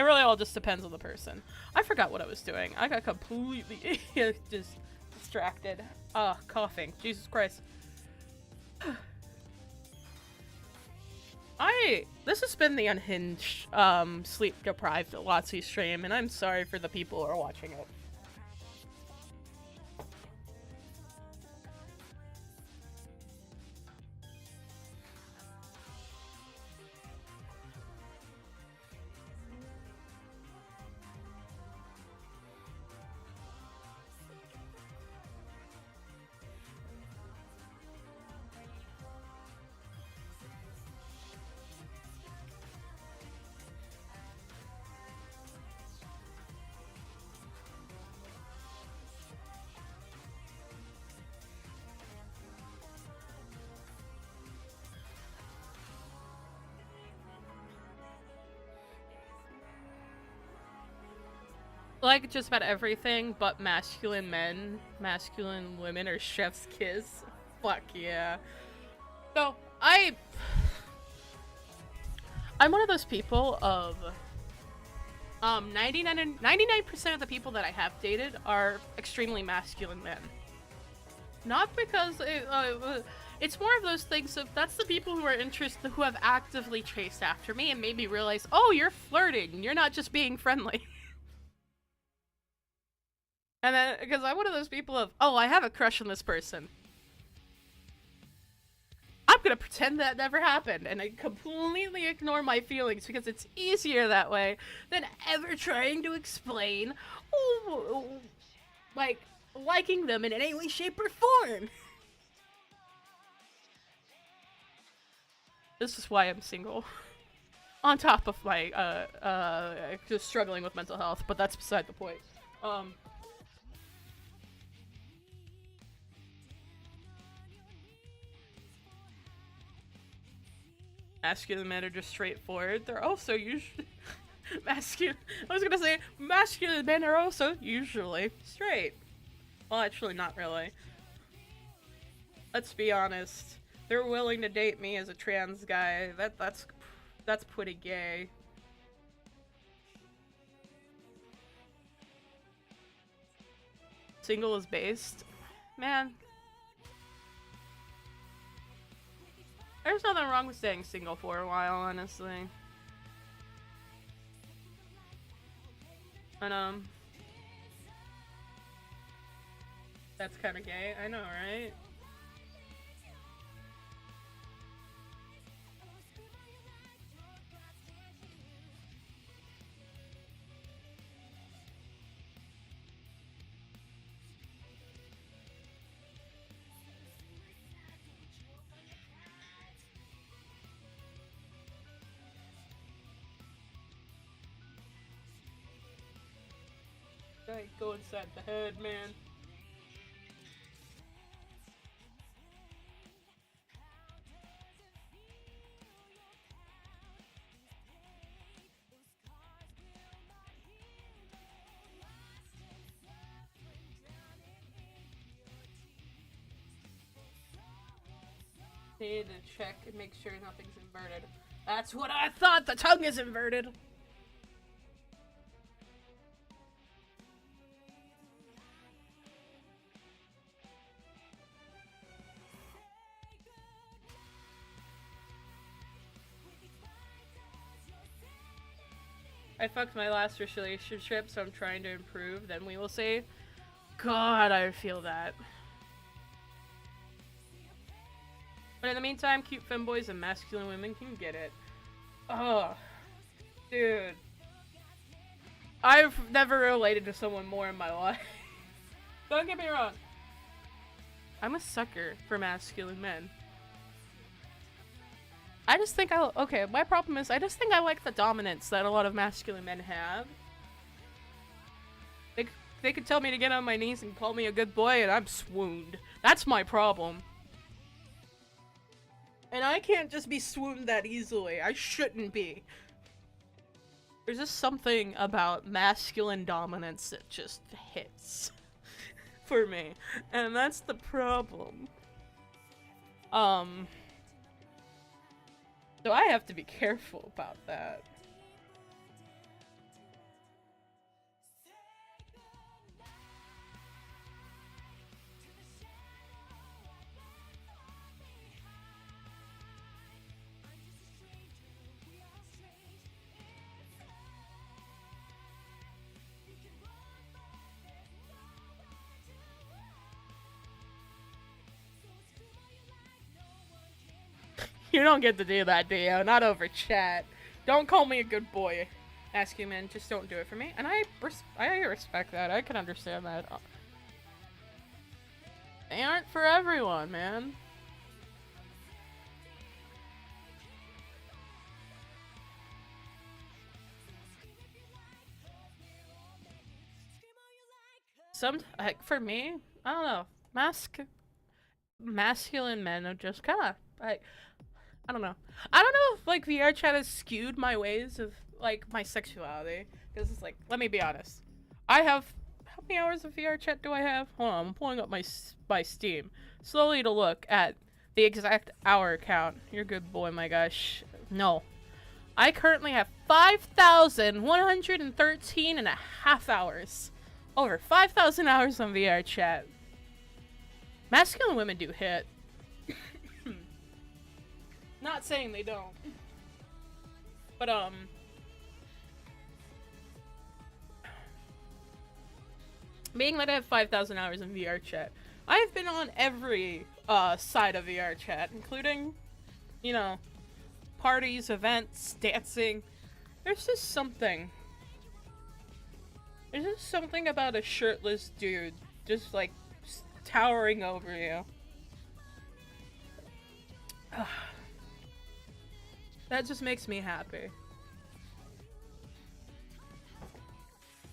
really all just depends on the person. I forgot what I was doing. I got completely just distracted. Coughing. Jesus Christ. This has been the unhinged, sleep-deprived Lotsie stream, and I'm sorry for the people who are watching it. Like just about everything but masculine men, masculine women, or chef's kiss. Fuck yeah. So, I'm one of those people of 99% of the people that I have dated are extremely masculine men. Not because it's more of those things of that's the people who are interested, who have actively chased after me and made me realize, oh, you're flirting, you're not just being friendly. And then, because I'm one of those people of, oh, I have a crush on this person. I'm gonna pretend that never happened, and I completely ignore my feelings because it's easier that way than ever trying to explain, like, liking them in any way, shape, or form. This is why I'm single. On top of my, just struggling with mental health, but that's beside the point. Masculine men are just straightforward. They're also usually masculine. I was gonna say masculine men are also usually straight. Well, actually, not really. Let's be honest. They're willing to date me as a trans guy. That's pretty gay. Single is based, man. There's nothing wrong with staying single for a while, honestly. And, that's kinda gay, I know, right? Go inside the head, man. Need to check and make sure nothing's inverted. That's what I thought! The tongue is inverted! I fucked my last relationship, so I'm trying to improve, then we will see. God, I feel that. But in the meantime, cute femboys and masculine women can get it. Oh, dude. I've never related to someone more in my life. Don't get me wrong. I'm a sucker for masculine men. I just think okay, my problem is I just think I like the dominance that a lot of masculine men have. They could tell me to get on my knees and call me a good boy and I'm swooned. That's my problem. And I can't just be swooned that easily. I shouldn't be. There's just something about masculine dominance that just hits for me. And that's the problem. So I have to be careful about that. You don't get to do that, Dio. Not over chat. Don't call me a good boy. Ask you, man. Just don't do it for me. And I respect that. I can understand that. They aren't for everyone, man. For me, I don't know. Masculine men are just kind of like, I don't know. I don't know if like VR chat has skewed my ways of like my sexuality. Because it's like, let me be honest. I have, how many hours of VR chat do I have? Hold on, I'm pulling up my Steam slowly to look at the exact hour count. You're a good boy, my gosh. No. I currently have 5,113 and a half hours. Over 5,000 hours on VR chat. Masculine women do hit. Not saying they don't. But, being that I have 5,000 hours in VR chat, I have been on every, side of VR chat, including, you know, parties, events, dancing. There's just something. There's just something about a shirtless dude just, like, towering over you. That just makes me happy.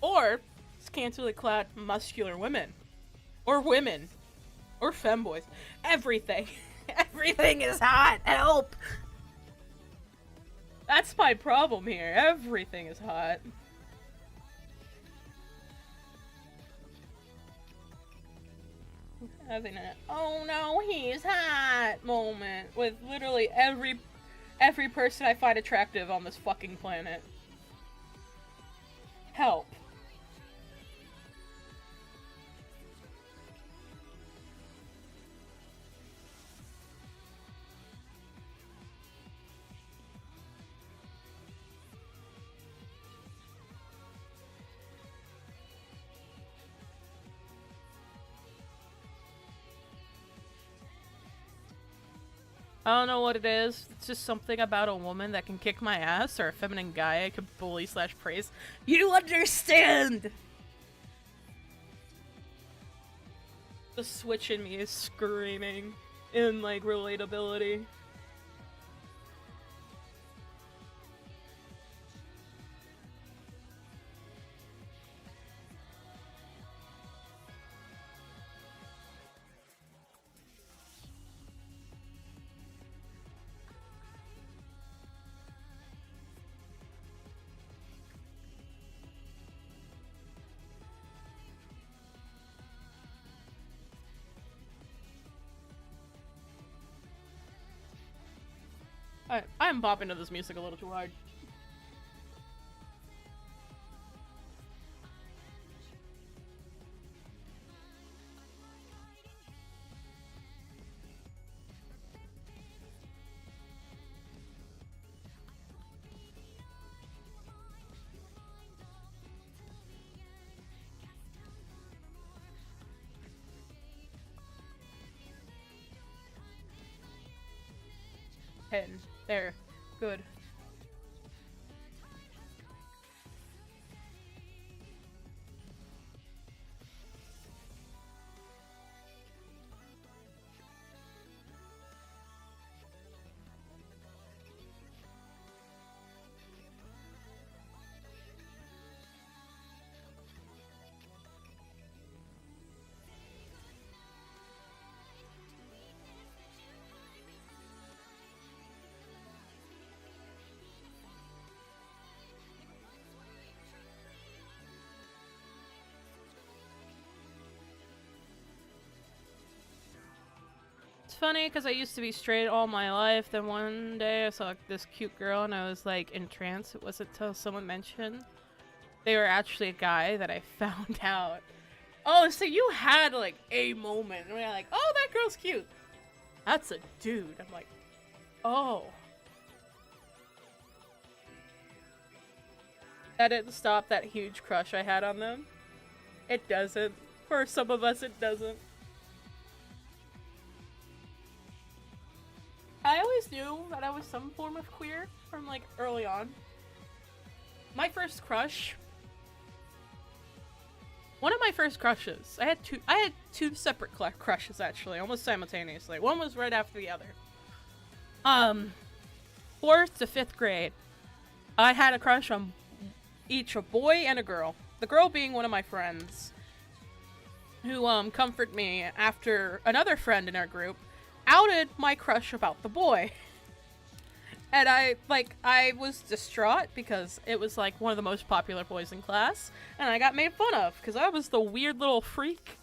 Or scantily clad muscular women. Or women. Or femboys. Everything. Everything is hot. Help! That's my problem here. Everything is hot. Having a oh no, he's hot moment with literally every person I find attractive on this fucking planet. Help. I don't know what it is. It's just something about a woman that can kick my ass, or a feminine guy I could bully / praise. You understand! The switch in me is screaming in, like, relatability. I'm bopping to this music a little too hard. There. Good. funny because I used to be straight all my life. Then one day I saw this cute girl and I was like entranced. It wasn't until someone mentioned they were actually a guy that I found out. Oh, so you had like a moment where you're like, oh, that girl's cute. That's a dude. I'm like, oh. That didn't stop that huge crush I had on them. It doesn't. For some of us, it doesn't. I always knew that I was some form of queer from like early on. My first crush. One of my first crushes. I had two separate crushes actually, almost simultaneously. One was right after the other. 4th to 5th grade, I had a crush on each a boy and a girl. The girl being one of my friends, who comforted me after another friend in our group outed my crush about the boy. And I was distraught because it was like one of the most popular boys in class, and I got made fun of because I was the weird little freak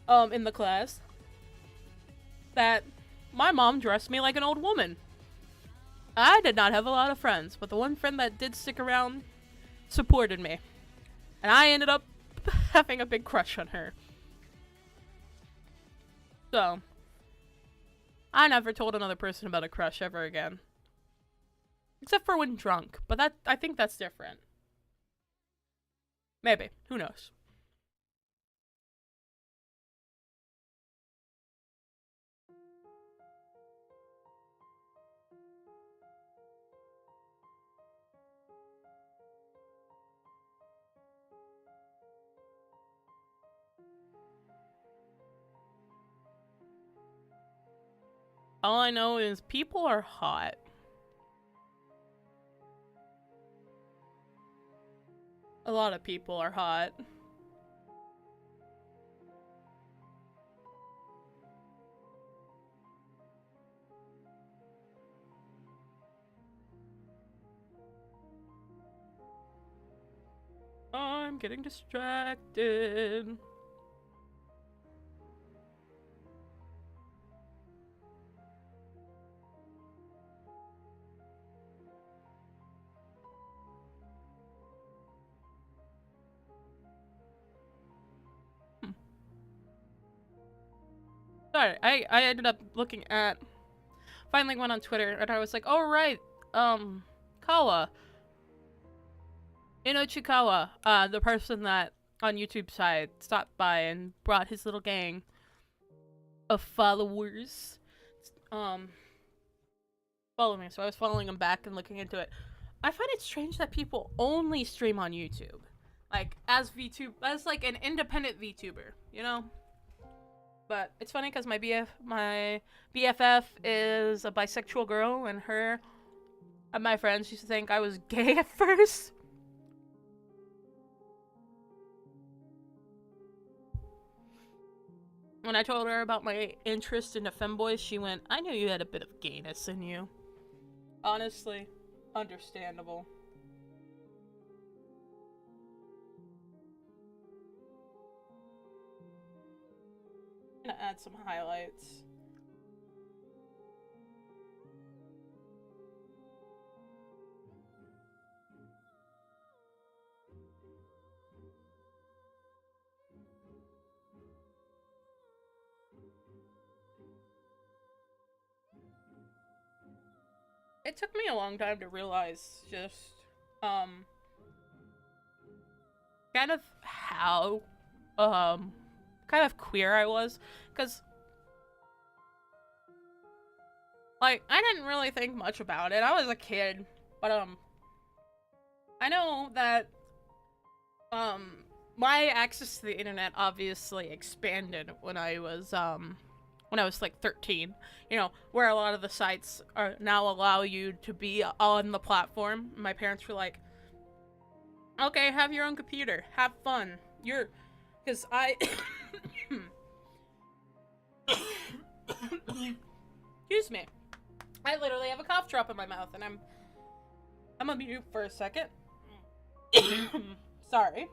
in the class that my mom dressed me like an old woman. I did not have a lot of friends, but the one friend that did stick around supported me. And I ended up having a big crush on her. So, I never told another person about a crush ever again. Except for when drunk, but I think that's different. Maybe. Who knows? All I know is people are hot. A lot of people are hot. I'm getting distracted. Sorry, I ended up looking at, finally went on Twitter and I was like, oh right, Kawa. Inochikawa, the person that on YouTube side stopped by and brought his little gang of followers, follow me. So I was following him back and looking into it. I find it strange that people only stream on YouTube, like as like an independent VTuber, you know. But it's funny because my BFF is a bisexual girl, and her and my friends used to think I was gay at first. When I told her about my interest in the femboys, she went, I knew you had a bit of gayness in you. Honestly, understandable. I'm gonna add some highlights. It took me a long time to realize just, kind of how, kind of queer I was, because, like, I didn't really think much about it. I was a kid, but, I know that, my access to the internet obviously expanded when I was like 13, you know, where a lot of the sites are now allow you to be on the platform. My parents were like, okay, have your own computer, have fun. Because I, excuse me, I literally have a cough drop in my mouth, and I'm gonna mute for a second. Sorry.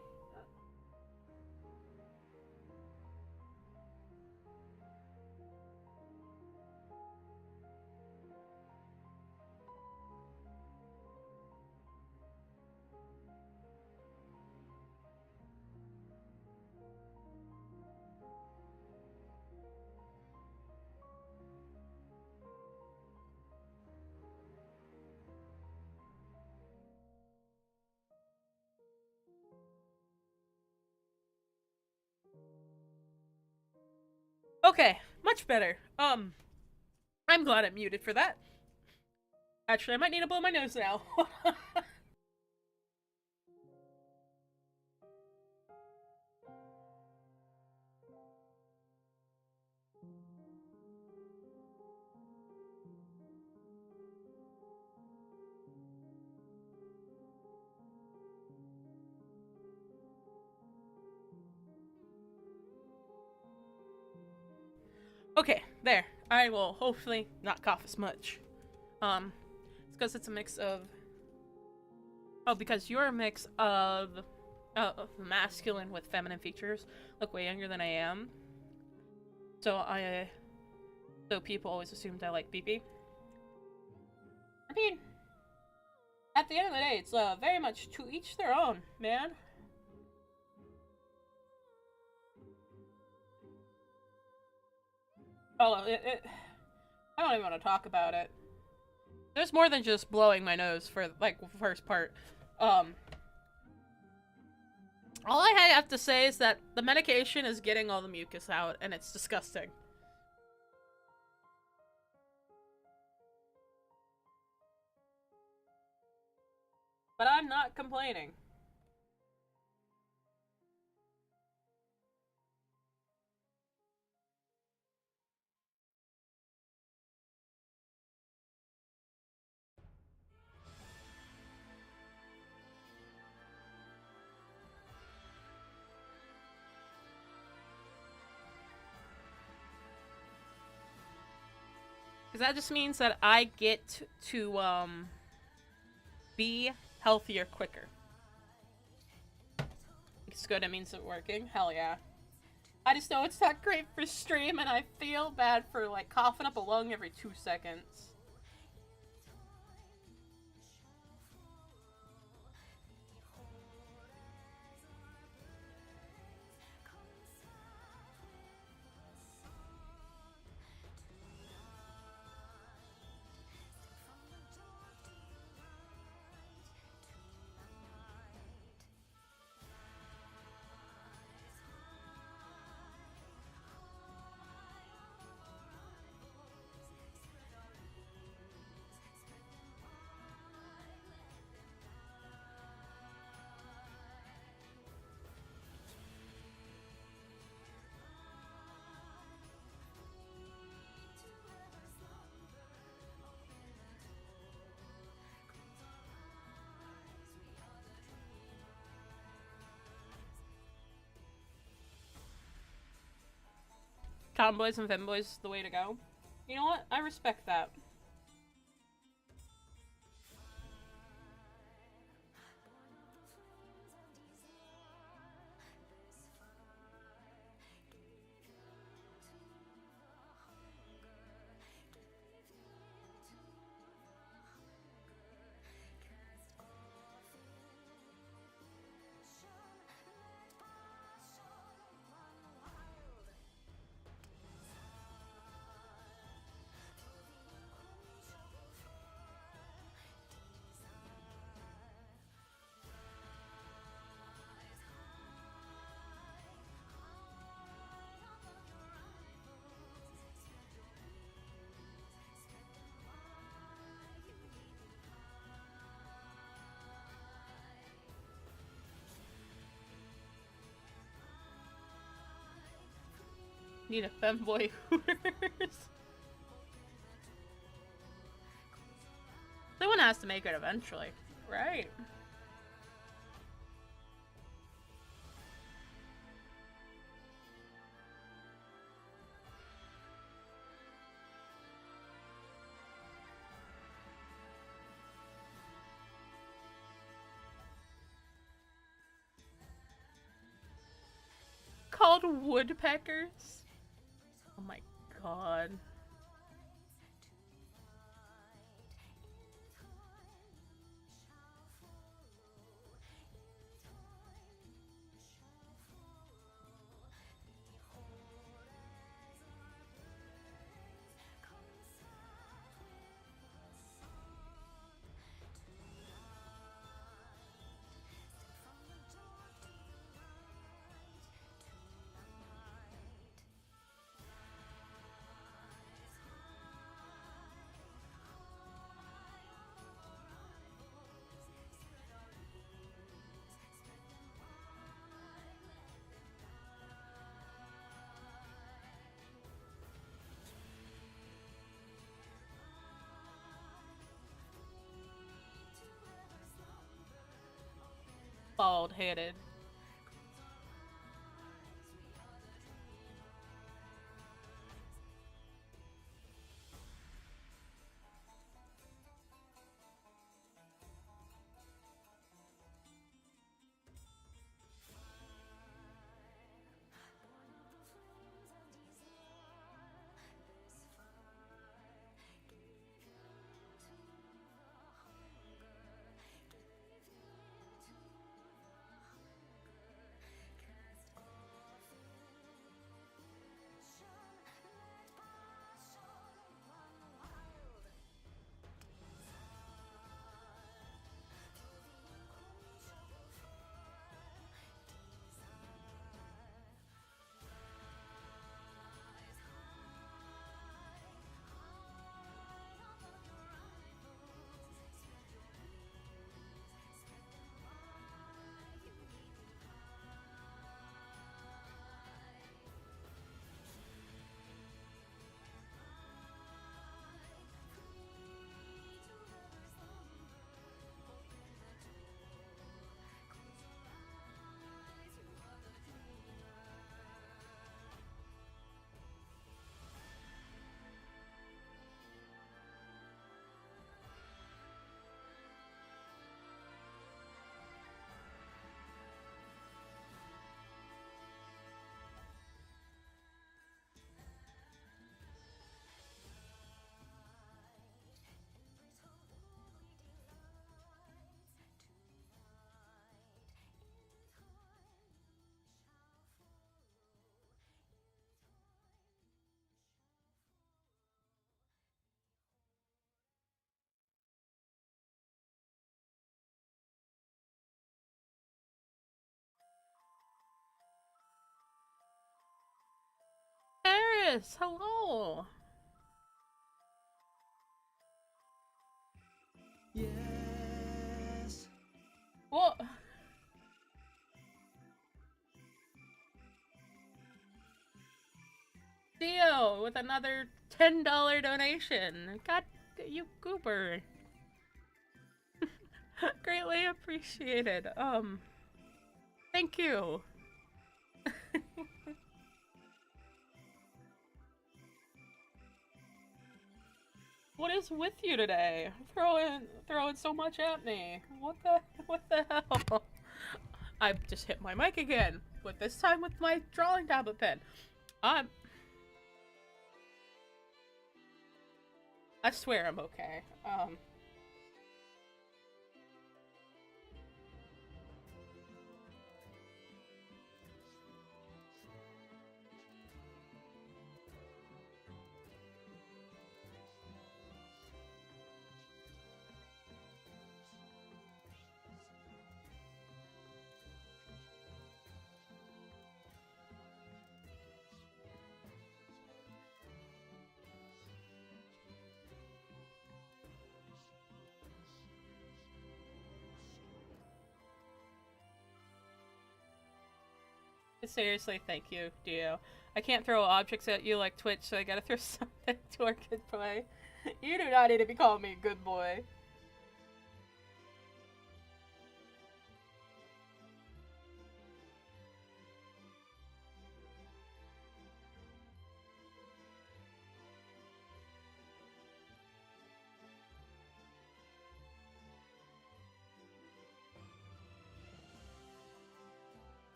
Okay, much better. I'm glad I'm muted for that. Actually, I might need to blow my nose now. Okay, there. I will hopefully not cough as much. It's because it's a mix of. Oh, because you're a mix of masculine with feminine features. Look way younger than I am. So people always assumed I like BB. I mean, at the end of the day, it's very much to each their own, man. Oh, I don't even want to talk about it. There's more than just blowing my nose for, like, the first part. All I have to say is that the medication is getting all the mucus out, and it's disgusting. But I'm not complaining. Because that just means that I get to, be healthier quicker. It's good, it means it's working. Hell yeah. I just know it's not great for stream, and I feel bad for, like, coughing up a lung every 2 seconds. Tomboys and femboys is the way to go. You know what? I respect that. Need a femboy Hooters. Someone has to make it eventually, right? Called woodpeckers? Oh my god. bald-headed. Paris, hello. Yes. What? Theo with another $10 donation. God, you goober. Greatly appreciated. Thank you. What is with you today? Throwing so much at me. What the hell? I just hit my mic again, but this time with my drawing tablet pen. I swear I'm okay. Seriously, thank you, Dio. I can't throw objects at you like Twitch, so I gotta throw something to our good boy. You do not need to be calling me good boy.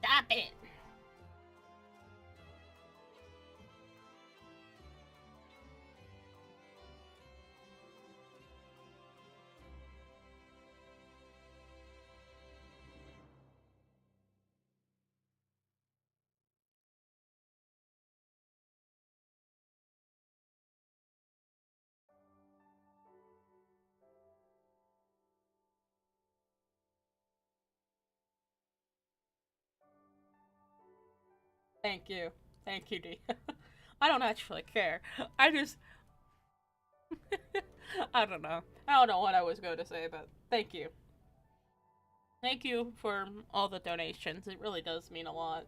Stop it! Thank you. Thank you, D. I don't actually care. I just... I don't know. I don't know what I was going to say, but thank you. Thank you for all the donations. It really does mean a lot.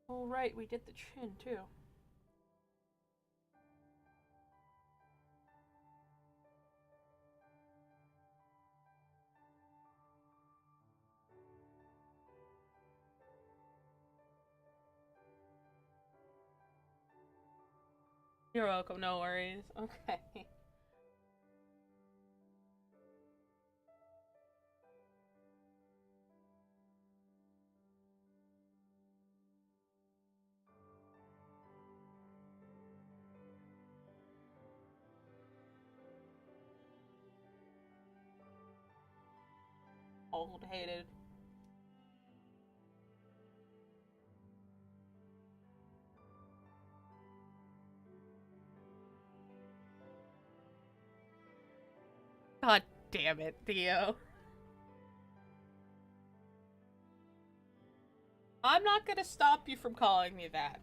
Alright, we did the chin, too. You're welcome, no worries. Okay. Old hated. God damn it, Theo. I'm not gonna stop you from calling me that.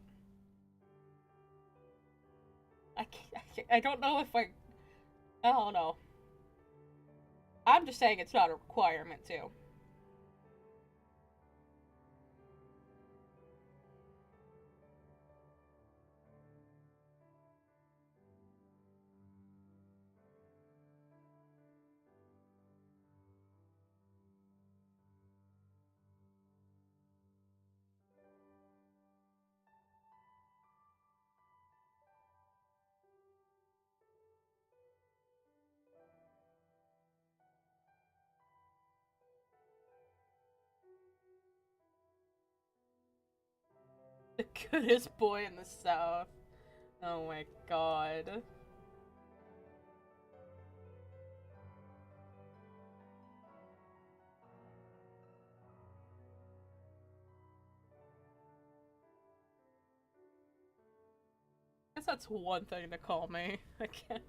I don't know if I don't know. I'm just saying it's not a requirement, too. The goodest boy in the South. Oh my god. I guess that's one thing to call me, I guess.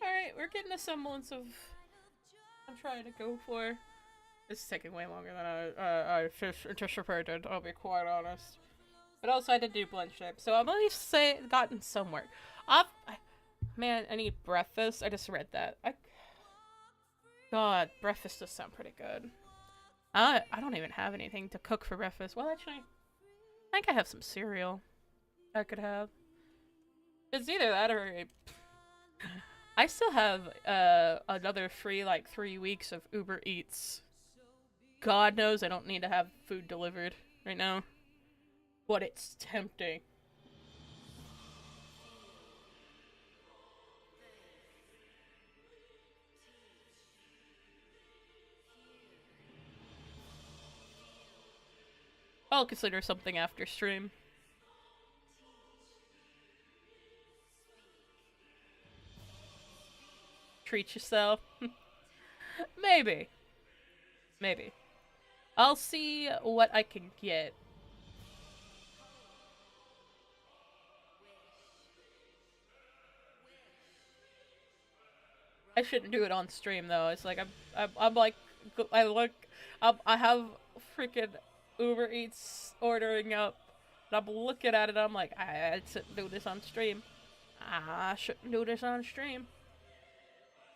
Alright, we're getting a semblance of I'm trying to go for. This is taking way longer than I anticipated, I'll be quite honest. But also I did do blend shape, so I'm at least gotten some work. Man, I need breakfast. I just read that. God, breakfast does sound pretty good. I don't even have anything to cook for breakfast. Well, actually, I think I have some cereal I could have. It's either that or I still have another free like 3 weeks of Uber Eats. God knows I don't need to have food delivered right now, but it's tempting. I'll consider something after stream. Treat yourself. Maybe. Maybe. I'll see what I can get. I shouldn't do it on stream though. It's like I'm like I have freaking Uber Eats ordering up, and I'm looking at it. I'm like I shouldn't do this on stream. I shouldn't do this on stream.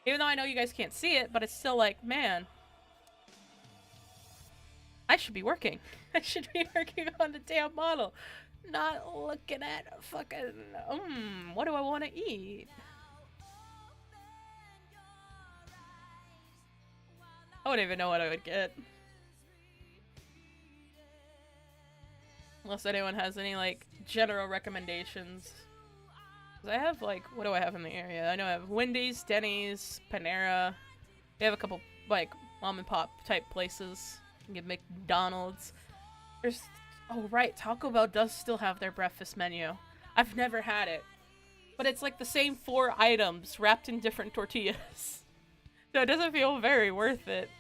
Even though I know you guys can't see it, but it's still like, man. I should be working. I should be working on the damn model. Not looking at fucking, what do I want to eat? I wouldn't even know what I would get. Unless anyone has any, like, general recommendations. 'Cause I have, like, what do I have in the area? I know I have Wendy's, Denny's, Panera. We have a couple, like, mom and pop type places. You can get McDonald's. There's, oh right, Taco Bell does still have their breakfast menu. I've never had it. But it's like the same 4 items wrapped in different tortillas. So it doesn't feel very worth it.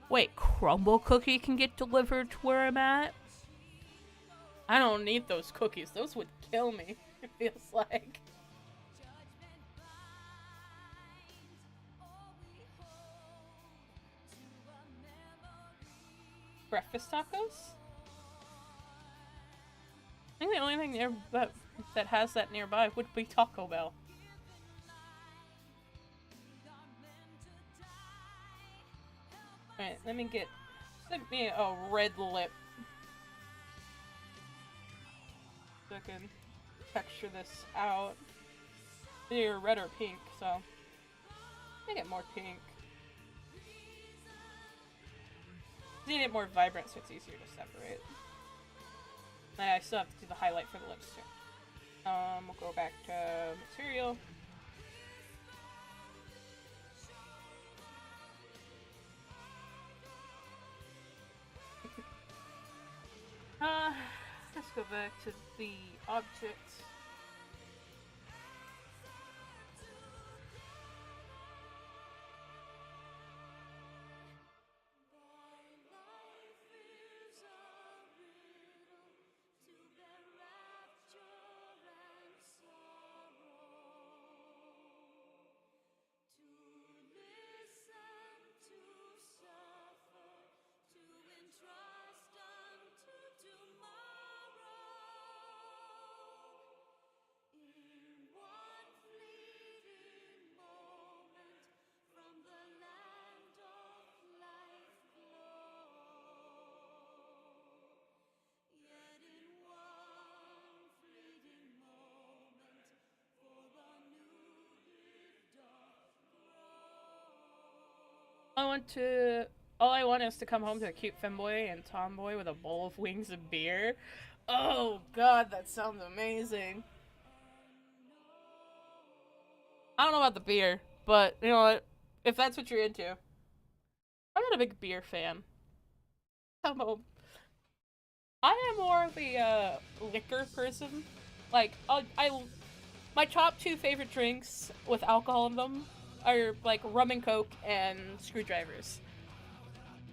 Wait, crumble cookie can get delivered to where I'm at? I don't need those cookies. Those would kill me, it feels like. Breakfast tacos? I think the only thing that has that nearby would be Taco Bell. Alright, let me a red lip. So I can texture this out. Either red or pink, so I get more pink. I need it more vibrant so it's easier to separate. And I still have to do the highlight for the lips too. We'll go back to material. Let's go back to the object. All I want is to come home to a cute femboy and tomboy with a bowl of wings and beer. Oh god, that sounds amazing. I don't know about the beer, but you know what? If that's what you're into. I'm not a big beer fan. I am more of a liquor person. Like, my top 2 favorite drinks with alcohol in them are like rum and coke and screwdrivers.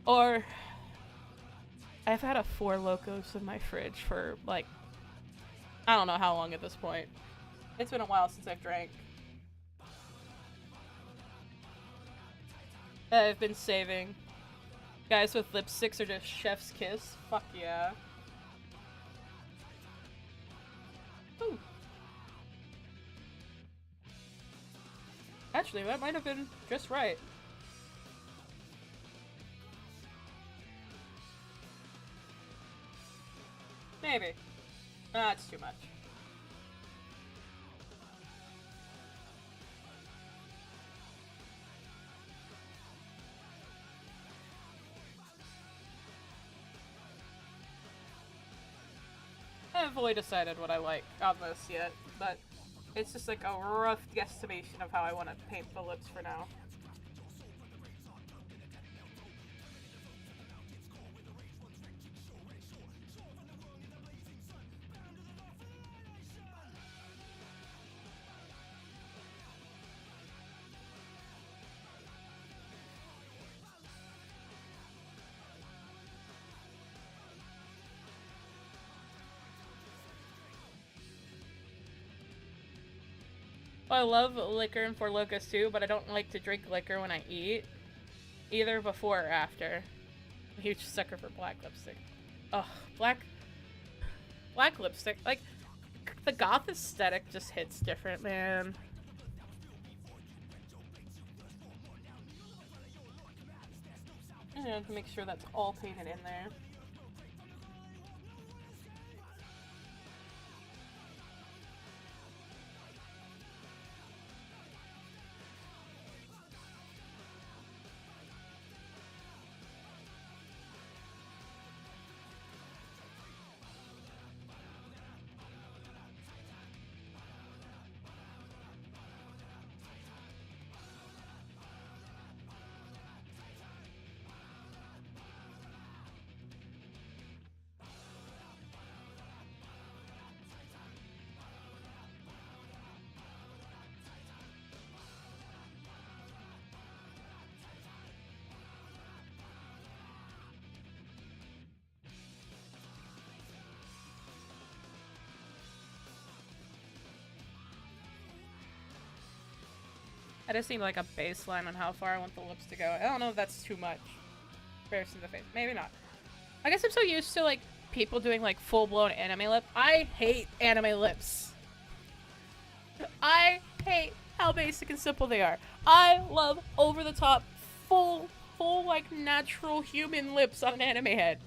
Or I've had a 4 Locos in my fridge for like I don't know how long at this point. It's been a while since I've drank. I've been saving. Guys with lipsticks are just chef's kiss. Fuck yeah. Ooh. Actually, that might have been just right. Maybe. That's too much. I haven't fully decided what I like on this yet, but it's just like a rough guesstimation of how I want to paint the lips for now. I love liquor and Four Locos too, but I don't like to drink liquor when I eat. Either before or after. I'm a huge sucker for black lipstick. Ugh, black lipstick. Like, the goth aesthetic just hits different, man. I have to make sure that's all painted in there. I just need like a baseline on how far I want the lips to go. I don't know if that's too much. Comparison to the face. Maybe not. I guess I'm so used to like people doing like full-blown anime lip. I hate anime lips. I hate how basic and simple they are. I love over-the-top, full like natural human lips on an anime head.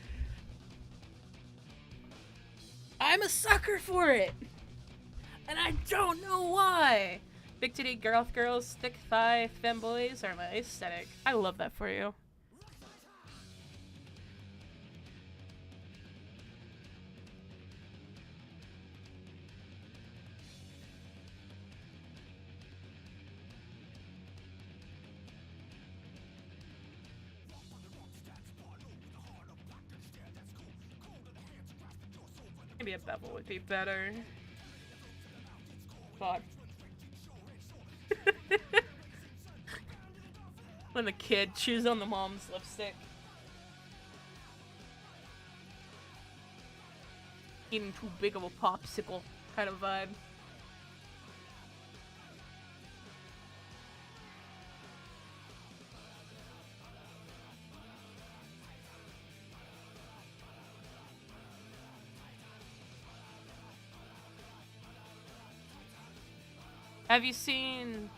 I'm a sucker for it. And I don't know why. Big titty goth girls, thick thigh femboys are my aesthetic. I love that for you. Maybe a bevel would be better. God. When the kid chews on the mom's lipstick. Eating too big of a popsicle kind of vibe. Have you seen...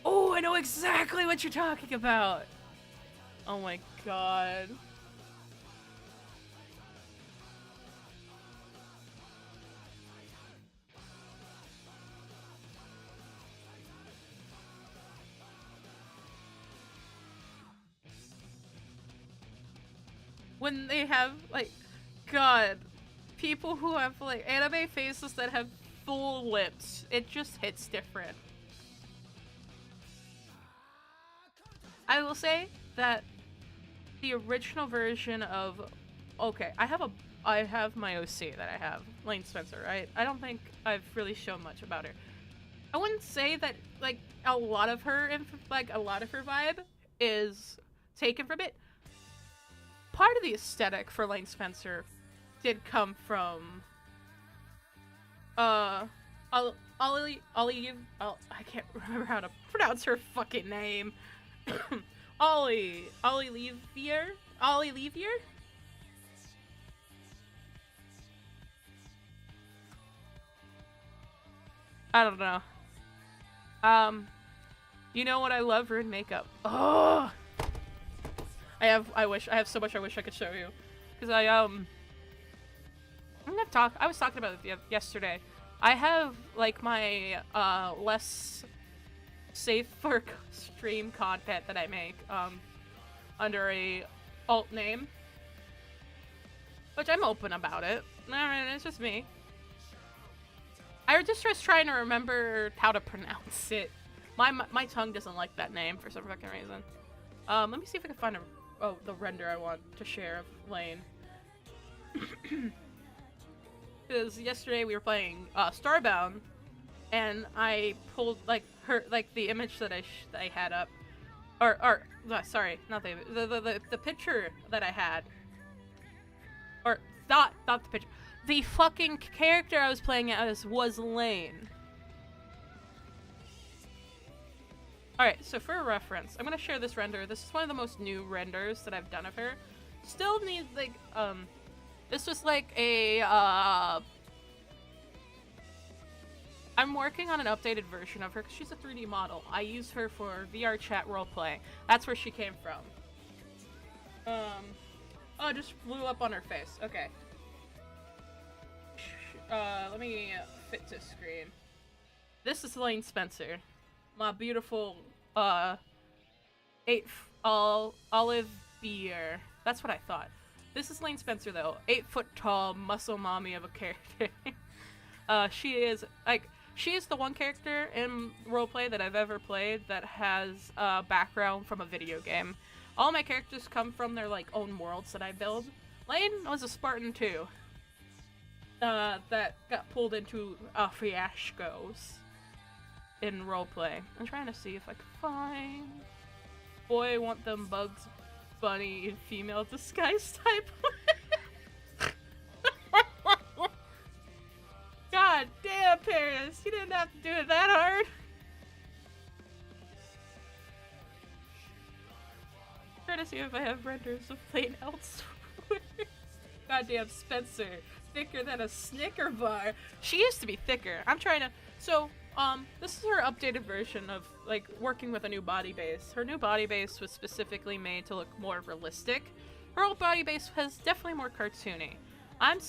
Oh, I know exactly what you're talking about! Oh my god. When they have, like, god... people who have like anime faces that have full lips, it just hits different. I will say that the original version of I have my OC that I have, Lane Spencer, right? I don't think I've really shown much about her. I wouldn't say that like a lot of her vibe is taken from it. Part of the aesthetic for Lane Spencer did come from I can't remember how to pronounce her fucking name. Ollie Levier? I don't know. You know what I love her in makeup. Oh, I have so much I wish I could show you. Because I was talking about it yesterday. I have like my less safe for stream content that I make under a alt name, which I'm open about it. I mean, it's just me. I just was trying to remember how to pronounce it. My tongue doesn't like that name for some fucking reason. Let me see if I can find the render I want to share of Lane. Because yesterday we were playing Starbound, and I pulled like the image that I had up, sorry, not the picture that I had, or not the picture, the fucking character I was playing as was Lane. Alright, so for reference, I'm gonna share this render. This is one of the most new renders that I've done of her. Still needs, like, this was like a, I'm working on an updated version of her because she's a 3D model. I use her for VR chat roleplay. That's where she came from. Oh, it just blew up on her face. Okay. Let me fit to screen. This is Lane Spencer. My beautiful, olive beer. That's what I thought. This is Lane Spencer, though. 8-foot tall, muscle mommy of a character. She is the one character in roleplay that I've ever played that has a background from a video game. All my characters come from their, like, own worlds that I build. Lane was a Spartan, too. That got pulled into fiascos in roleplay. I'm trying to see if I can find... Boy, want them Bugs Bunny in female disguise type. God damn, Paris, you didn't have to do it that hard. Trying to see if I have renders of Lane elsewhere. Goddamn Spencer, thicker than a Snicker bar. She used to be thicker. I'm trying to. So, this is her updated version of like working with a new body base. Her new body base was specifically made to look more realistic. Her old body base was definitely more cartoony. I'm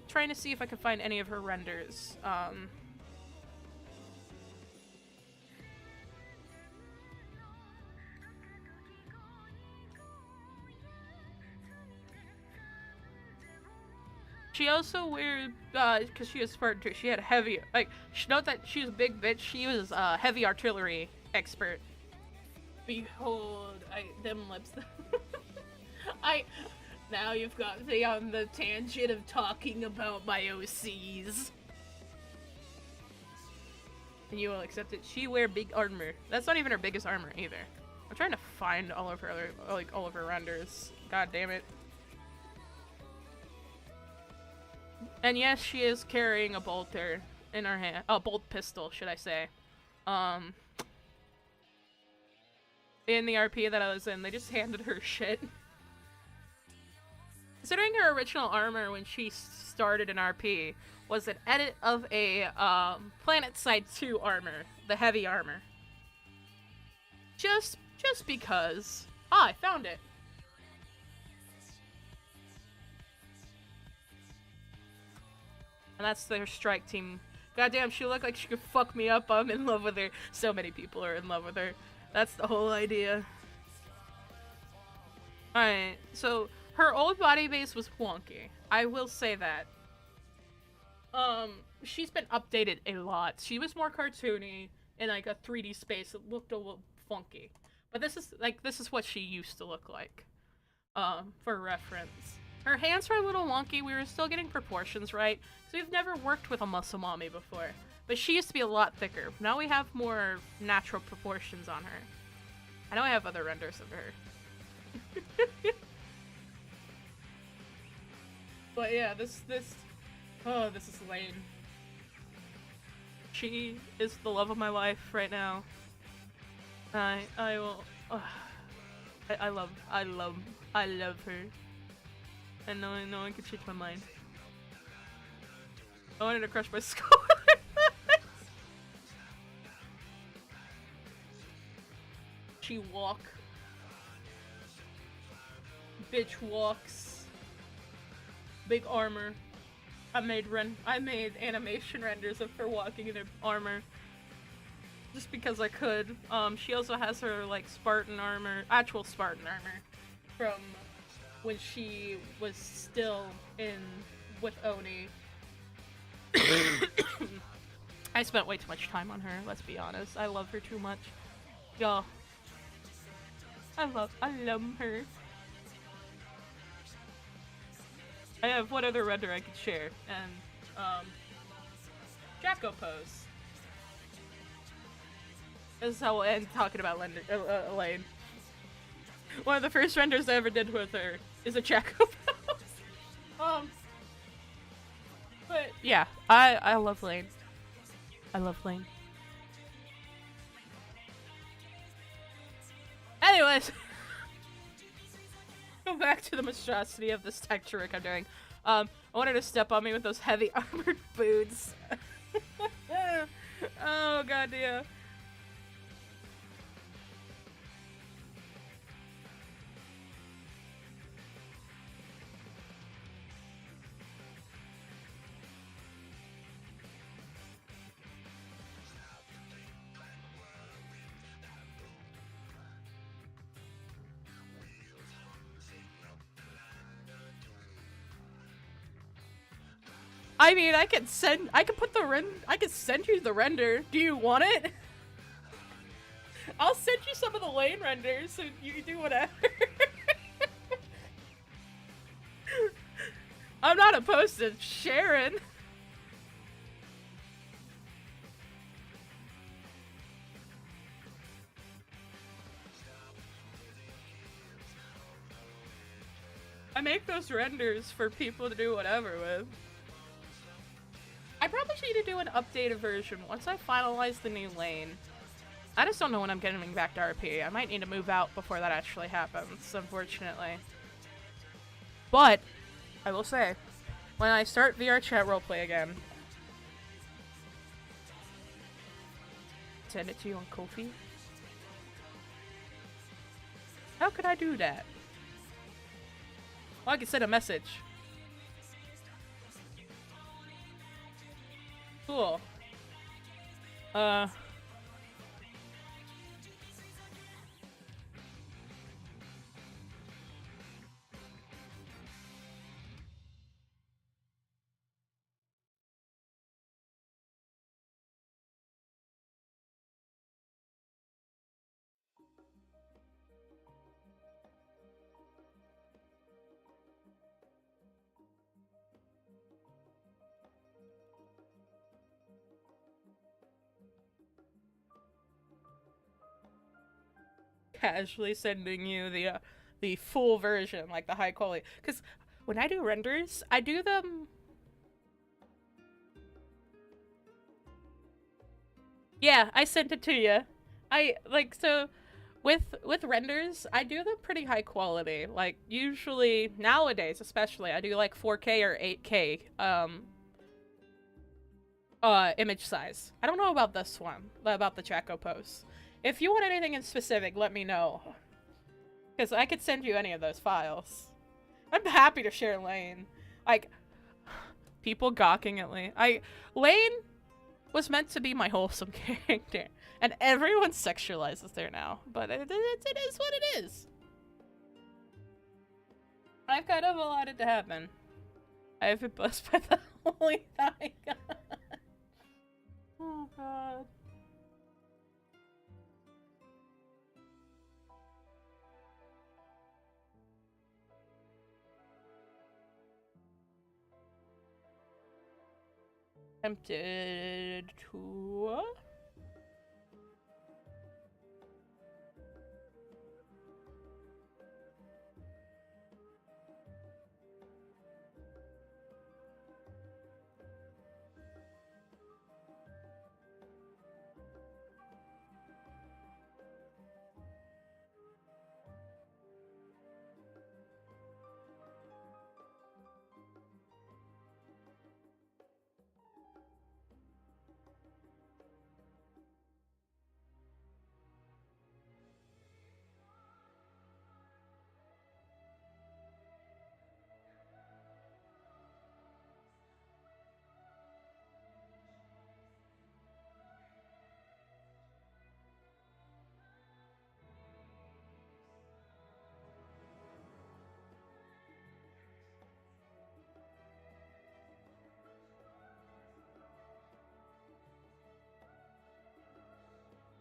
trying to see if I can find any of her renders. She also wears, because she was Spartan too, she had heavy, like, note that she was a big bitch, she was a heavy artillery expert. Behold, them lips. Now you've got me on the tangent of talking about my OCs. And you will accept it. She wear big armor. That's not even her biggest armor either. I'm trying to find all of her other, like, all of her renders. God damn it. And yes, she is carrying a bolter in her hand. Oh, bolt pistol, should I say. In the RP that I was in, they just handed her shit. Considering her original armor when she started in RP was an edit of a Planet Side 2 armor, the heavy armor. Just because. Ah, I found it. And that's their strike team. Goddamn, she looked like she could fuck me up. I'm in love with her. So many people are in love with her. That's the whole idea. Alright, so her old body base was wonky. I will say that. She's been updated a lot. She was more cartoony in like a 3D space. It looked a little funky. But this is what she used to look like. For reference. Her hands were a little wonky. We were still getting proportions right. So we've never worked with a muscle mommy before. But she used to be a lot thicker. Now we have more natural proportions on her. I know I have other renders of her. But yeah, this is Lane. She is the love of my life right now. I will. I love her. And no one can change my mind. I wanted to crush my skull. She walk. Bitch walks. Big armor. I made animation renders of her walking in her armor. Just because I could. She also has her like Spartan armor, actual Spartan armor from when she was still with Oni. I spent way too much time on her, let's be honest. I love her too much. Y'all. I love her. I have one other render I could share, and, Jacko pose. This is how we'll end talking about Elaine. One of the first renders I ever did with her is a Jacko pose. yeah, I love Lane. I love Lane. Anyways, go back to the monstrosity of this tech trick I'm doing. I wanted to step on me with those heavy armored boots. Oh god, yeah. I mean, I can send you the render. Do you want it? I'll send you some of the lane renders so you can do whatever. I'm not opposed to sharing. I make those renders for people to do whatever with. I probably need to do an updated version once I finalize the new lane. I just don't know when I'm getting back to RP. I might need to move out before that actually happens, unfortunately. But, I will say, when I start VR chat roleplay again, send it to you on Ko-fi. How could I do that? Well, I can send a message. Cool. Casually sending you the full version, like the high quality. Because when I do renders, I do them. Yeah, I sent it to you. With renders, I do them pretty high quality. Like usually nowadays, especially, I do like 4K or 8K image size. I don't know about this one, about the Chaco post. If you want anything in specific, let me know. Because I could send you any of those files. I'm happy to share Lane. Like, people gawking at Lane. Lane was meant to be my wholesome character. And everyone sexualizes there now. But it is what it is. I've kind of allowed it to happen. I've been blessed by the holy thigh god. Oh god. Tempted to...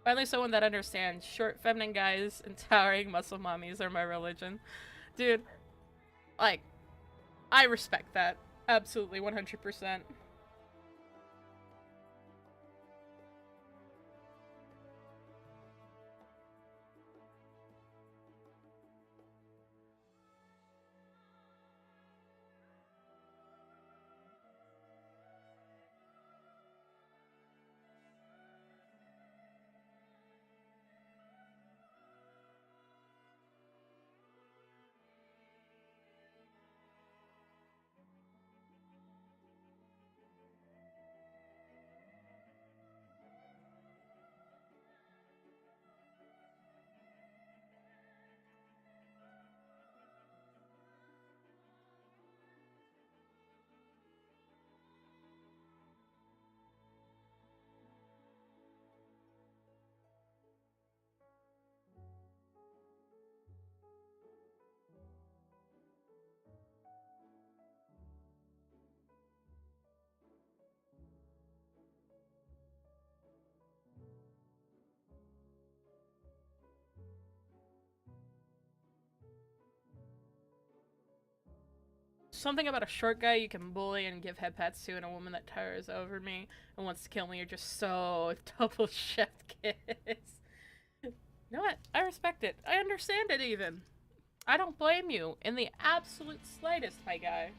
Finally someone that understands short feminine guys and towering muscle mommies are my religion. Dude, like, I respect that. Absolutely, 100%. something about a short guy you can bully and give head pats to, and a woman that towers over me and wants to kill me. You're just so double chef kiss. You know what? I respect it. I understand it even. I don't blame you in the absolute slightest, my guy.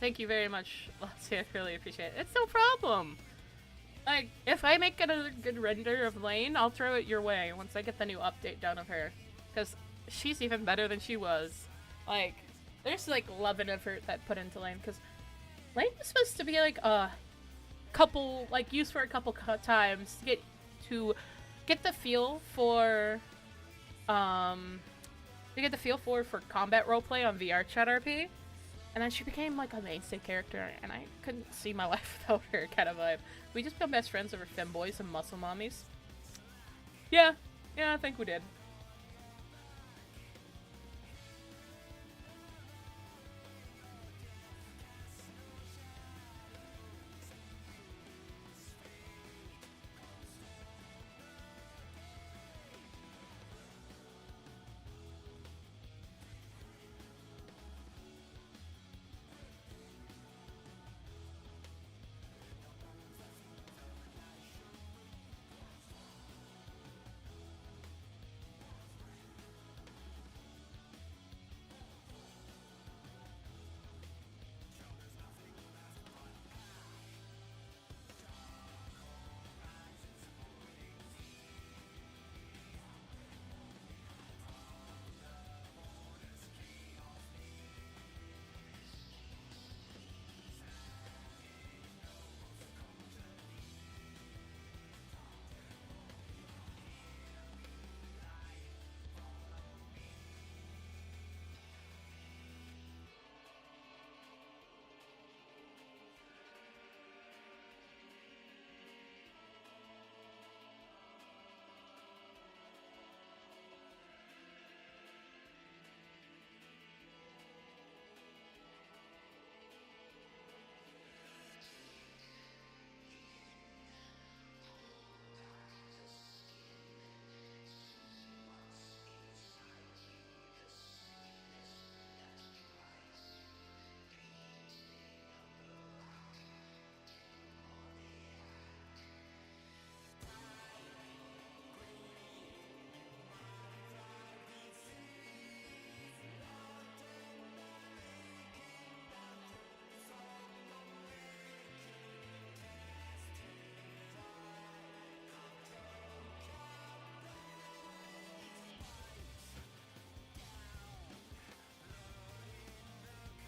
Thank you very much, Lassie. I really appreciate it. It's no problem. Like, if I make another good render of Lane, I'll throw it your way once I get the new update done of her. Because she's even better than she was. Like, there's like love and effort that put into Lane. Because Lane was supposed to be like a couple, like used for a couple times to get the feel for, for combat roleplay on VR Chat RP. And then she became like a mainstay character, and I couldn't see my life without her kind of vibe. We just become best friends over femboys and muscle mommies. Yeah, I think we did.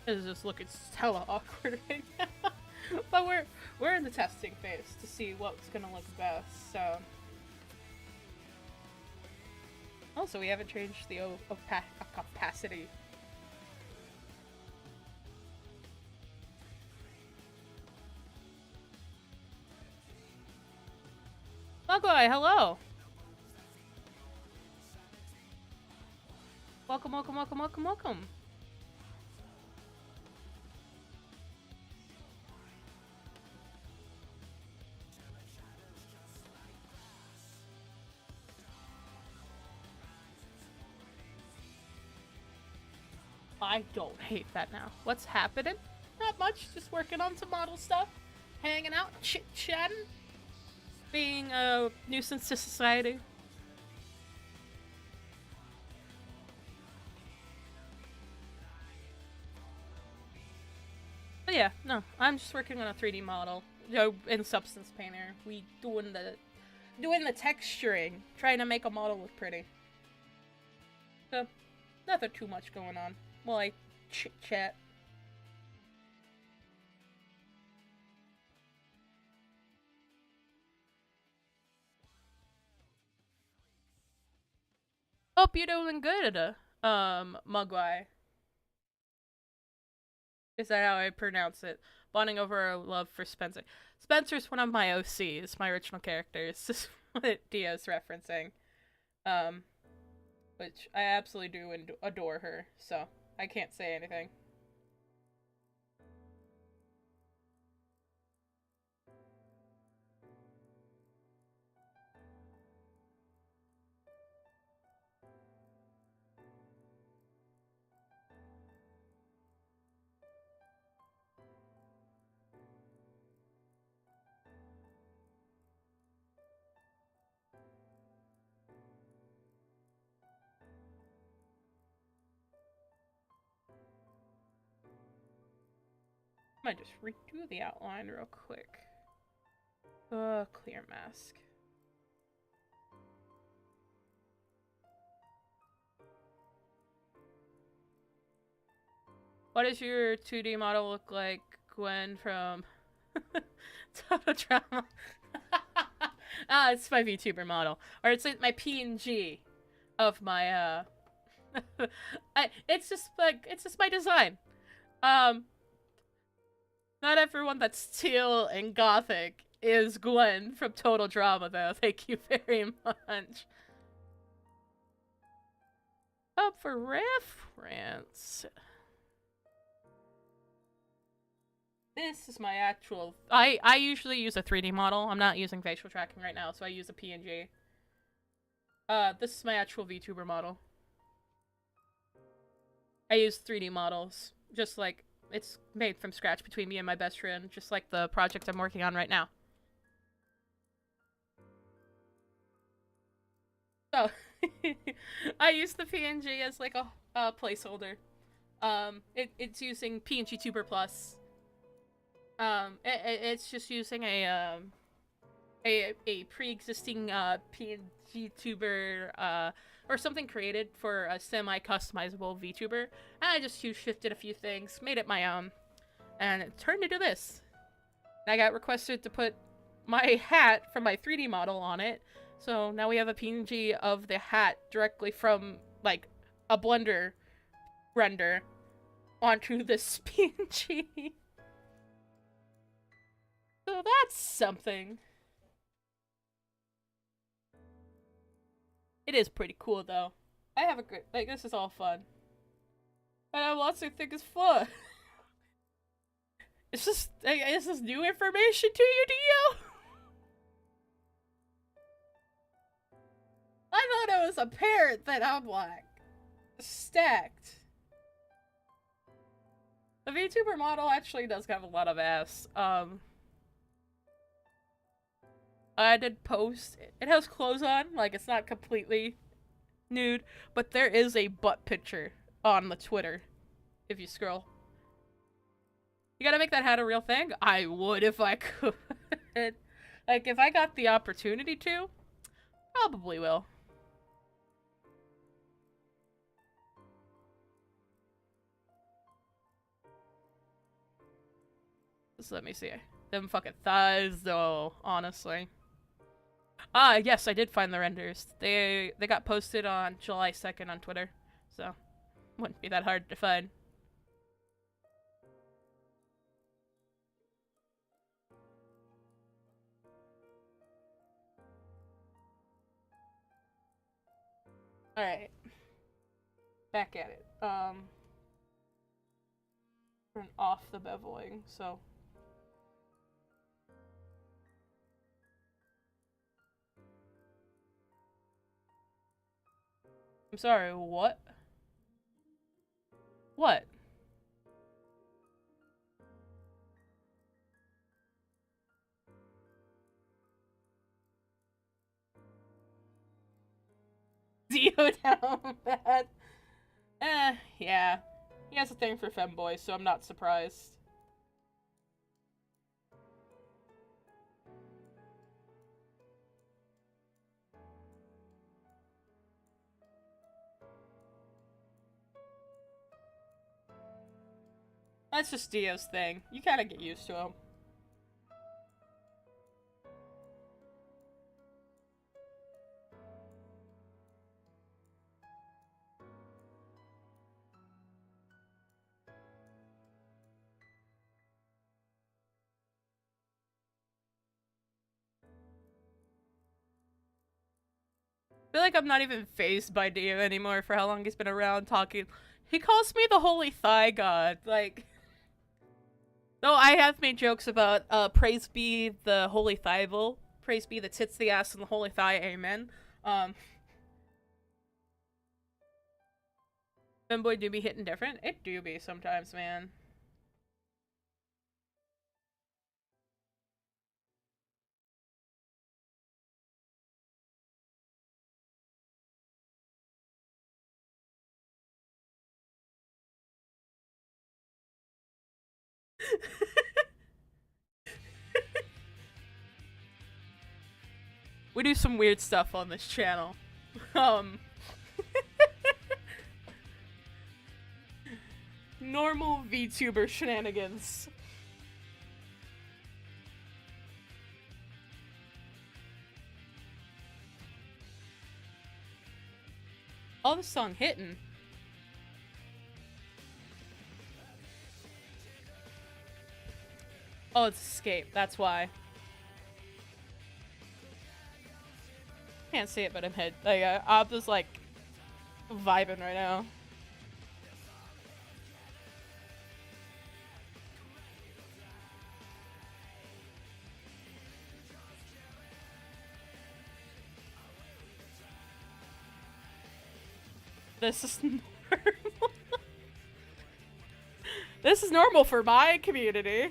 It's just looking hella awkward right now. But we're in the testing phase to see what's gonna look best, so. Also, we haven't changed the opacity. Mogwai, hello! Welcome, welcome, welcome, welcome, welcome. I don't hate that now. What's happening? Not much, just working on some model stuff. Hanging out, chit-chatting. Being a nuisance to society. But yeah, no, I'm just working on a 3D model. You know, in Substance Painter. We doing the texturing, trying to make a model look pretty. So, nothing too much going on. Well, I chit-chat. Hope you're doing good, Mugwai. Is that how I pronounce it? Bonding over our love for Spencer. Spencer's one of my OCs, my original characters. This is what Dio's referencing. But which I absolutely do adore her, so I can't say anything. I might just redo the outline real quick. Clear mask. What does your 2D model look like, Gwen, from Total Drama? It's my VTuber model. Or it's like my PNG of my, it's just my design. Not everyone that's teal and gothic is Gwen from Total Drama, though. Thank you very much. Up for reference. This is my actual... I usually use a 3D model. I'm not using facial tracking right now, so I use a PNG. This is my actual VTuber model. I use 3D models. Just like, it's made from scratch between me and my best friend, just like the project I'm working on right now. So, I use the PNG as like a placeholder. It's using PNG Tuber Plus. It's just using a pre-existing PNG tuber or something created for a semi-customizable VTuber, and I just shifted a few things, made it my own, and it turned into this. And I got requested to put my hat from my 3D model on it, so now we have a PNG of the hat directly from like a Blender render onto this PNG. So that's something. It is pretty cool, though. I have a great... Like, this is all fun. And I also think it's fun. It's just... Is this new information to you, Dio? I thought it was apparent that I'm, like, stacked. The VTuber model actually does have a lot of ass. I did post. It has clothes on, like it's not completely nude, but there is a butt picture on the Twitter if you scroll. You gotta make that hat a real thing? I would if I could. Like, if I got the opportunity to, probably will. Just let me see. Them fucking thighs, though, honestly. Yes, I did find the renders. They got posted on July 2nd on Twitter, so wouldn't be that hard to find. Alright. Back at it. Turn off the beveling, so... I'm sorry, what? What? Dio down bad. Yeah. He has a thing for femboys, so I'm not surprised. That's just Dio's thing. You kinda get used to him. feel like I'm not even phased by Dio anymore for how long he's been around talking. He calls me the Holy Thigh God. Like, no, I have made jokes about praise be the Holy Thighville, praise be the tits, the ass, and the Holy Thigh. Amen. Femboy do be hitting different. It do be sometimes, man. We do some weird stuff on this channel. Normal VTuber shenanigans. All the song hitting. Oh, it's Escape. That's why. Can't see it, but I'm hit. Like, I'm just like vibing right now. This is normal. This is normal for my community.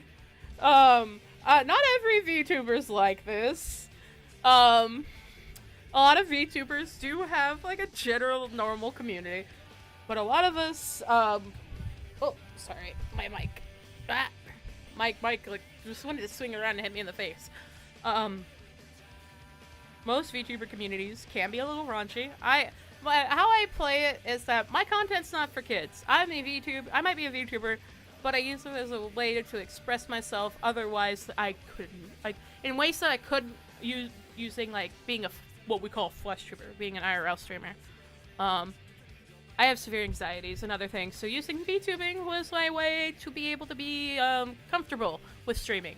Not every VTuber's like this. A lot of VTubers do have like a general normal community, but a lot of us, oh, sorry, my mic. Ah, mic, like, just wanted to swing around and hit me in the face. Most VTuber communities can be a little raunchy. How I play it is that my content's not for kids. I might be a VTuber, but I use it as a way to express myself. Otherwise, I couldn't, like, in ways that I couldn't using like being what we call a flesh tuber, being an IRL streamer. I have severe anxieties and other things, so using VTubing was my way to be able to be comfortable with streaming.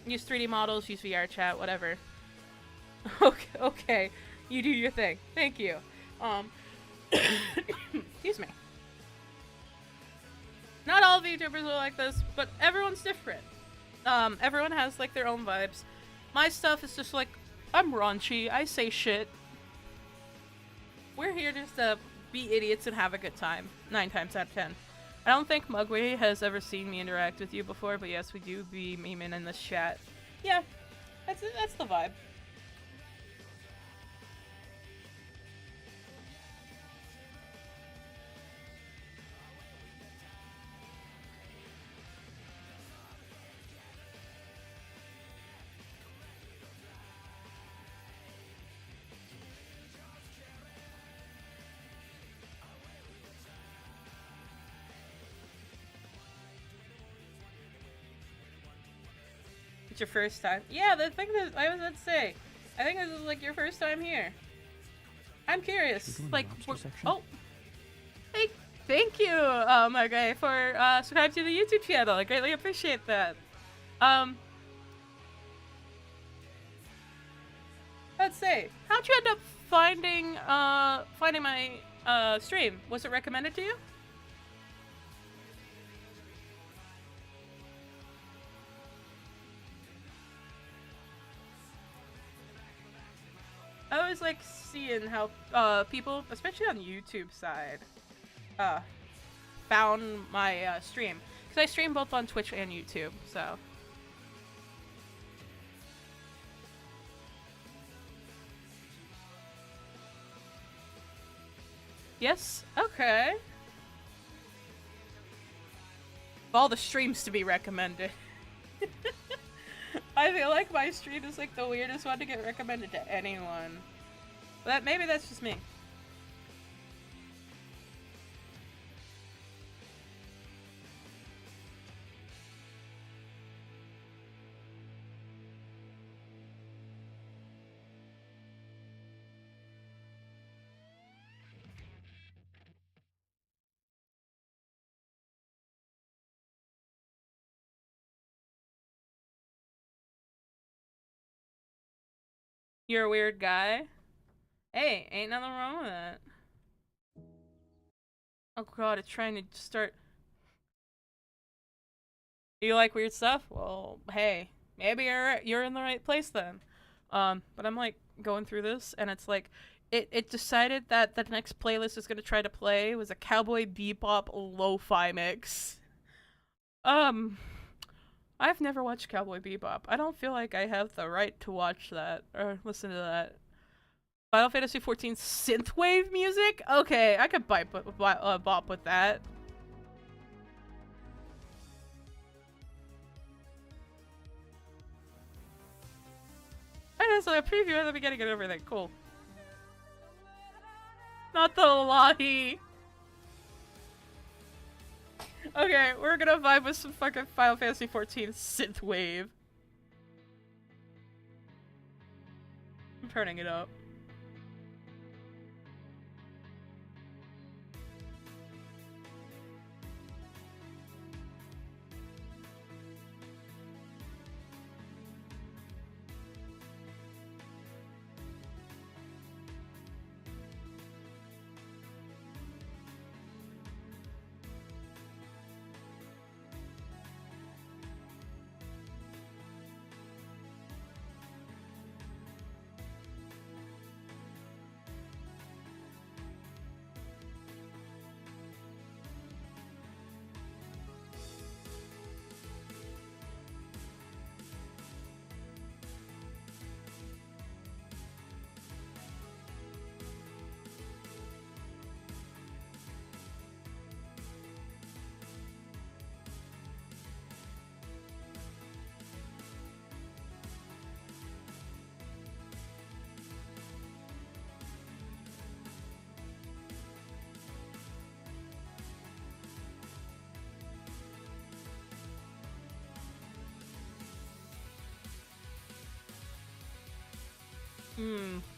Use 3D models, use VR chat, whatever. Okay, you do your thing. Thank you. Excuse me. Not all VTubers are like this, but everyone's different. Everyone has like their own vibes. My stuff is just like, I'm raunchy, I say shit. We're here just to be idiots and have a good time, 9 times out of 10. I don't think Mugway has ever seen me interact with you before, but yes, we do be memeing in this chat. Yeah, that's the vibe. It's your first time? Yeah, the thing that I was about to say. I think this is like your first time here. I'm curious. Like, oh, thank you, okay, for subscribing to the YouTube channel. I greatly appreciate that. Let's say, how'd you end up finding my stream? Was it recommended to you? I always like seeing how people, especially on the YouTube side, found my stream. Because I stream both on Twitch and YouTube, so. Yes? Okay. All the streams to be recommended. I feel like my stream is like the weirdest one to get recommended to anyone. But maybe that's just me. You're a weird guy. Hey, ain't nothing wrong with that. Oh god, it's trying to start. You like weird stuff? Well, hey, maybe you're in the right place then. But I'm like going through this, and it's like it decided that the next playlist is gonna try to play was a Cowboy Bebop lo-fi mix. Um, I've never watched Cowboy Bebop. I don't feel like I have the right to watch that or listen to that. Final Fantasy XIV synthwave music? Okay, I could bop with that. And it's like a preview at the beginning and everything. Cool. Not the Lahi. Okay, we're gonna vibe with some fucking Final Fantasy XIV synthwave. I'm turning it up.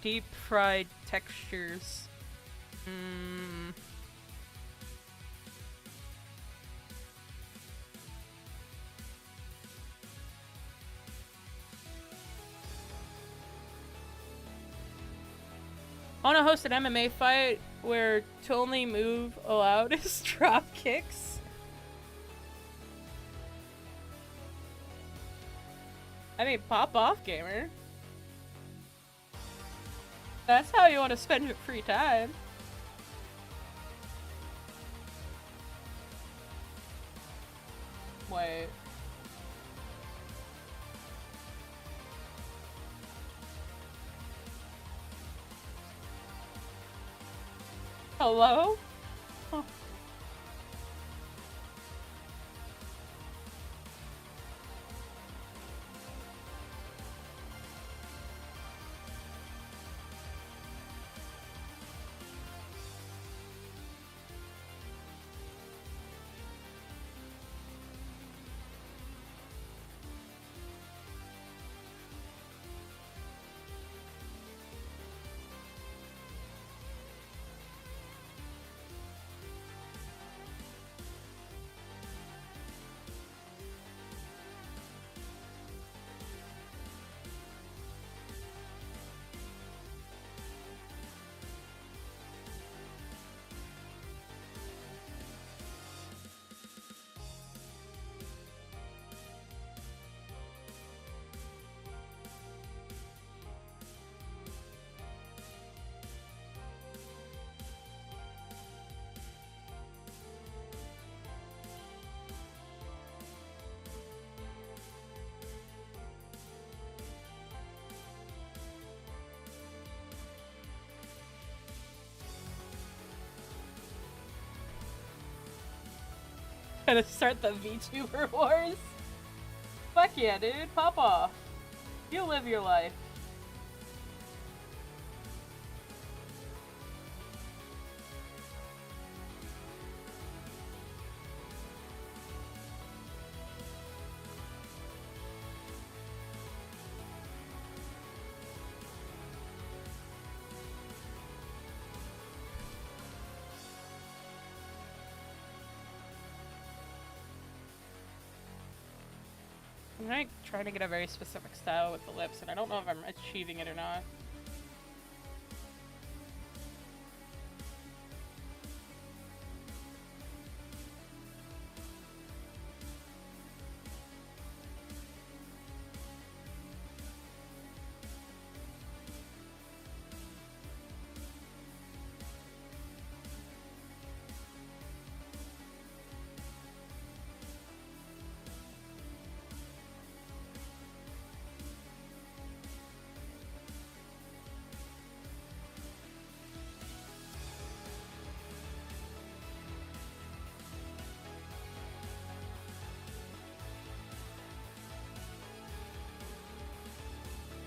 Deep fried textures. I want to host an MMA fight where to only move allowed is drop kicks. I mean, pop off, gamer. That's how you want to spend your free time. Wait. Hello? Huh. Gonna start the VTuber wars? Fuck yeah, dude. Pop off. You live your life. I'm like trying to get a very specific style with the lips, and I don't know if I'm achieving it or not.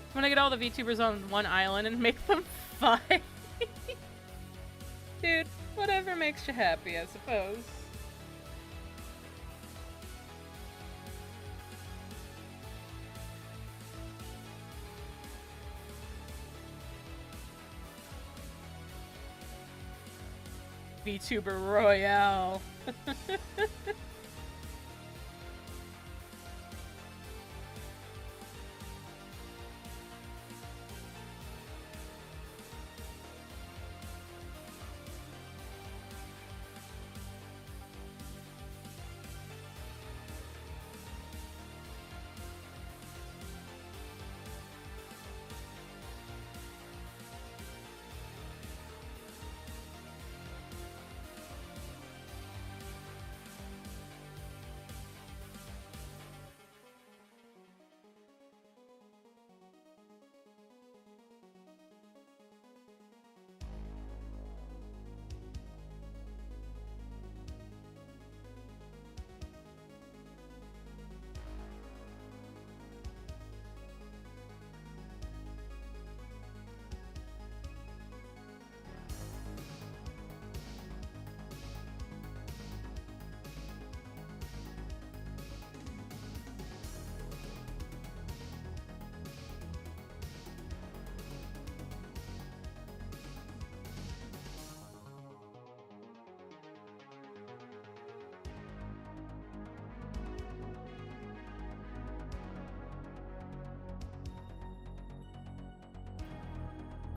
I'm gonna get all the VTubers on one island and make them fight. Dude, whatever makes you happy, I suppose. VTuber Royale.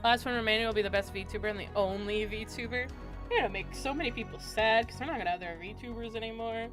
Last one remaining will be the best VTuber and the only VTuber. You're gonna make so many people sad because they're not gonna have their VTubers anymore.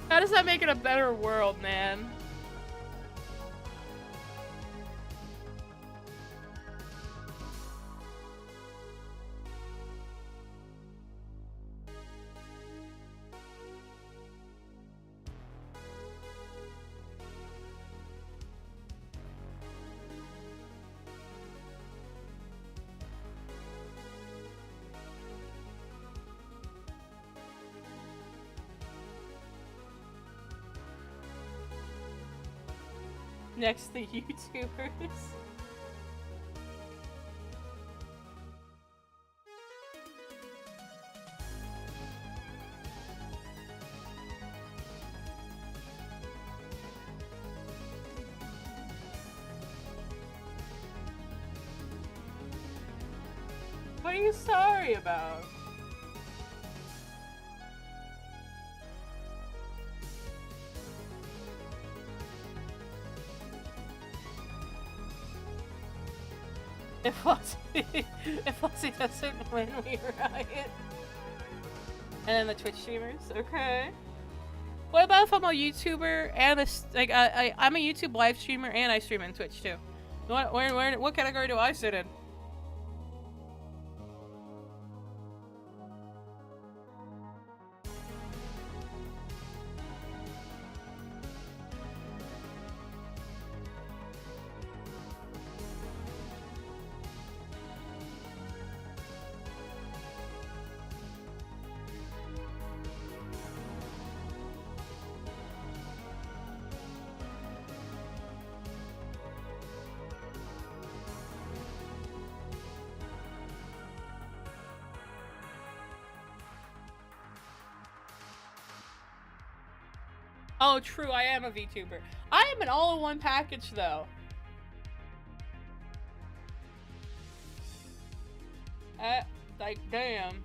How does that make it a better world, man? Next, the YouTubers. What are you sorry about? If Flossie doesn't win, we riot. And then the Twitch streamers, okay. What about if I'm a YouTuber and I'm a YouTube live streamer and I stream on Twitch too? What category do I sit in? Oh, true, I am a VTuber. I am an all-in-one package, though. Like, damn.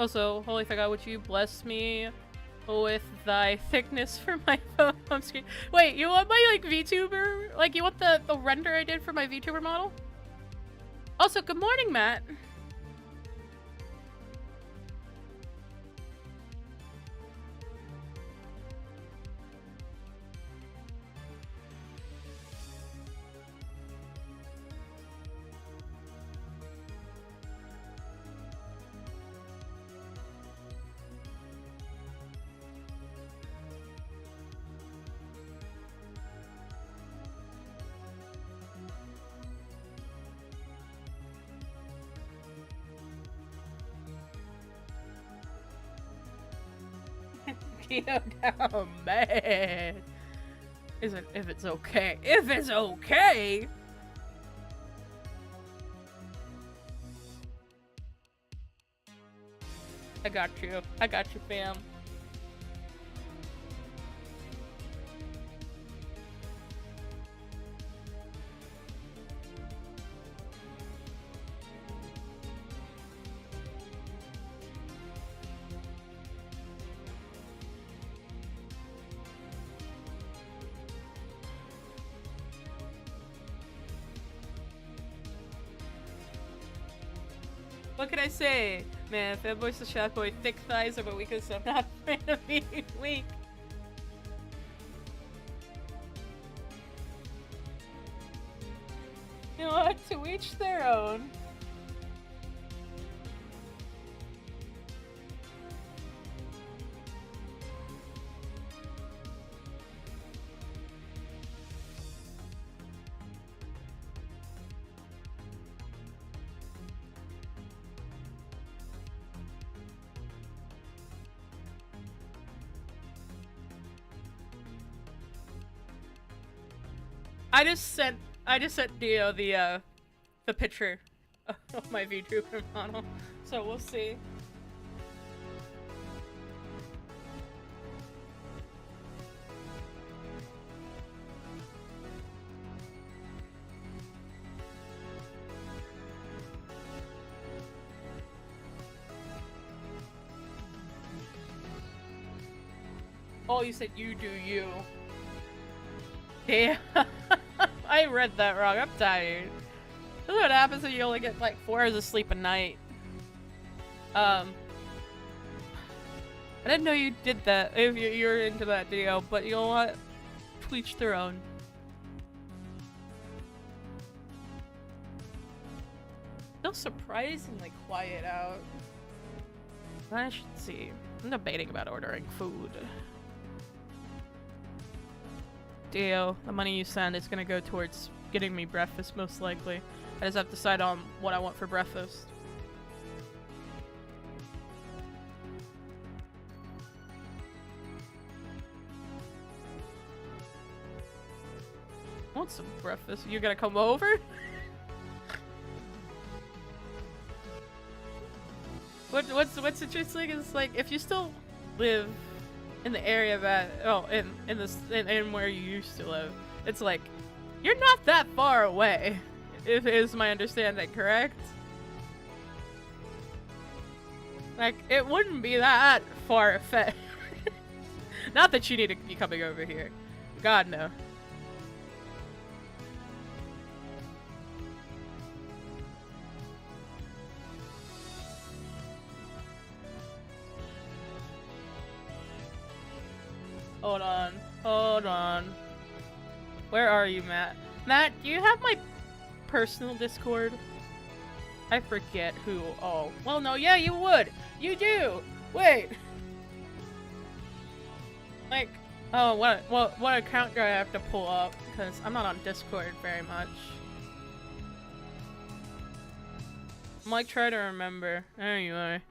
Also, holy fuck, would you bless me with thy thickness for my home screen? Wait, you want my, like, VTuber? Like, you want the render I did for my VTuber model? Also, good morning, Matt. Oh man. Is it if it's okay? If it's okay. I got you. I got you, fam. What can I say? Man, fanboy's the shot boy, thick thighs are my weakness, so I'm not afraid of being weak. You know what? To each their own. I just sent Dio the picture of my VTuber model, so we'll see. Oh, you said you do you. Damn. I read that wrong. I'm tired. This is what happens when you only get like 4 hours of sleep a night. I didn't know you did that, if you're into that video, but you know what? To each their own. Still surprisingly quiet out. I should see. I'm debating about ordering food. Dio, the money you send is gonna go towards getting me breakfast, most likely. I just have to decide on what I want for breakfast. I want some breakfast. You gonna come over? What's interesting is, like, if you still live in the area that in where you used to live, it's like you're not that far away, if is my understanding correct? Like, it wouldn't be that far-fetched. Not that you need to be coming over here. God, no. Hold on. Hold on. Where are you, Matt? Matt, do you have my personal Discord? I forget who. Oh. Well, no, yeah, you would. You do. Wait. Like, oh, what account do I have to pull up? Because I'm not on Discord very much. I'm like trying to remember. Anyway.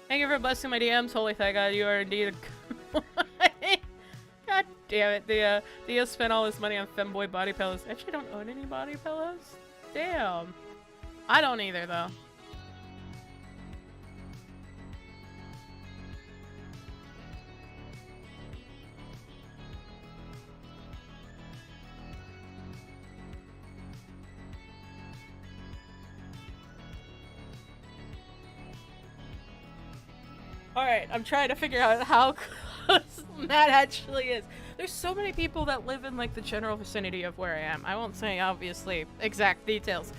Thank you for blessing my DMs. Holy thank God, you are indeed a God damn it, Dia spent all his money on femboy body pillows. Actually, don't own any body pillows? Damn. I don't either, though. Alright, I'm trying to figure out how close Matt actually is. There's so many people that live in, like, the general vicinity of where I am. I won't say, obviously, exact details.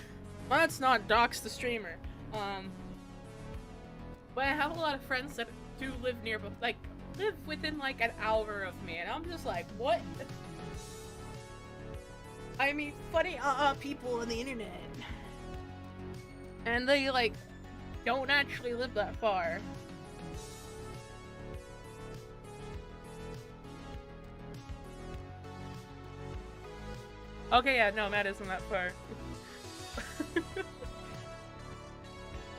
Let's not dox the streamer. But I have a lot of friends that do live near, like, live within, like, an hour of me, and I'm just like, what? I mean, funny people on the internet. And they, like, don't actually live that far. Okay, yeah, no, Matt isn't that far.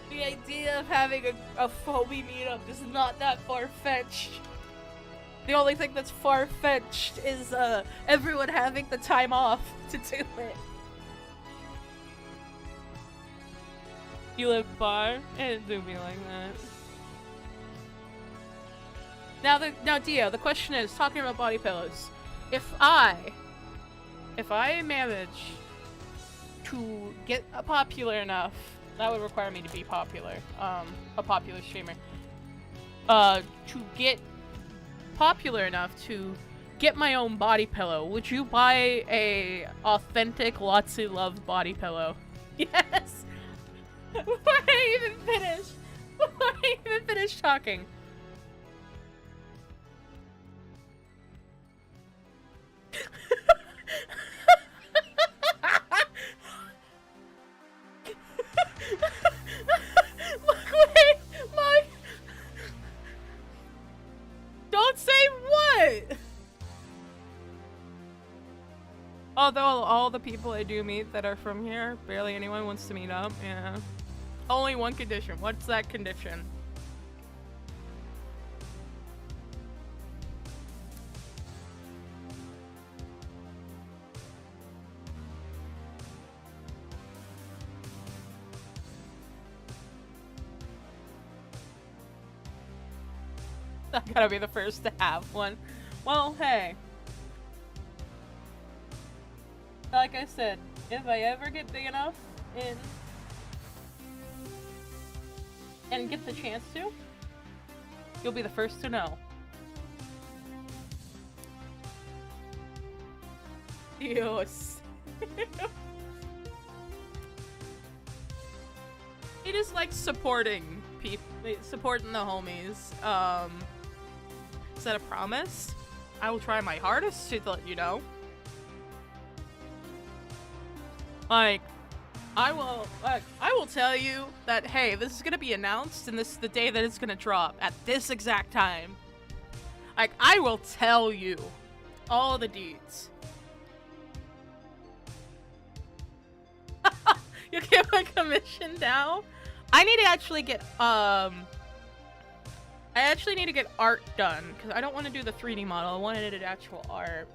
The idea of having a phobie meetup is not that far-fetched. The only thing that's far-fetched is, everyone having the time off to do it. You live far? It didn't do me like that. Now, Dio, the question is, talking about body pillows. If I manage to get popular enough, that would require me to be popular, a popular streamer, to get popular enough to get my own body pillow, would you buy a authentic Lotsu Love body pillow? Yes! Before I even finish talking. Wait, Mike! Don't say what! Although all the people I do meet that are from here, barely anyone wants to meet up, yeah. Only one condition. What's that condition? I gotta be the first to have one. Well, hey. Like I said, if I ever get big enough and get the chance to, you'll be the first to know. Dios. He just likes supporting people, supporting the homies. Is that a promise? I will try my hardest to let you know. Like, I will tell you that, hey, this is gonna be announced and this is the day that it's gonna drop at this exact time. Like, I will tell you all the deeds. You get my commission now? I need to actually get, I actually need to get art done, because I don't want to do the 3D model, I wanted it actual art.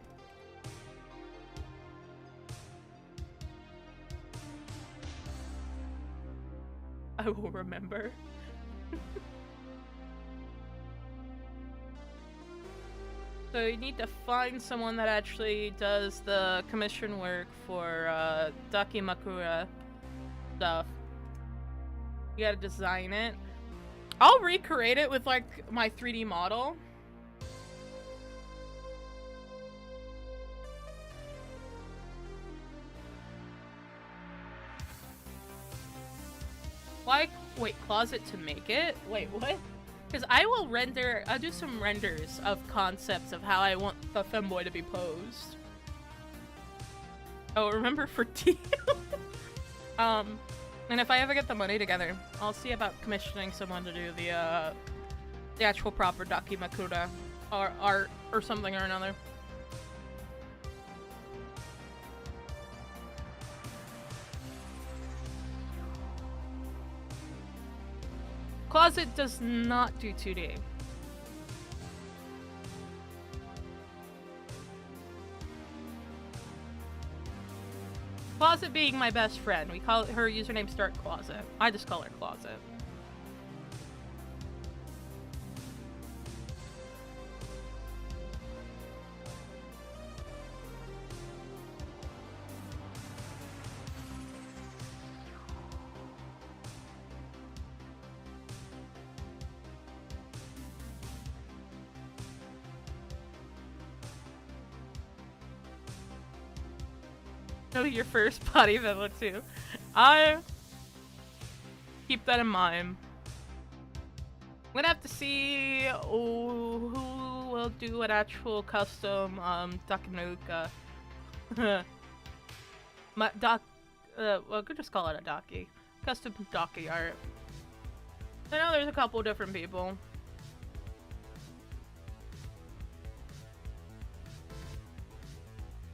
I will remember. So you need to find someone that actually does the commission work for Dakimakura stuff. You gotta design it. I'll recreate it with like my 3D model. Like, wait, closet to make it? Wait, what? Because I'll do some renders of concepts of how I want the femboy to be posed. Oh, remember for deal? And if I ever get the money together, I'll see about commissioning someone to do the actual proper Dakimakura or art or something or another. Closet does not do 2D. Closet being my best friend. We call her username Start Closet. I just call her Closet. know your first body pillow too. I keep that in mind. I'm gonna have to see who will do an actual custom Dakinuka. My doc, well, could just call it a Daki. Custom Daki art. I know there's a couple different people.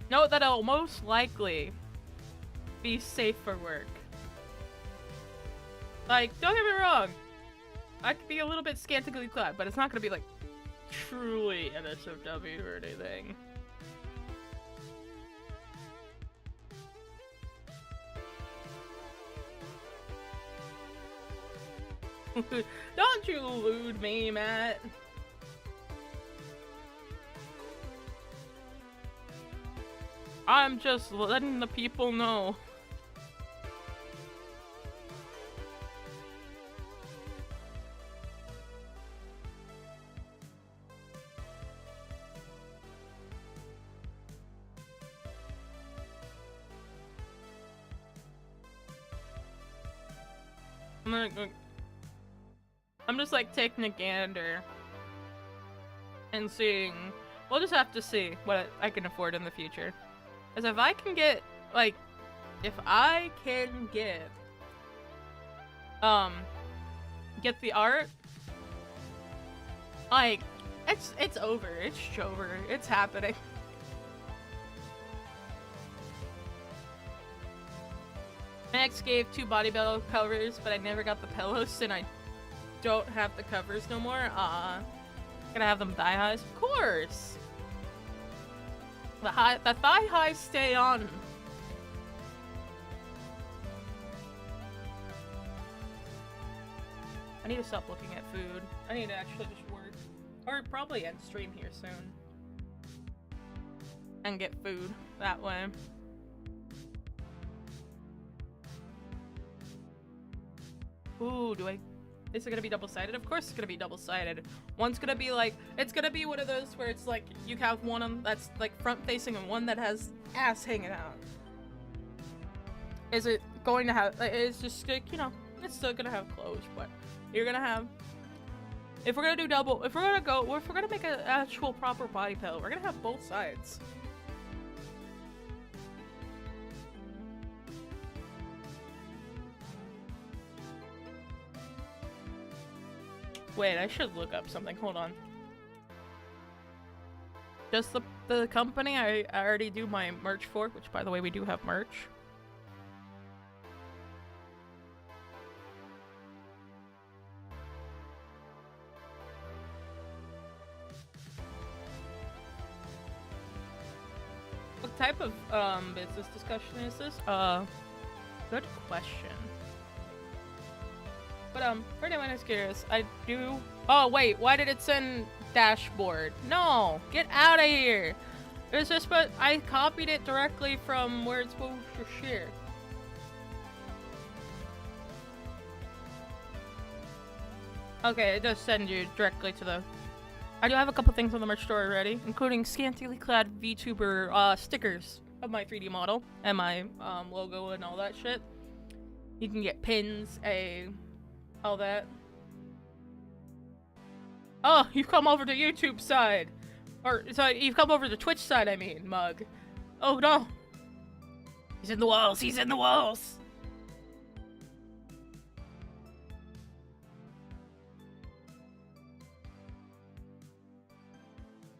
Note that I'll most likely be safe for work. Like, don't get me wrong. I could be a little bit scantily clad, but it's not gonna be like truly NSFW or anything. Don't you elude me, Matt. I'm just letting the people know. I'm just like taking a gander and seeing. We'll just have to see what I can afford in the future. Because if I can get, like, if I can get the art, like, it's over. It's over. It's happening. Max gave 2 body pillow covers, but I never got the pillows, and I don't have the covers no more. Gonna have them thigh highs? Of course! The thigh highs stay on. I need to stop looking at food. I need to actually just work. Or probably end stream here soon. And get food that way. Ooh, is it gonna be double-sided? Of course it's gonna be double-sided. One's gonna be like, it's gonna be one of those where it's like, you have one that's like front-facing and one that has ass hanging out. Is it going to have, it's just like, you know, it's still gonna have clothes, but you're gonna have, if we're gonna make an actual proper body pillow, we're gonna have both sides. Wait, I should look up something. Hold on. Just the company I already do my merch for, which by the way we do have merch. What type of business discussion is this? Good question. But for anyone who's curious, I do. Oh wait, why did it send dashboard? No, get out of here. It was just, but I copied it directly from where it's supposed to share. Okay, it does send you directly to the. I do have a couple things on the merch store already, including scantily clad Vtuber stickers of my 3D model and my logo and all that shit. You can get pins, all that. Oh, you've come over to YouTube side. Or, sorry, you've come over to Twitch side, I mean, mug. Oh no! He's in the walls, he's in the walls!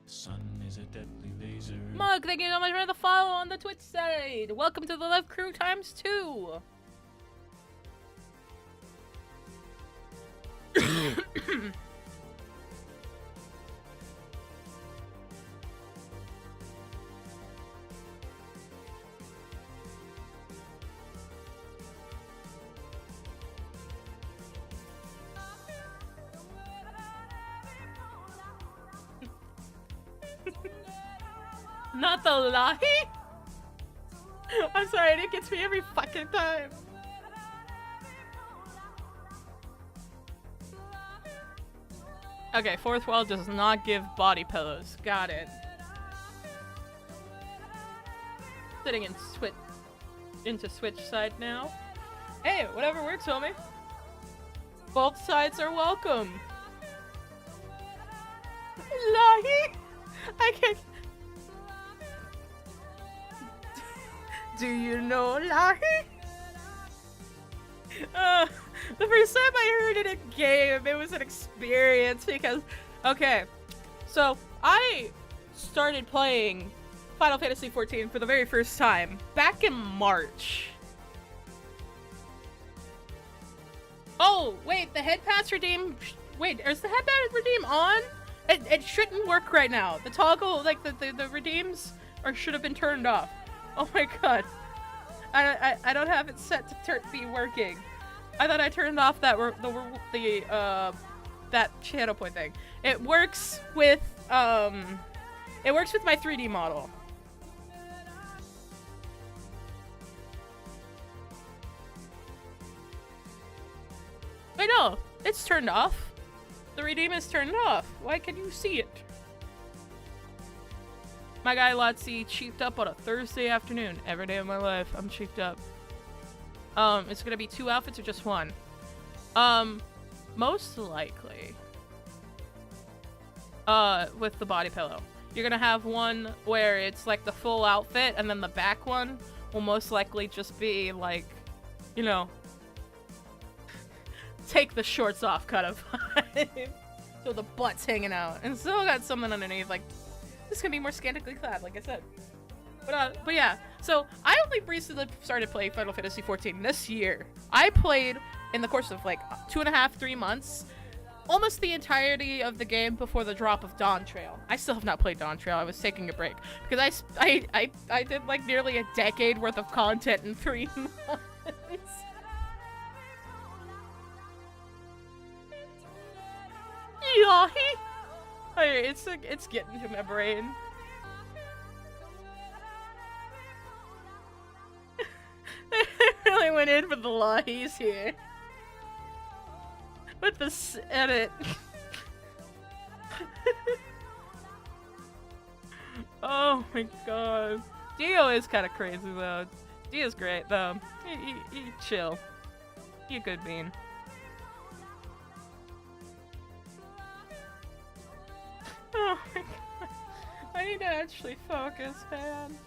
Sun is a deadly laser. Mug, thank you so much for the follow on the Twitch side! Welcome to the Love Crew ×2! Not the lie? I'm sorry, it gets me every fucking time. Okay, fourth wall does not give body pillows. Got it. Sitting in into Switch side now. Hey, whatever works, homie. Both sides are welcome. Lahi! I can't. Do you know Lahi? The first time I heard it in game, it was an experience because, okay, so I started playing Final Fantasy XIV for the very first time back in March. Oh, wait, the head pass redeem. Wait, is the head pass redeem on? It shouldn't work right now. The toggle, like the redeems, should have been turned off. Oh my god, I don't have it set to be working. I thought I turned off that that channel point thing. It works with my 3D model. I know, it's turned off. The redeem is turned off. Why can you see it? My guy Lotzi cheaped up on a Thursday afternoon. Every day of my life, I'm cheaped up. It's gonna be 2 outfits or just 1? Most likely. With the body pillow. You're gonna have one where it's like the full outfit, and then the back one will most likely just be like, you know, take the shorts off kind of vibe. So the butt's hanging out. And still got something underneath, like, this can be more scantily clad, like I said. But yeah, so I only recently started playing Final Fantasy XIV this year. I played, in the course of like 2.5, 3 months, almost the entirety of the game before the drop of Dawn Trail. I still have not played Dawn Trail. I was taking a break because I did like nearly a decade worth of content in 3 months. Yahi! It's getting to my brain. I really went in for the lahis here. With this edit. Oh my god. Dio is kind of crazy though. Dio's great though. He chill. He a good bean. Oh my god. I need to actually focus, man.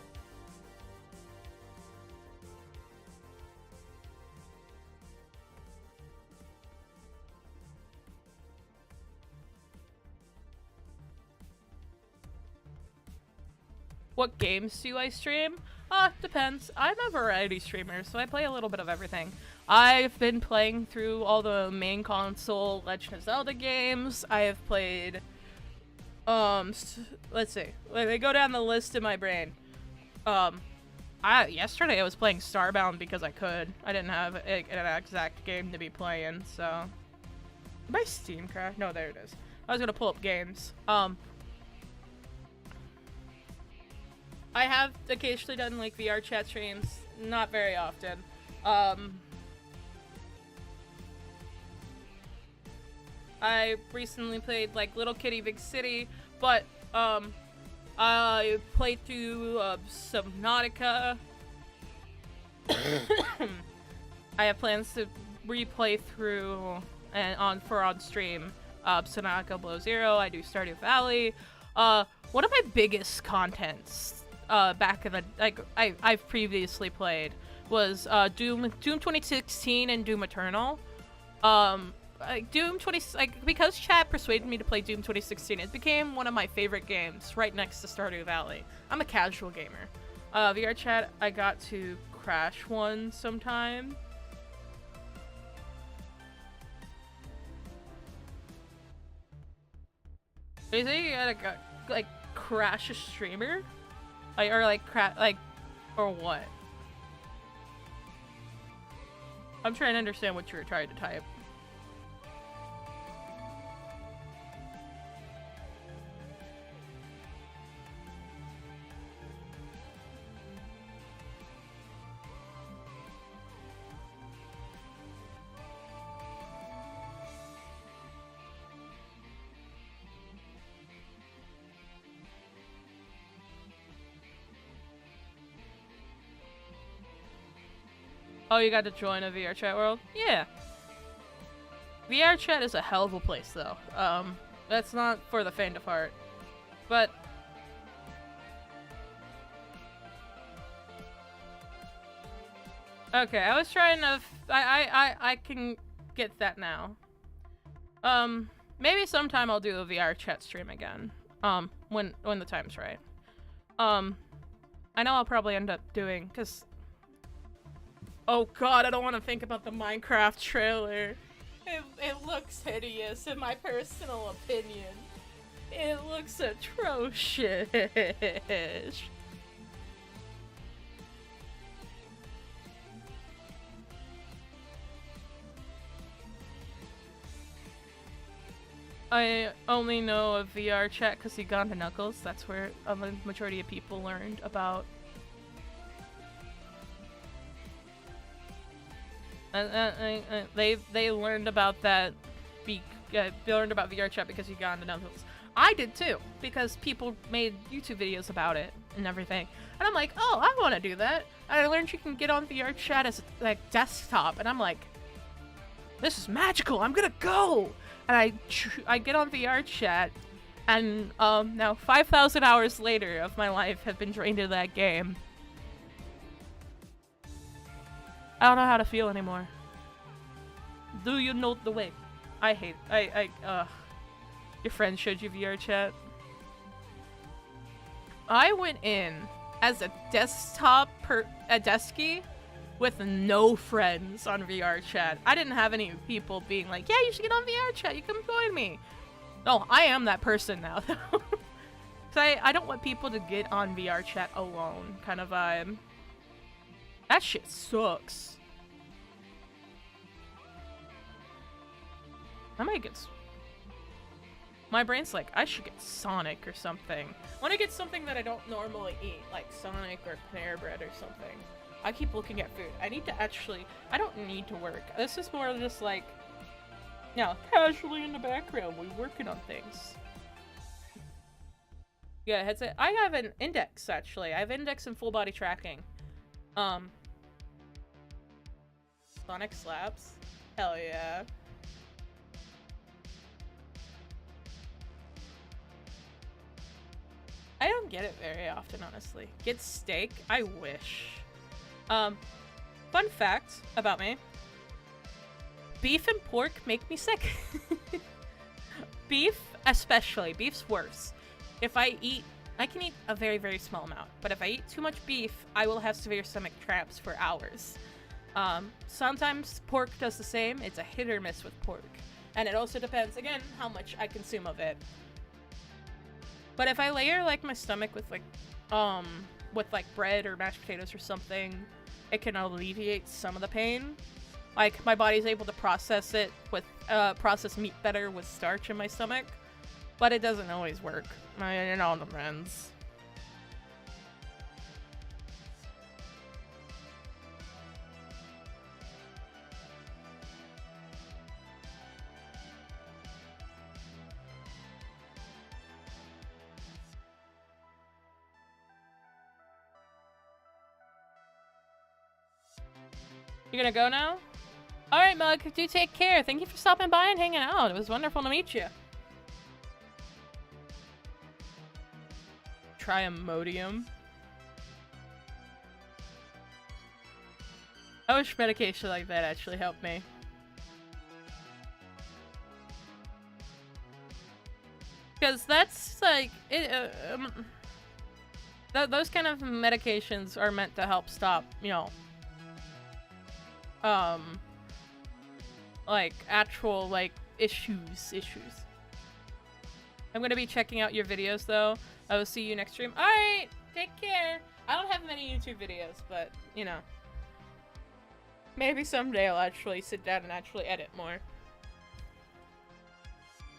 What games do I stream? Depends. I'm a variety streamer, so I play a little bit of everything. I've been playing through all the main console Legend of Zelda games. I have played let's see. Let me go down the list in my brain. Yesterday I was playing Starbound because I could. I didn't have an exact game to be playing, so. My Steam crash? No, there it is. I was gonna pull up games. I have occasionally done like VR chat streams, not very often. I recently played like Little Kitty Big City, but I played through Subnautica. I have plans to replay through and on stream Subnautica Below Zero. I do Stardew Valley. One of my biggest contents back in the I've previously played was Doom 2016 and Doom Eternal. Doom 20 because chat persuaded me to play Doom 2016, it became one of my favorite games, right next to Stardew Valley. I'm a casual gamer. VR chat, I got to crash one sometime. You think you gotta like crash a streamer? Or what? I'm trying to understand what you were trying to type. Oh, you got to join a VR chat world? Yeah. VR chat is a hell of a place, though. That's not for the faint of heart. But... okay, I was trying to... I can get that now. Maybe sometime I'll do a VR chat stream again. When the time's right. I know I'll probably end up doing, because... oh god, I don't want to think about the Minecraft trailer. It looks hideous, in my personal opinion. It looks atrocious. I only know of VR chat because Uganda Knuckles. That's where the majority of people learned about. They learned about that. They learned about VR chat because Uganda Knuckles. I did too, because people made YouTube videos about it and everything. And I'm like, oh, I want to do that. And I learned you can get on VR chat as like desktop, and I'm like, this is magical. I'm gonna go. And I get on VR chat, and now 5,000 hours later of my life have been drained into that game. I don't know how to feel anymore. Do you know the way? I hate. Your friend showed you VR chat. I went in as a deskie with no friends on VR chat. I didn't have any people being like, yeah, you should get on VR chat, you come join me. No, I am that person now, though. So I don't want people to get on VR chat alone, kind of vibe. That shit sucks. I might get... my brain's like, I should get Sonic or something. I want to get something that I don't normally eat, like Sonic or Panera Bread or something. I keep looking at food. I need to actually... I don't need to work. This is more just like... you know, casually in the background, we're working on things. Yeah, headset. I have an index, actually. I have index and full body tracking. Sonic slaps? Hell yeah. I don't get it very often, honestly. Get steak? I wish. Fun fact about me. Beef and pork make me sick. Beef, especially. Beef's worse. If I eat... I can eat a very, very small amount. But if I eat too much beef, I will have severe stomach cramps for hours. Sometimes pork does the same. It's a hit or miss with pork. And it also depends, again, how much I consume of it. But if I layer, like, my stomach with, like, bread or mashed potatoes or something, it can alleviate some of the pain. Like, my body's able to process it with, process meat better with starch in my stomach. But it doesn't always work. It all depends. You gonna go now? Alright, Mug, do take care. Thank you for stopping by and hanging out. It was wonderful to meet you. Triamodium. I wish medication like that actually helped me. Because that's like... those kind of medications are meant to help stop, you know... like, actual, like, issues. I'm gonna be checking out your videos, though. I will see you next stream. Alright! Take care! I don't have many YouTube videos, but, you know. Maybe someday I'll actually sit down and actually edit more.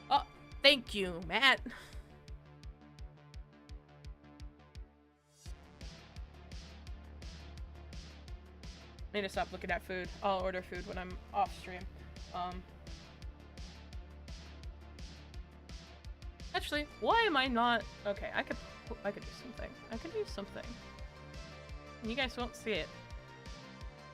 Oh, thank you, Matt! I need to stop looking at food. I'll order food when I'm off stream. Actually, why am I not... okay, I could do something. I could do something. You guys won't see it.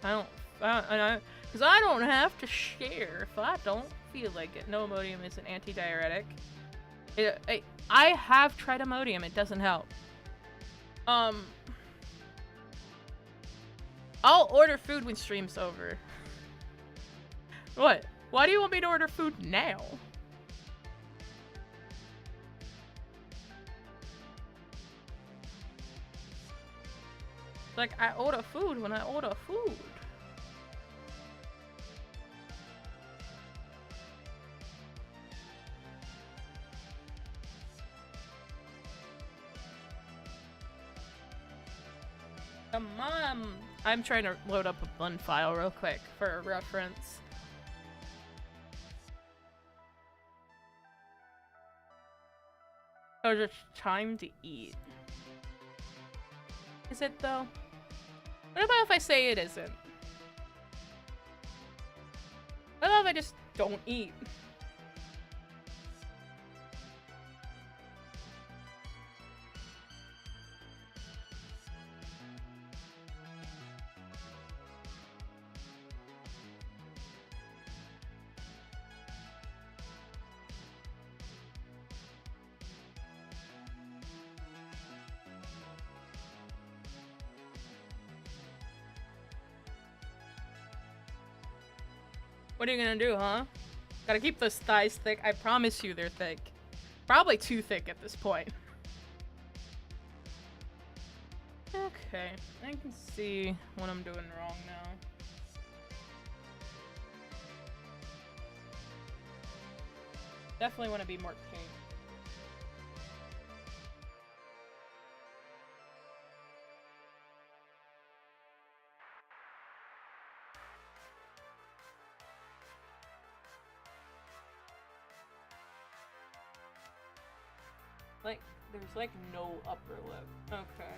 I don't Because I don't have to share if I don't feel like it. No, Imodium is an antidiuretic. I have tried Imodium. It doesn't help. I'll order food when stream's over. What? Why do you want me to order food now? Like, I order food when I order food. Come on. I'm trying to load up one file real quick for reference. Oh, it's time to eat. Is it though? What about if I say it isn't? What about if I just don't eat? What are you gonna do, huh? Gotta keep those thighs thick. I promise you they're thick. Probably too thick at this point. Okay, I can see what I'm doing wrong now. Definitely want to be more pink. Like, there's like no upper lip. Okay.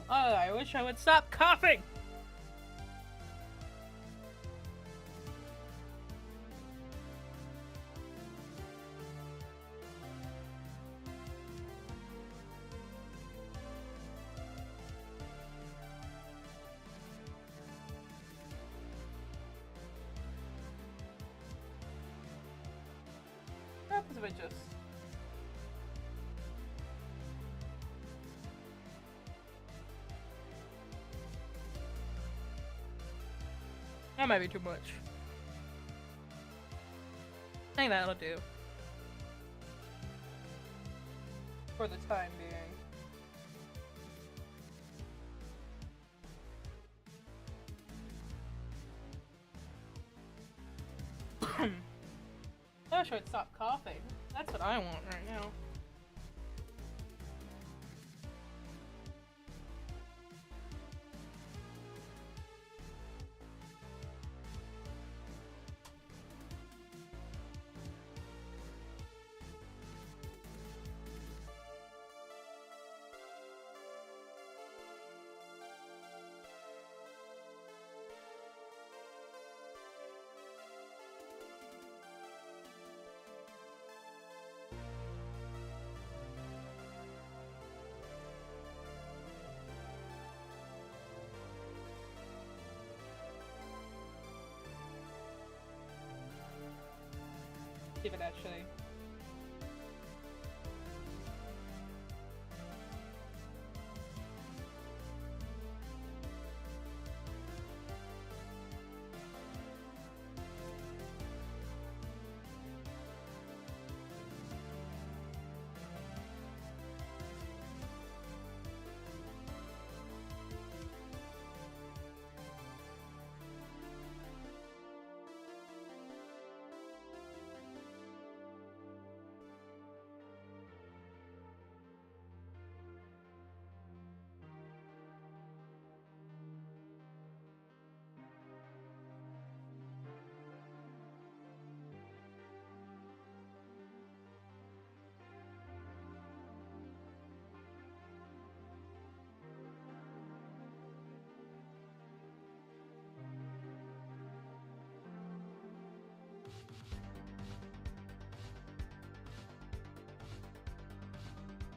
Oh, I wish I would stop coughing! What happens if I just... That might be too much. I think that'll do. For the time being. I wish I'd stop coughing. That's what I want right now. see if it actually...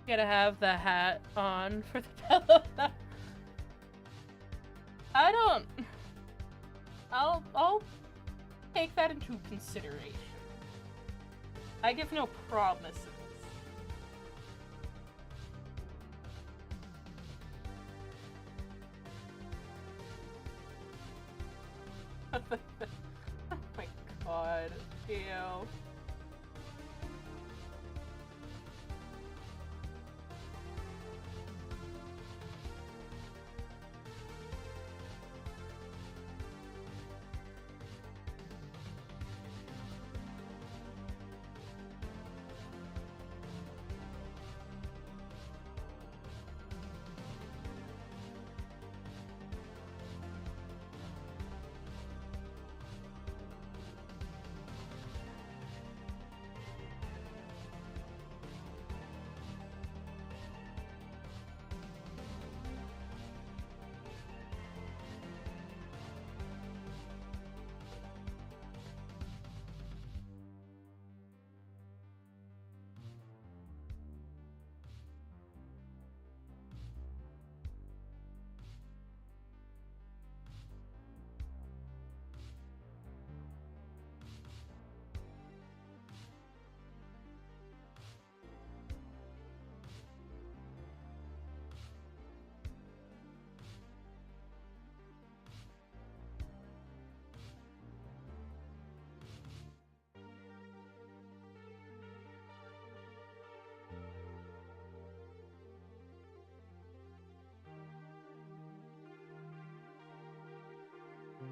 Gotta have the hat on for the pillow. I don't... I'll take that into consideration. I give no promises. Oh my god. Ew.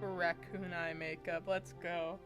Raccoon eye makeup, let's go.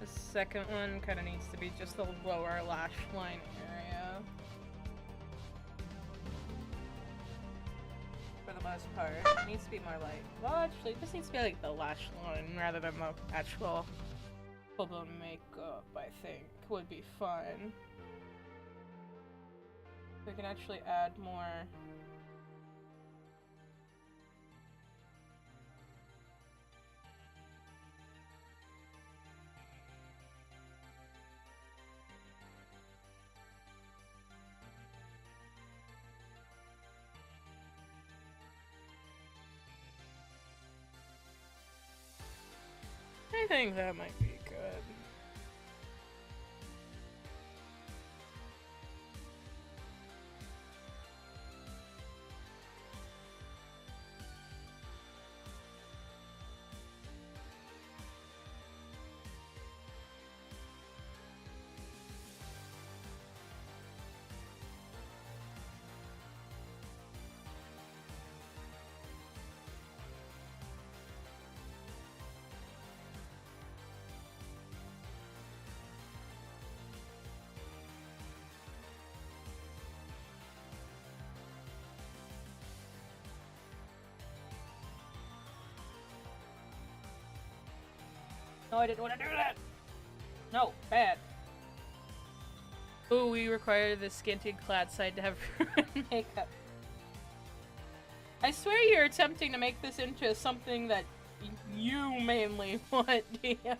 The second one kind of needs to be just the lower lash line area. For the most part. It needs to be more like, well actually this needs to be like the lash line rather than the actual full-blown makeup, I think would be fun. We can actually add more. I think that might be good. No, I didn't want to do that! No, bad. Ooh, we require the scanty clad side to have makeup. I swear you're attempting to make this into something that you mainly want, DM.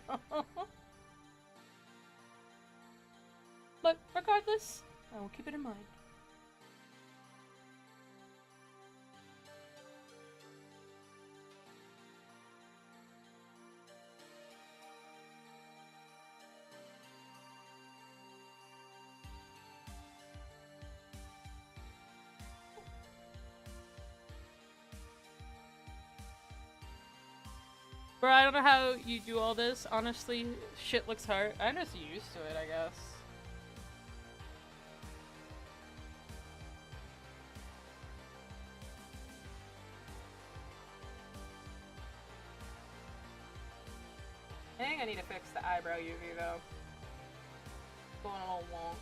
But regardless, I will keep it in mind. Bro, I don't know how you do all this. Honestly, shit looks hard. I'm just used to it, I guess. I think I need to fix the eyebrow UV though. Going a little wonk.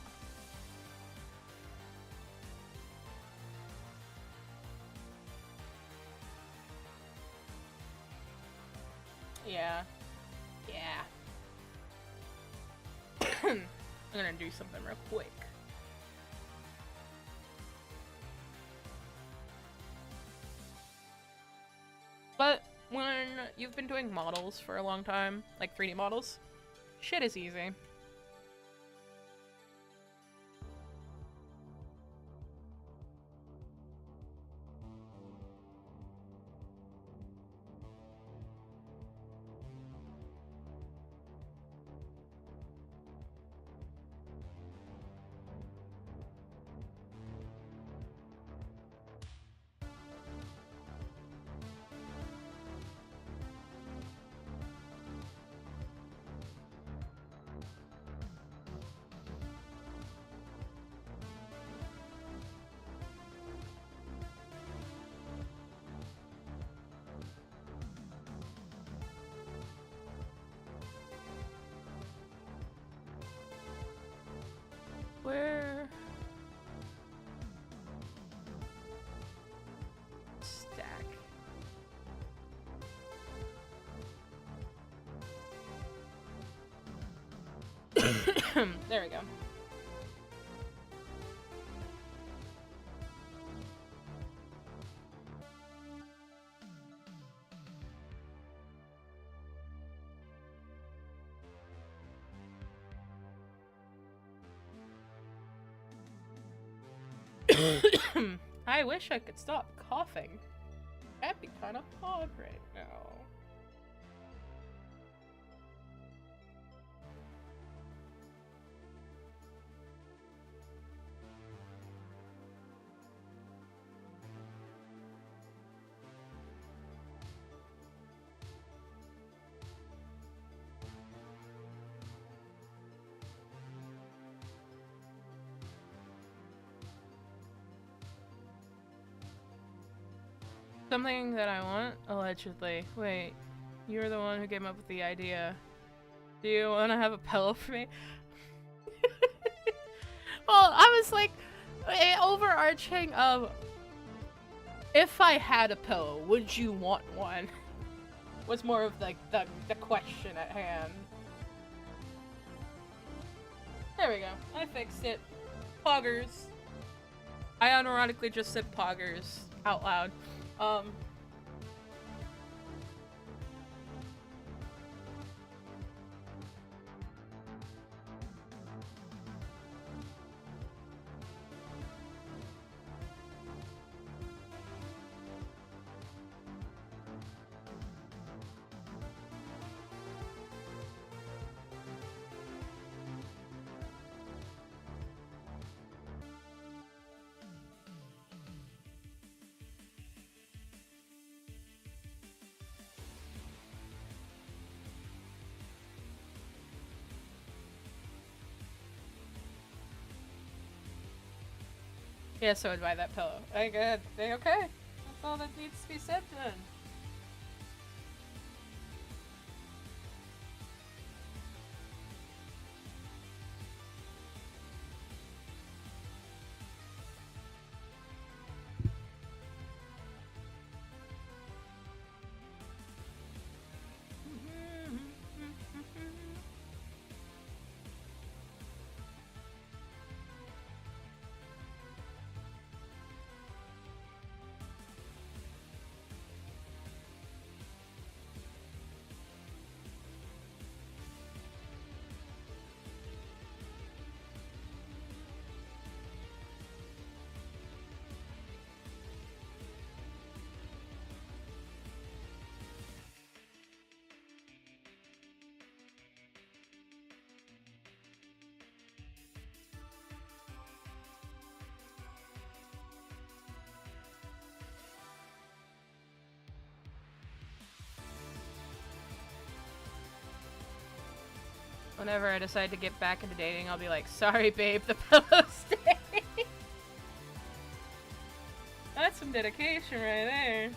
Yeah. Yeah. I'm gonna do something real quick. But when you've been doing models for a long time, like 3D models, shit is easy. Where? Stack. There we go. I wish I could stop coughing. That'd be kind of hard right now. Something that I want? Allegedly. Wait, you're the one who came up with the idea. Do you want to have a pillow for me? Well, I was like, overarching of, if I had a pillow, would you want one? Was more of like the question at hand. There we go. I fixed it. Poggers. I unironically just said poggers out loud. Yeah, so I'd buy that pillow. I good. Okay. That's all that needs to be said then. Whenever I decide to get back into dating, I'll be like, sorry, babe, the pillow stayed. That's some dedication right there.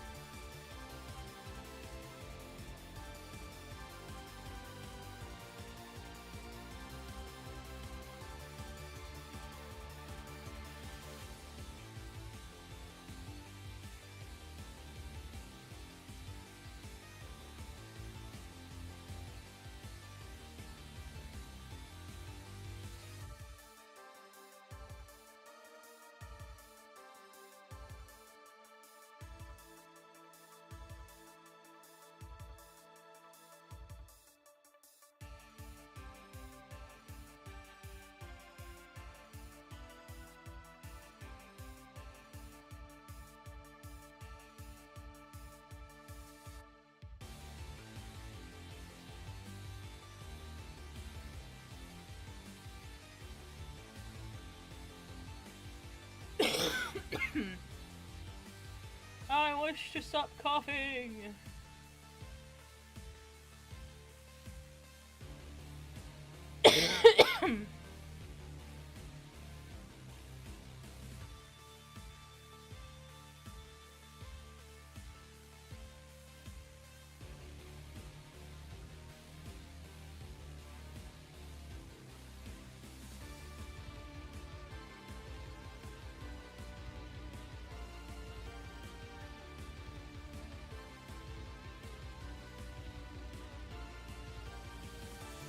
I wish to stop coughing.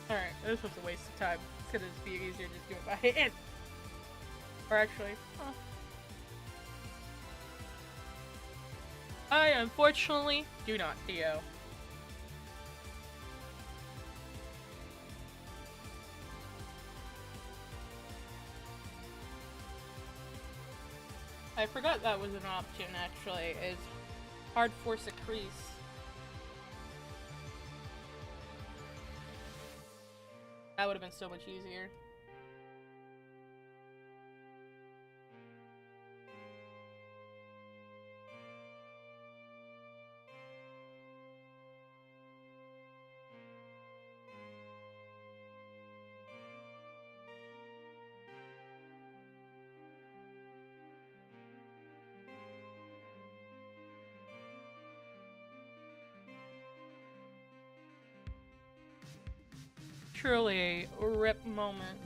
Alright, this was a waste of time. It's gonna just be easier to just do it by hand. Or actually, huh. I unfortunately do not, Theo. I forgot that was an option, actually, is hard force a crease. That would have been so much easier. Truly a rip moment.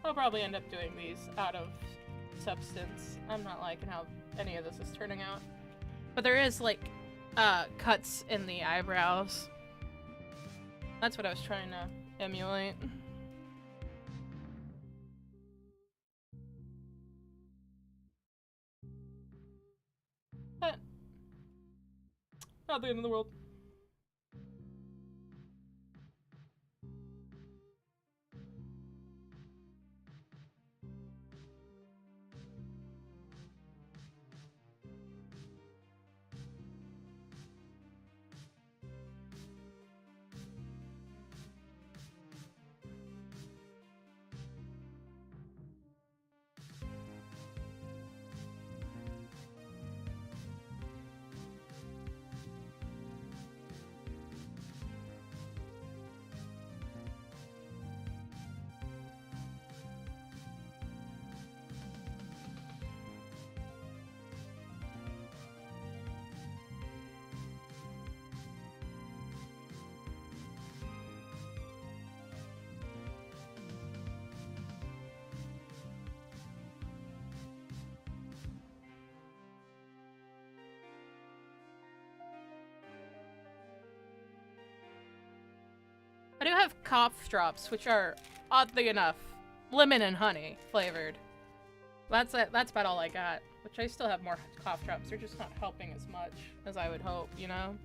I'll probably end up doing these out of substance. I'm not liking how any of this is turning out. But there is, like, cuts in the eyebrows. That's what I was trying to emulate. But not the end of the world. I do have cough drops, which are, oddly enough, lemon and honey flavored. That's it. That's about all I got. Which I still have more cough drops. They're just not helping as much as I would hope, you know?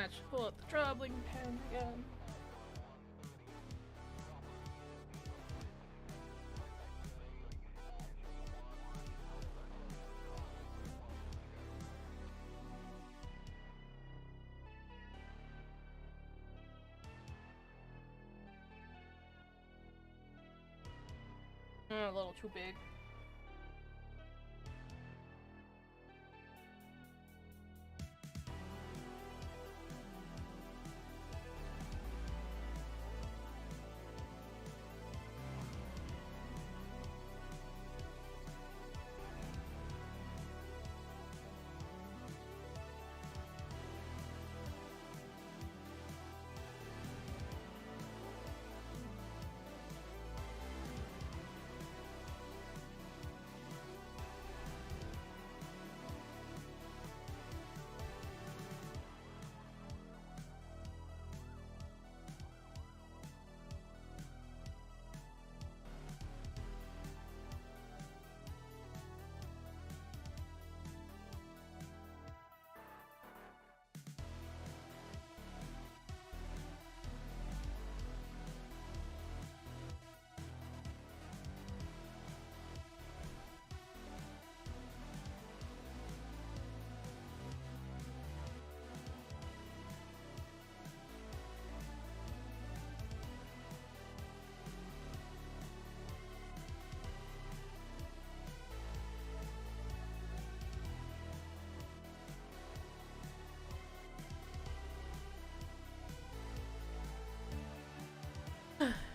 actually pull out the troubling pen again. A little too big.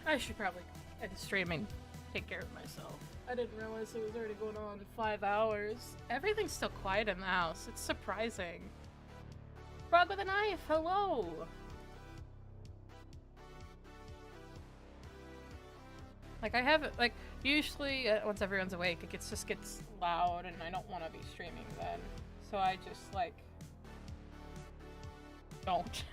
I should probably end streaming, take care of myself. I didn't realize it was already going on 5 hours. Everything's still quiet in the house. It's surprising. Frog with a knife, hello! Like, I have, like, usually once everyone's awake, it just gets loud and I don't want to be streaming then. So I just, like, don't.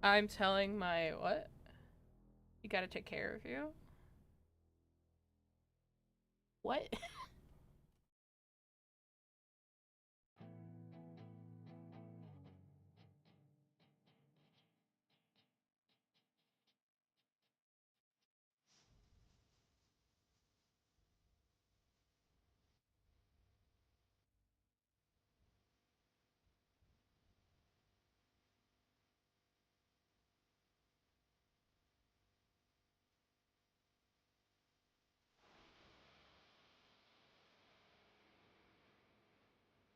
I'm telling my what? You gotta take care of you? What?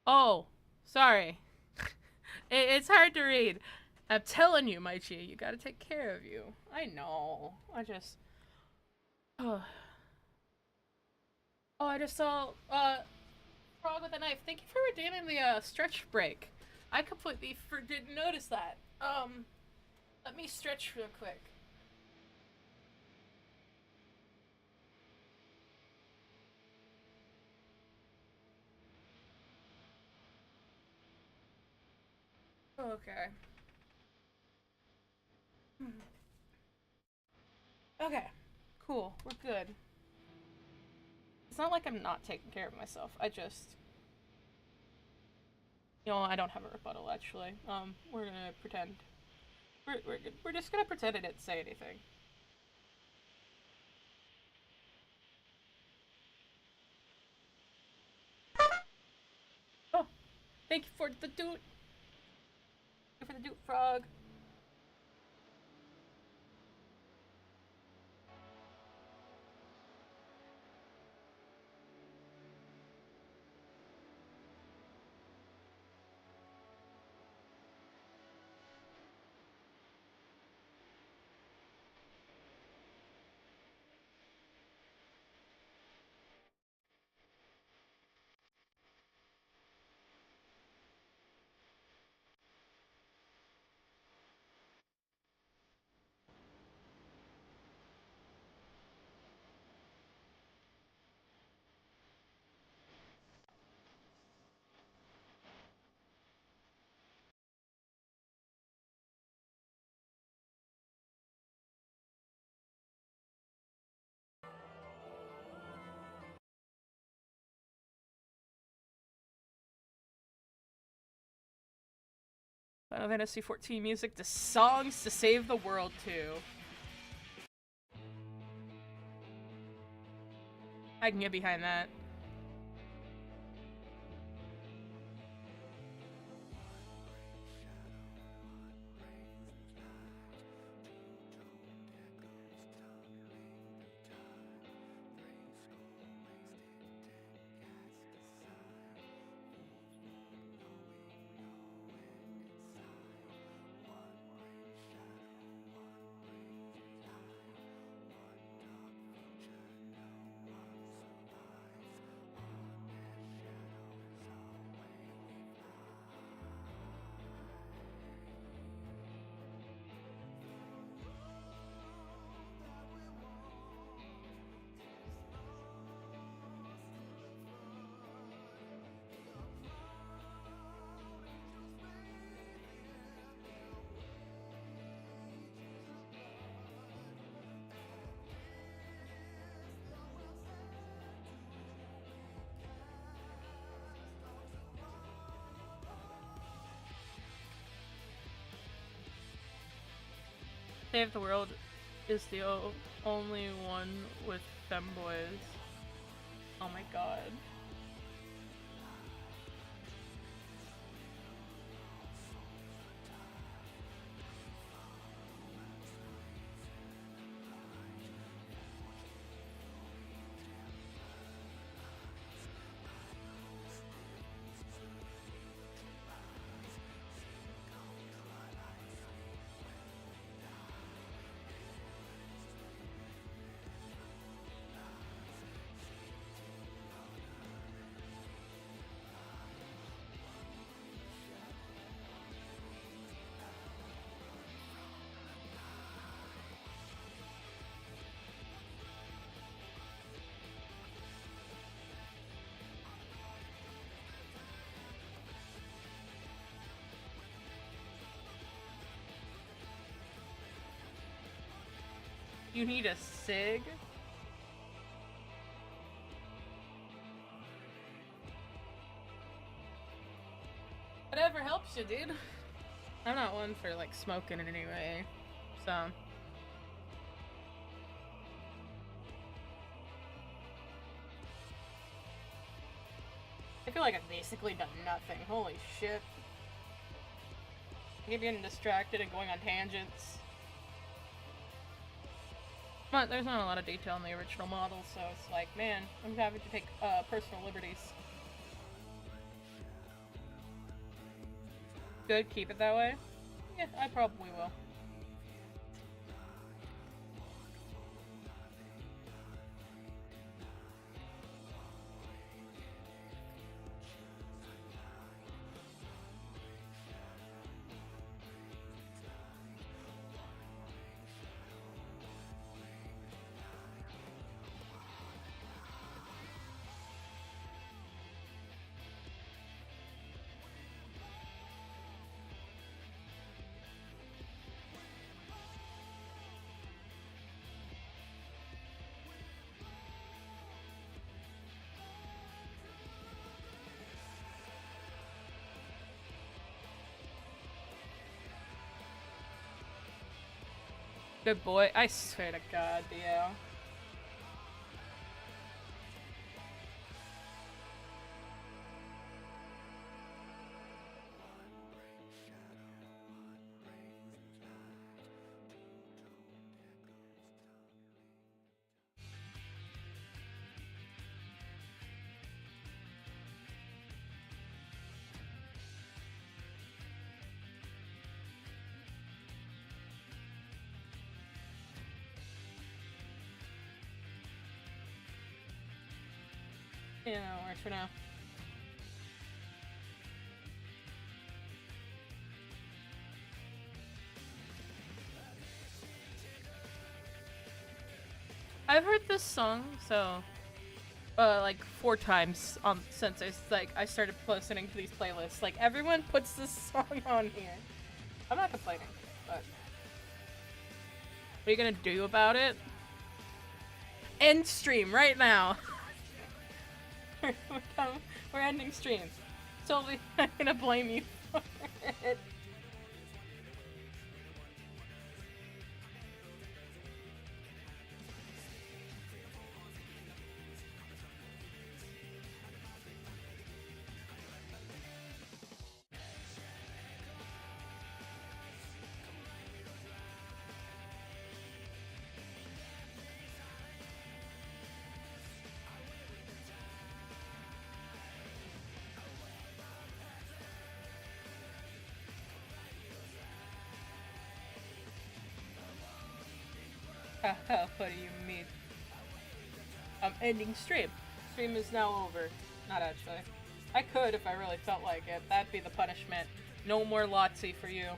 Oh, sorry. It's hard to read. I'm telling you, Maichi, you gotta take care of you. I know. I just... Oh, I just saw, Frog with a Knife. Thank you for redeeming the, stretch break. I completely didn't notice that. Let me stretch real quick. Okay. Okay. Cool. We're good. It's not like I'm not taking care of myself. I just... You know, I don't have a rebuttal, actually. We're gonna pretend. We're just gonna pretend I didn't say anything. Oh! Thank you for the doot! Thank you for the doot, Frog. Final Fantasy 14 music to Songs to Save the World 2. I can get behind that. Save the World is the only one with femboys. Oh my god. You need a SIG? Whatever helps you, dude. I'm not one for, like, smoking in any way, so... I feel like I've basically done nothing. Holy shit. I keep getting distracted and going on tangents. But there's not a lot of detail in the original model, so it's like, man, I'm having to take personal liberties. Good, keep it that way? Yeah, I probably will. Good boy. I swear to God, Dio. Yeah, no, works for now. I've heard this song, so like 4 times since I started listening to these playlists. Like everyone puts this song on here. I'm not complaining, but what are you gonna do about it? End stream right now. We're ending stream. Totally not gonna blame you for it. What do you mean? I'm ending stream. Stream is now over. Not actually. I could if I really felt like it. That'd be the punishment. No more Lotsie for you.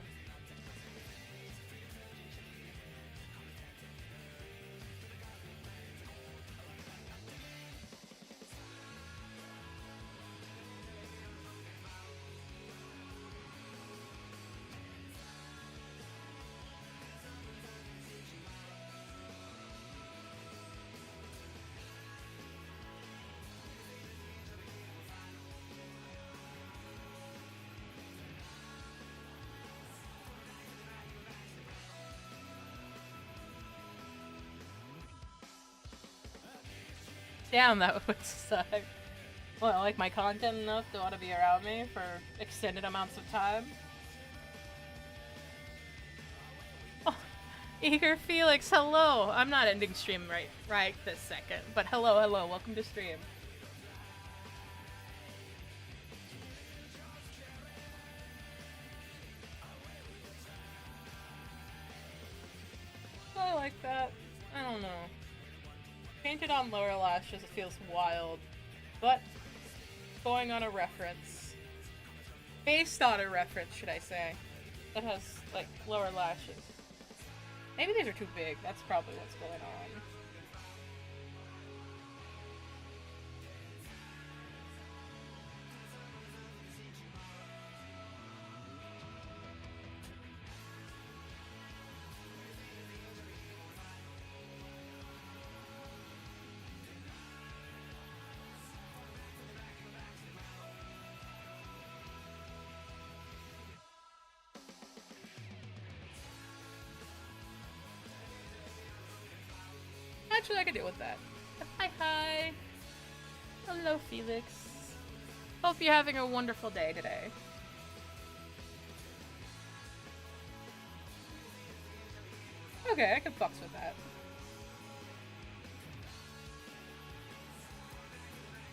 Damn, that would suck. Well, like my content enough to want to be around me for extended amounts of time. Oh, Eager Felix, hello! I'm not ending stream right this second, but hello, welcome to stream. I like that. I don't know. Painted on lower lashes, it feels wild. But, going on a reference. Based on a reference, should I say. That has, like, lower lashes. Maybe these are too big, that's probably what's going on. Actually, I could deal with that. Hi. Hello, Felix. Hope you're having a wonderful day today. Okay, I can fucks with that.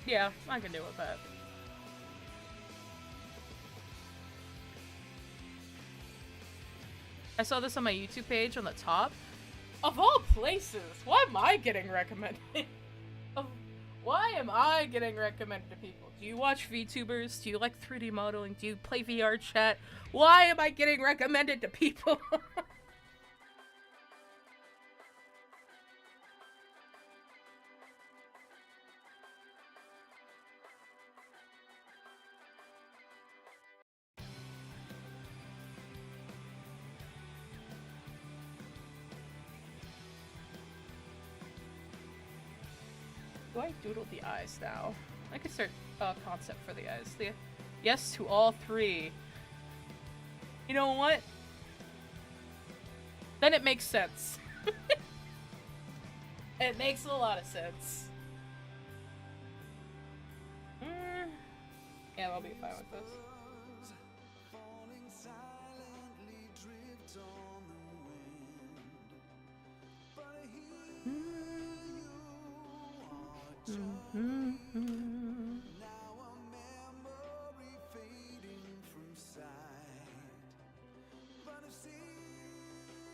Yeah, I can deal with that. I saw this on my YouTube page on the top. Of all places, why am I getting recommended? Why am I getting recommended to people? Do you watch VTubers? Do you like 3D modeling? Do you play VR chat? Why am I getting recommended to people? Do I doodle the eyes now? I could start a concept for the eyes. Yes to all three. You know what? Then it makes sense. It makes a lot of sense. Yeah, I'll be fine with this. I'm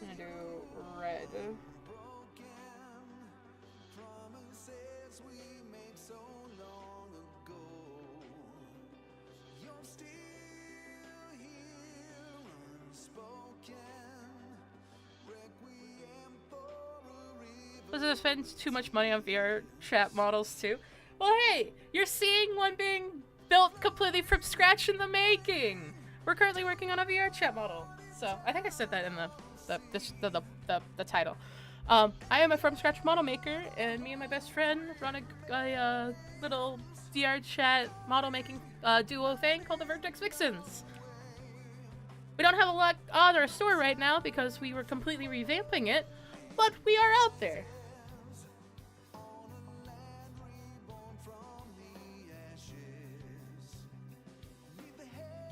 gonna do red. Does it spend too much money on VR chat models too? Well, hey, you're seeing one being built completely from scratch in the making. We're currently working on a VR chat model, so I think I said that in the title. I am a from scratch model maker, and me and my best friend run a little VR chat model making duo thing called the Vertex Vixens. We don't have a lot on our store right now because we were completely revamping it, but we are out there.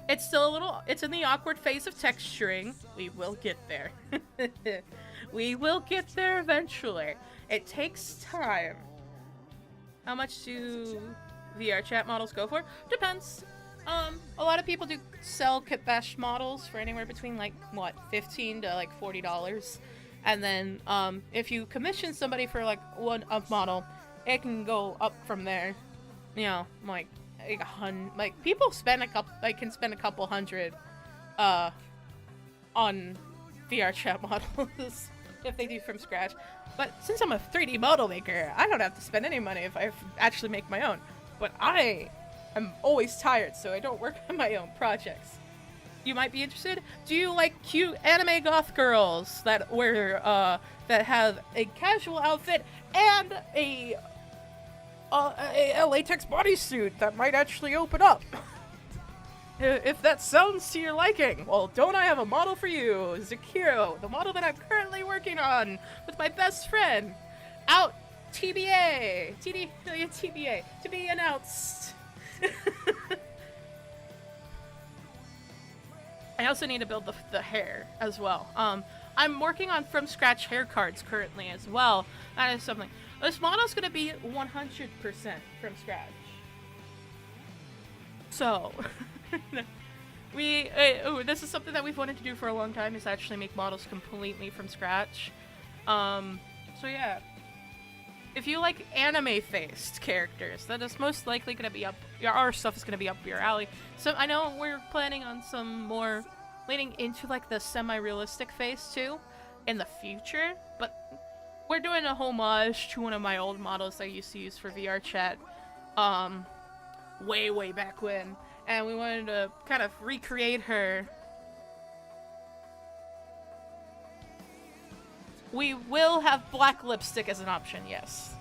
It's still it's in the awkward phase of texturing. We will get there. We will get there eventually. It takes time. How much do VR chat models go for? Depends. A lot of people do sell kitbash models for anywhere between like, what, $15 to like $40. And then if you commission somebody for like one up model, it can go up from there. You know, like people spend can spend a couple hundred on VR chat models if they do from scratch. But since I'm a 3D model maker, I don't have to spend any money if I actually make my own. But I am always tired, so I don't work on my own projects. You might be interested. Do you like cute anime goth girls that wear that have a casual outfit and a latex bodysuit that might actually open up? If that sounds to your liking, well, don't I have a model for you? Zakiro, the model that I'm currently working on with my best friend. Out TBA, TBA, to be announced. I also need to build the hair as well. I'm working on from scratch hair cards currently as well. That is something. This model's gonna be 100% from scratch. So, this is something that we've wanted to do for a long time, is actually make models completely from scratch. So yeah. If you like anime-faced characters, that is most likely going to be our stuff is going to be up your alley. So I know we're planning on some more leading into like the semi-realistic phase too in the future, but we're doing a homage to one of my old models I used to use for VR chat way back when, and we wanted to kind of recreate her. We will have black lipstick as an option, yes.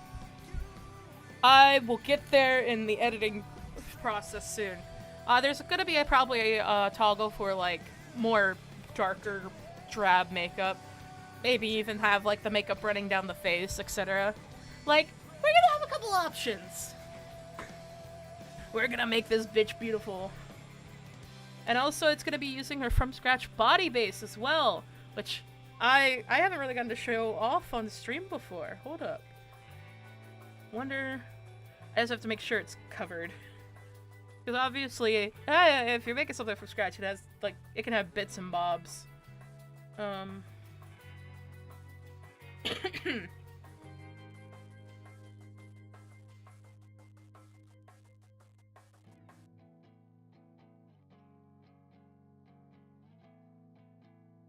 I will get there in the editing process soon. There's gonna be probably a toggle for like more darker drab makeup. Maybe even have like the makeup running down the face, etc. Like, we're gonna have a couple options. We're gonna make this bitch beautiful. And also it's gonna be using her from scratch body base as well, which I haven't really gotten to show off on the stream before. Hold up. Wonder... I just have to make sure it's covered. Because obviously, if you're making something from scratch, it has, like, it can have bits and bobs.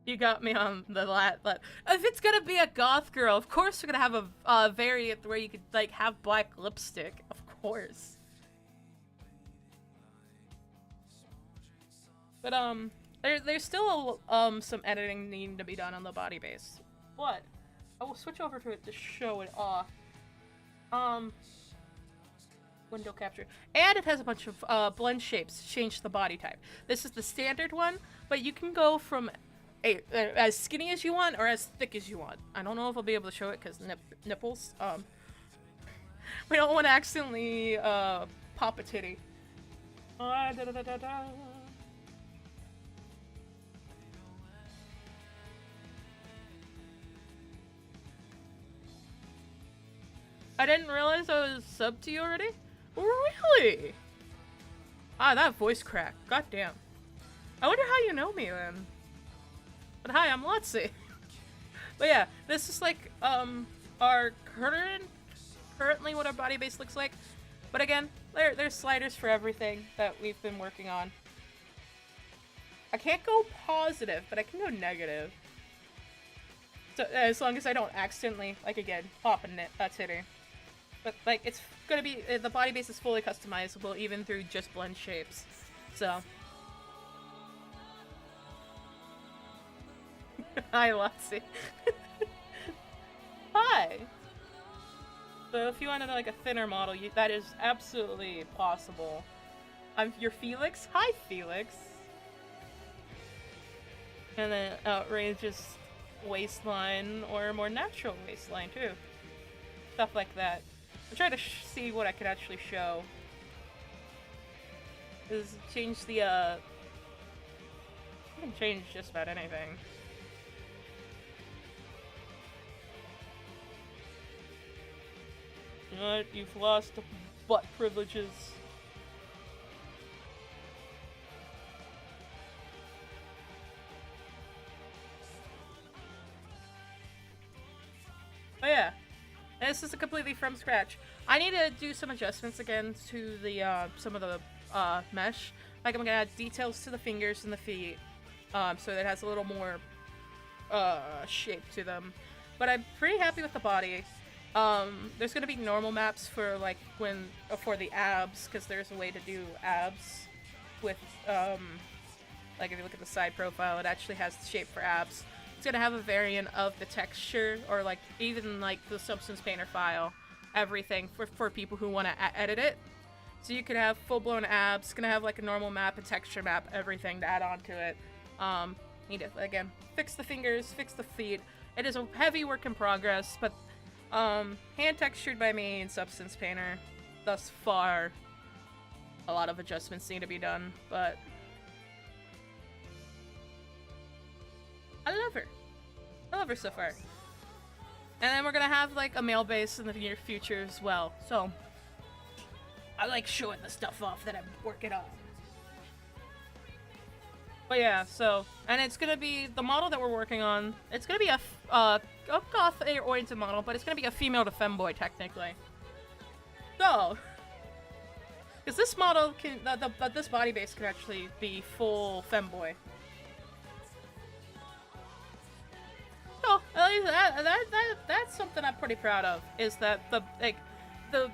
You got me on the if it's gonna be a goth girl, of course we're gonna have a variant where you could like have black lipstick, of course. But there's still some editing needing to be done on the body base. But I will switch over to it to show it off. Window capture, and it has a bunch of blend shapes to change the body type. This is the standard one, but you can go from as skinny as you want or as thick as you want. I don't know if I'll be able to show it because nipples. We don't want to accidentally pop a titty. I didn't realize I was subbed to you already. Really? Ah, that voice crack. Goddamn. I wonder how you know me then. But hi, I'm Lotsie. But yeah, this is like our currently what our body base looks like. But again, there's sliders for everything that we've been working on. I can't go positive, but I can go negative. So as long as I don't accidentally, like again, pop a titty. But like it's gonna be the body base is fully customizable even through just blend shapes. So. Hi, Lotsie. Hi! So if you wanted like a thinner model, that is absolutely possible. You're Felix? Hi, Felix! And then outrageous waistline or a more natural waistline too. Stuff like that. I'm trying to see what I could actually show. Is change the I can change just about anything. What? You've lost butt privileges. yeah. This is completely from scratch. I need to do some adjustments again to the some of the mesh. Like I'm gonna add details to the fingers and the feet, so that it has a little more shape to them. But I'm pretty happy with the body. There's gonna be normal maps for like for the abs, because there's a way to do abs with like if you look at the side profile, it actually has the shape for abs. It's gonna have a variant of the texture, or like even like the Substance Painter file, everything for people who want to edit it. So you could have full-blown abs. It's gonna have like a normal map, a texture map, everything to add on to it. Need to again fix the fingers, fix the feet. It is a heavy work in progress, but hand textured by me in Substance Painter. Thus far, a lot of adjustments need to be done, but I love her. I love her so far. And then we're gonna have like a male base in the near future as well. So I like showing the stuff off that I'm working on. But yeah, so, and it's gonna be the model that we're working on. It's gonna be a goth-oriented model, but it's gonna be a female to femboy technically. So, because this model can, this body base can actually be full femboy. So that's something I'm pretty proud of. Is that the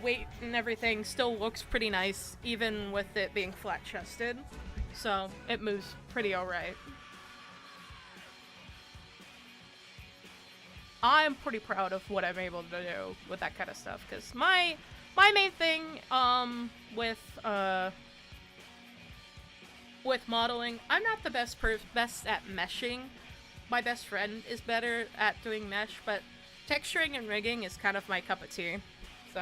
weight and everything still looks pretty nice, even with it being flat-chested. So it moves pretty alright. I'm pretty proud of what I'm able to do with that kind of stuff, because my main thing with modeling, I'm not the best at meshing. My best friend is better at doing mesh, but texturing and rigging is kind of my cup of tea. So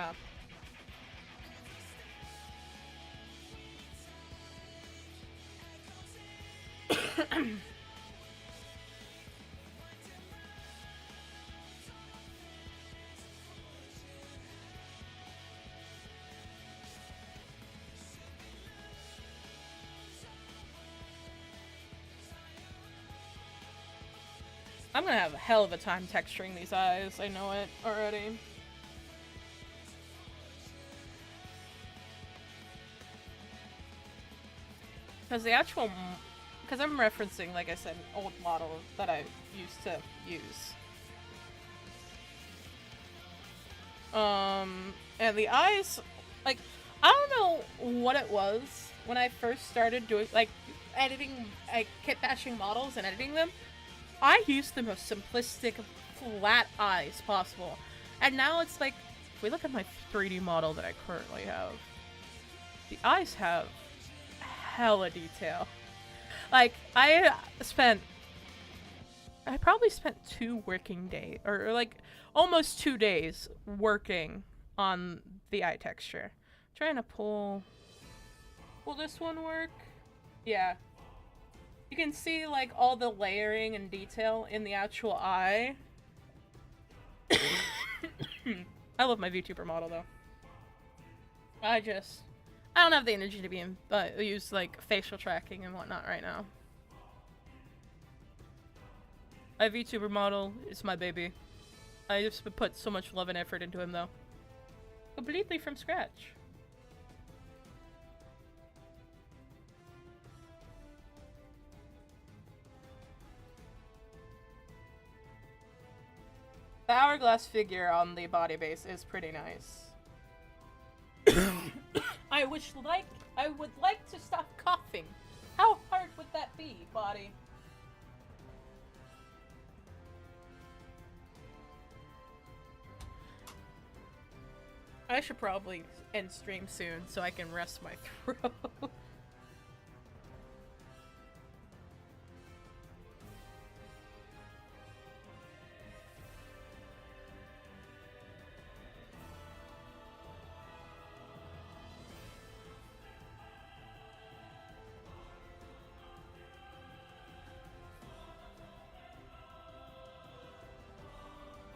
I'm gonna have a hell of a time texturing these eyes. I know it already. Because I'm referencing, like I said, an old model that I used to use. And the eyes, like, I don't know what it was when I first started doing, like, editing, I kept bashing models and editing them. I used the most simplistic, flat eyes possible. And now it's like, if we look at my 3D model that I currently have, the eyes have hella detail. Like, I probably spent 2 working days, or like, almost 2 days working on the eye texture. Trying to pull... Will this one work? Yeah. You can see, like, all the layering and detail in the actual eye. I love my Vtuber model, though. I don't have the energy to be in, use, like, facial tracking and whatnot right now. My Vtuber model is my baby. I just put so much love and effort into him, though. Completely from scratch. The hourglass figure on the body base is pretty nice. I would like to stop coughing. How hard would that be, body? I should probably end stream soon so I can rest my throat.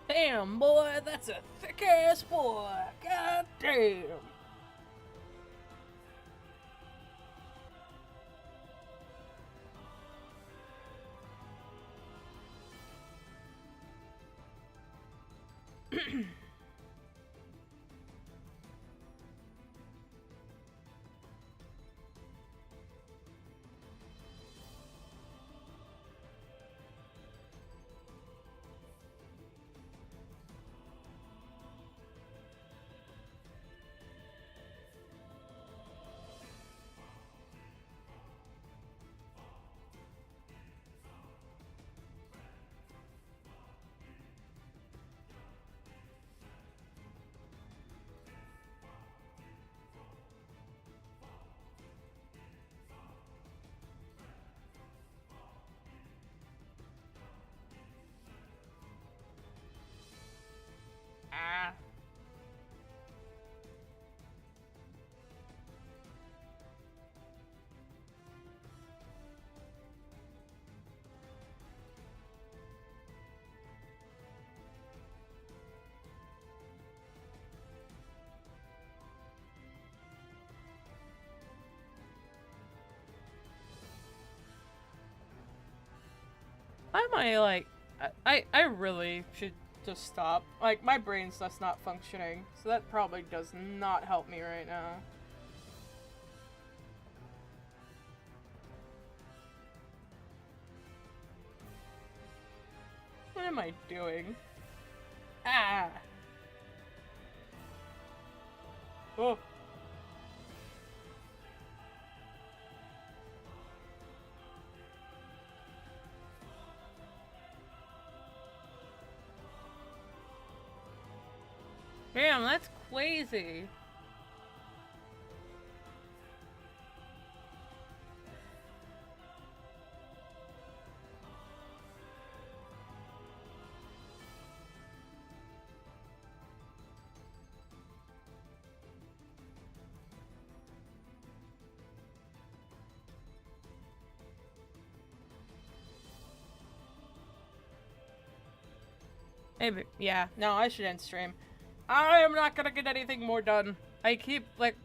Damn, boy, that's a thick-ass boy. God damn. Ah. Why am I like... I really should just stop. Like, my brain's just not functioning, so that probably does not help me right now. What am I doing? Ah! Oh! Damn, that's crazy. Maybe, yeah. No, I should end stream. I am not gonna get anything more done. I keep, like...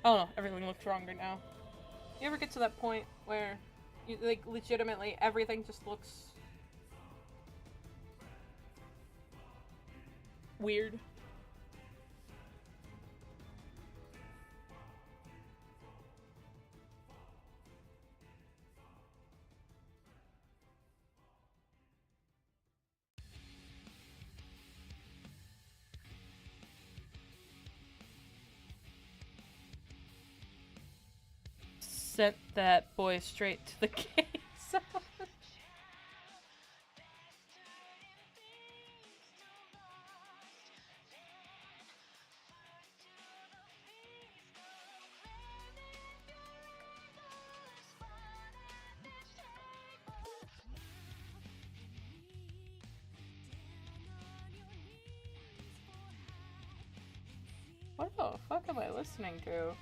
I don't know, everything looks wrong right now. You ever get to that point where, you, like, legitimately everything just looks... weird? Sent that boy straight to the gay zone. What the fuck am I listening to?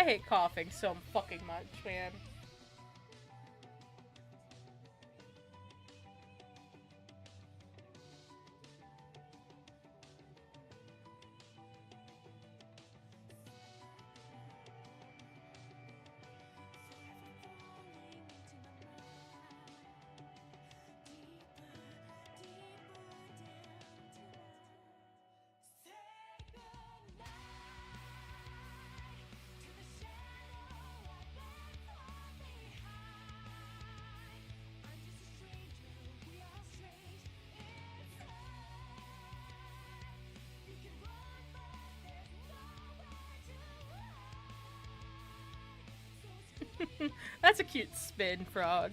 I hate coughing so fucking much, man. That's a cute spin, frog.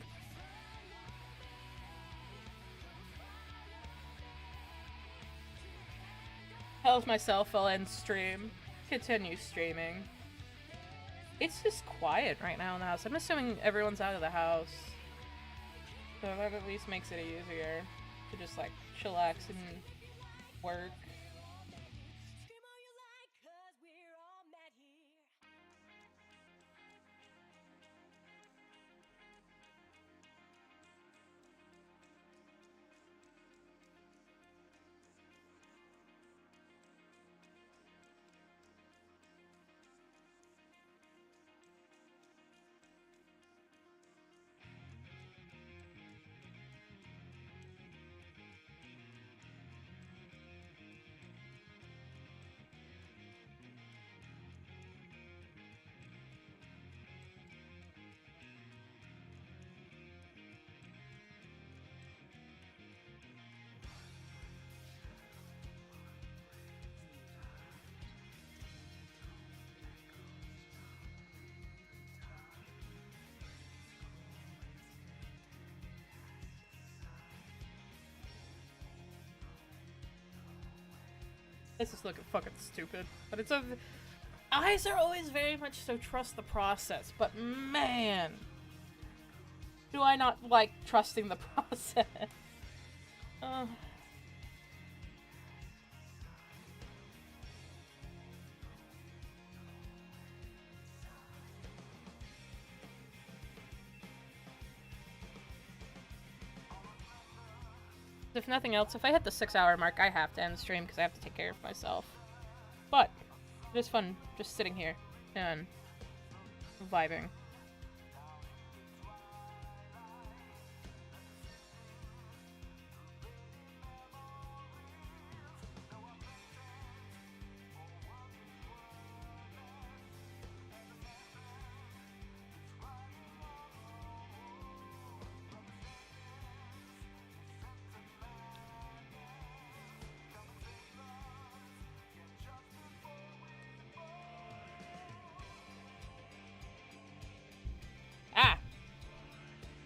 Tells myself I'll end stream. Continue streaming. It's just quiet right now in the house. I'm assuming everyone's out of the house. So that at least makes it easier to just like chillax and work. This is looking fucking stupid, but it's a... Eyes are always very much so trust the process, but man, do I not like trusting the process. If nothing else, if I hit the 6-hour mark, I have to end the stream because I have to take care of myself. But it is fun just sitting here and vibing.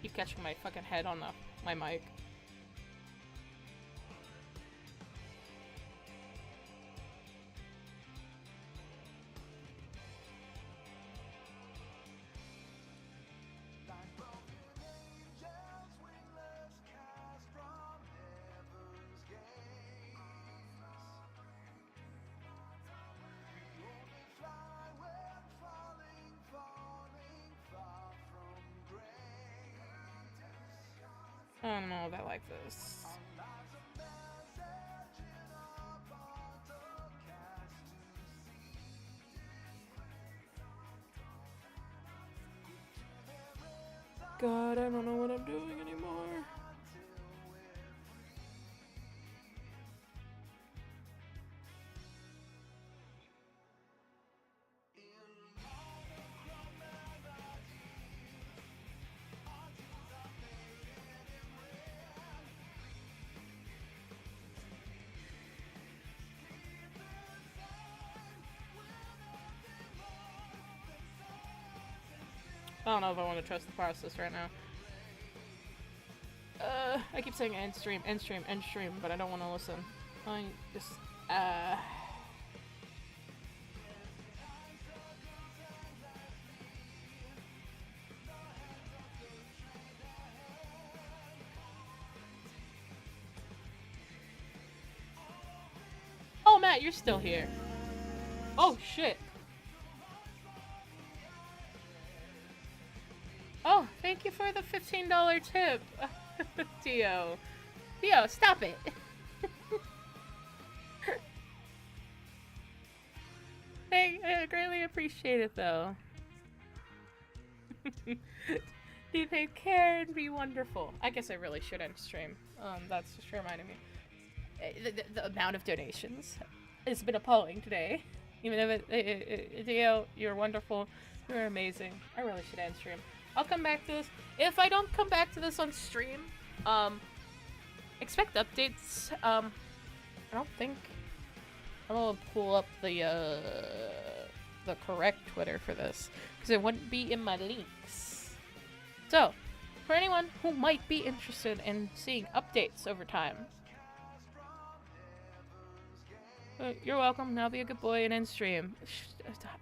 Keep catching my fucking head on my mic. I don't know if I like this. God, I don't know what I'm doing anymore. I don't know if I want to trust the process right now. I keep saying end stream, but I don't want to listen. I just, Oh, Matt, you're still here. Oh, shit. Oh, thank you for the $15 tip, Dio. Dio, stop it. Hey, I greatly appreciate it, though. You take care and be wonderful. I guess I really should end stream. That's just reminding me. The amount of donations has been appalling today. Even if Dio, you're wonderful. You're amazing. I really should end stream. I'll come back to this. If I don't come back to this on stream, expect updates. I don't think I'm gonna pull up the correct Twitter for this because it wouldn't be in my links. So, for anyone who might be interested in seeing updates over time, you're welcome. Now be a good boy and end stream. Stop.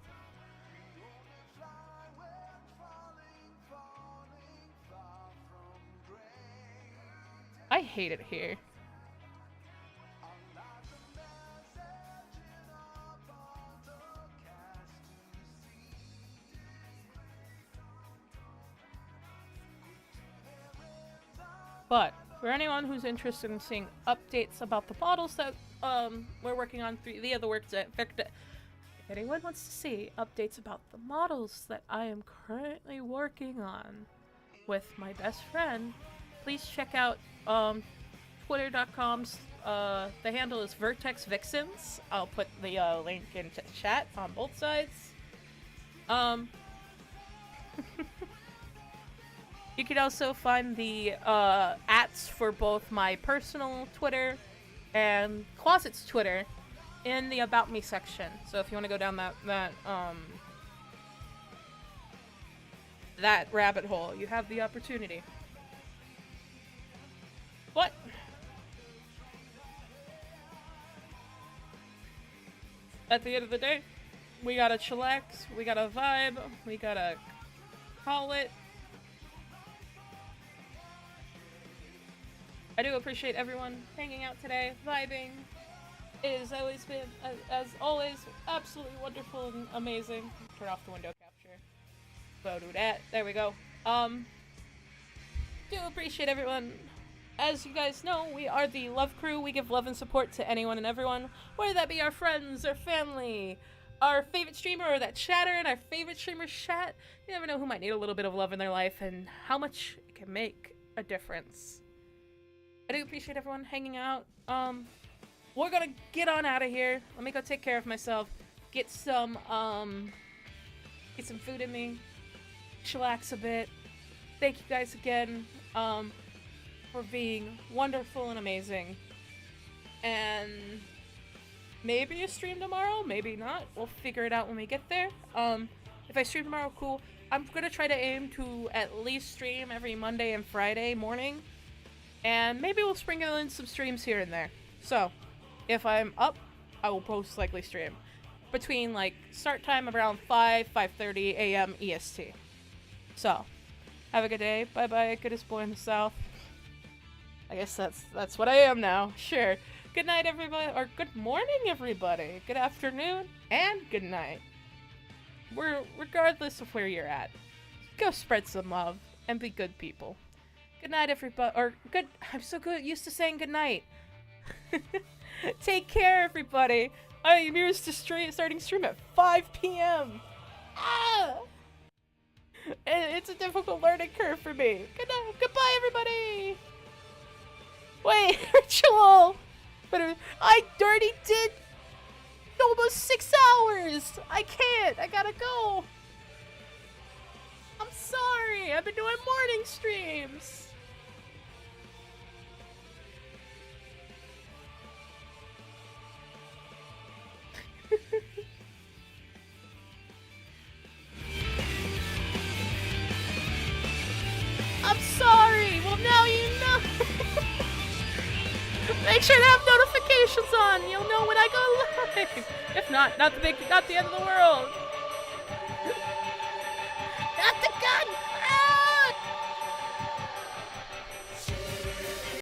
I hate it here. But for anyone who's interested in seeing updates about the models that we're working on through the other works that if anyone wants to see updates about the models that I am currently working on with my best friend, please check out twitter.com's the handle is Vertex Vixens. I'll put the link in chat on both sides. You can also find the ats for both my personal Twitter and Closet's Twitter in the About Me section. So if you want to go down that rabbit hole, you have the opportunity. What? At the end of the day, we gotta chillax, we gotta vibe, we gotta call it. I do appreciate everyone hanging out today, vibing. It has always been, as always, absolutely wonderful and amazing. Turn off the window capture. So do that. There we go. Do appreciate everyone. As you guys know, we are the Love Crew. We give love and support to anyone and everyone, whether that be our friends, our family, our favorite streamer, or that chatter in our favorite streamer's chat. You never know who might need a little bit of love in their life and how much it can make a difference. I do appreciate everyone hanging out. We're gonna get on out of here. Let me go take care of myself. Get some food in me. Chillax a bit. Thank you guys again, for being wonderful and amazing. And maybe a stream tomorrow, maybe not. We'll figure it out when we get there. If I stream tomorrow, cool. I'm gonna try to aim to at least stream every Monday and Friday morning. And maybe we'll sprinkle in some streams here and there. So, if I'm up, I will most likely stream. Between, like, start time around 5:30 a.m. EST. So, have a good day. Bye-bye, goodest boy in the South. I guess that's what I am now. Sure. Good night, everybody. Or good morning, everybody. Good afternoon. And good night. Regardless of where you're at. Go spread some love. And be good people. Good night, everybody. Or good. I'm so good used to saying good night. Take care, everybody. I'm used to starting stream at 5 p.m. Ah! It's a difficult learning curve for me. Good night. Goodbye, everybody. Wait, ritual. But I already did almost 6 hours. I can't. I gotta go. I'm sorry. I've been doing morning streams. I'm sorry. Well, now you know. Make sure to have notifications on. You'll know when I go live. If not the end of the world.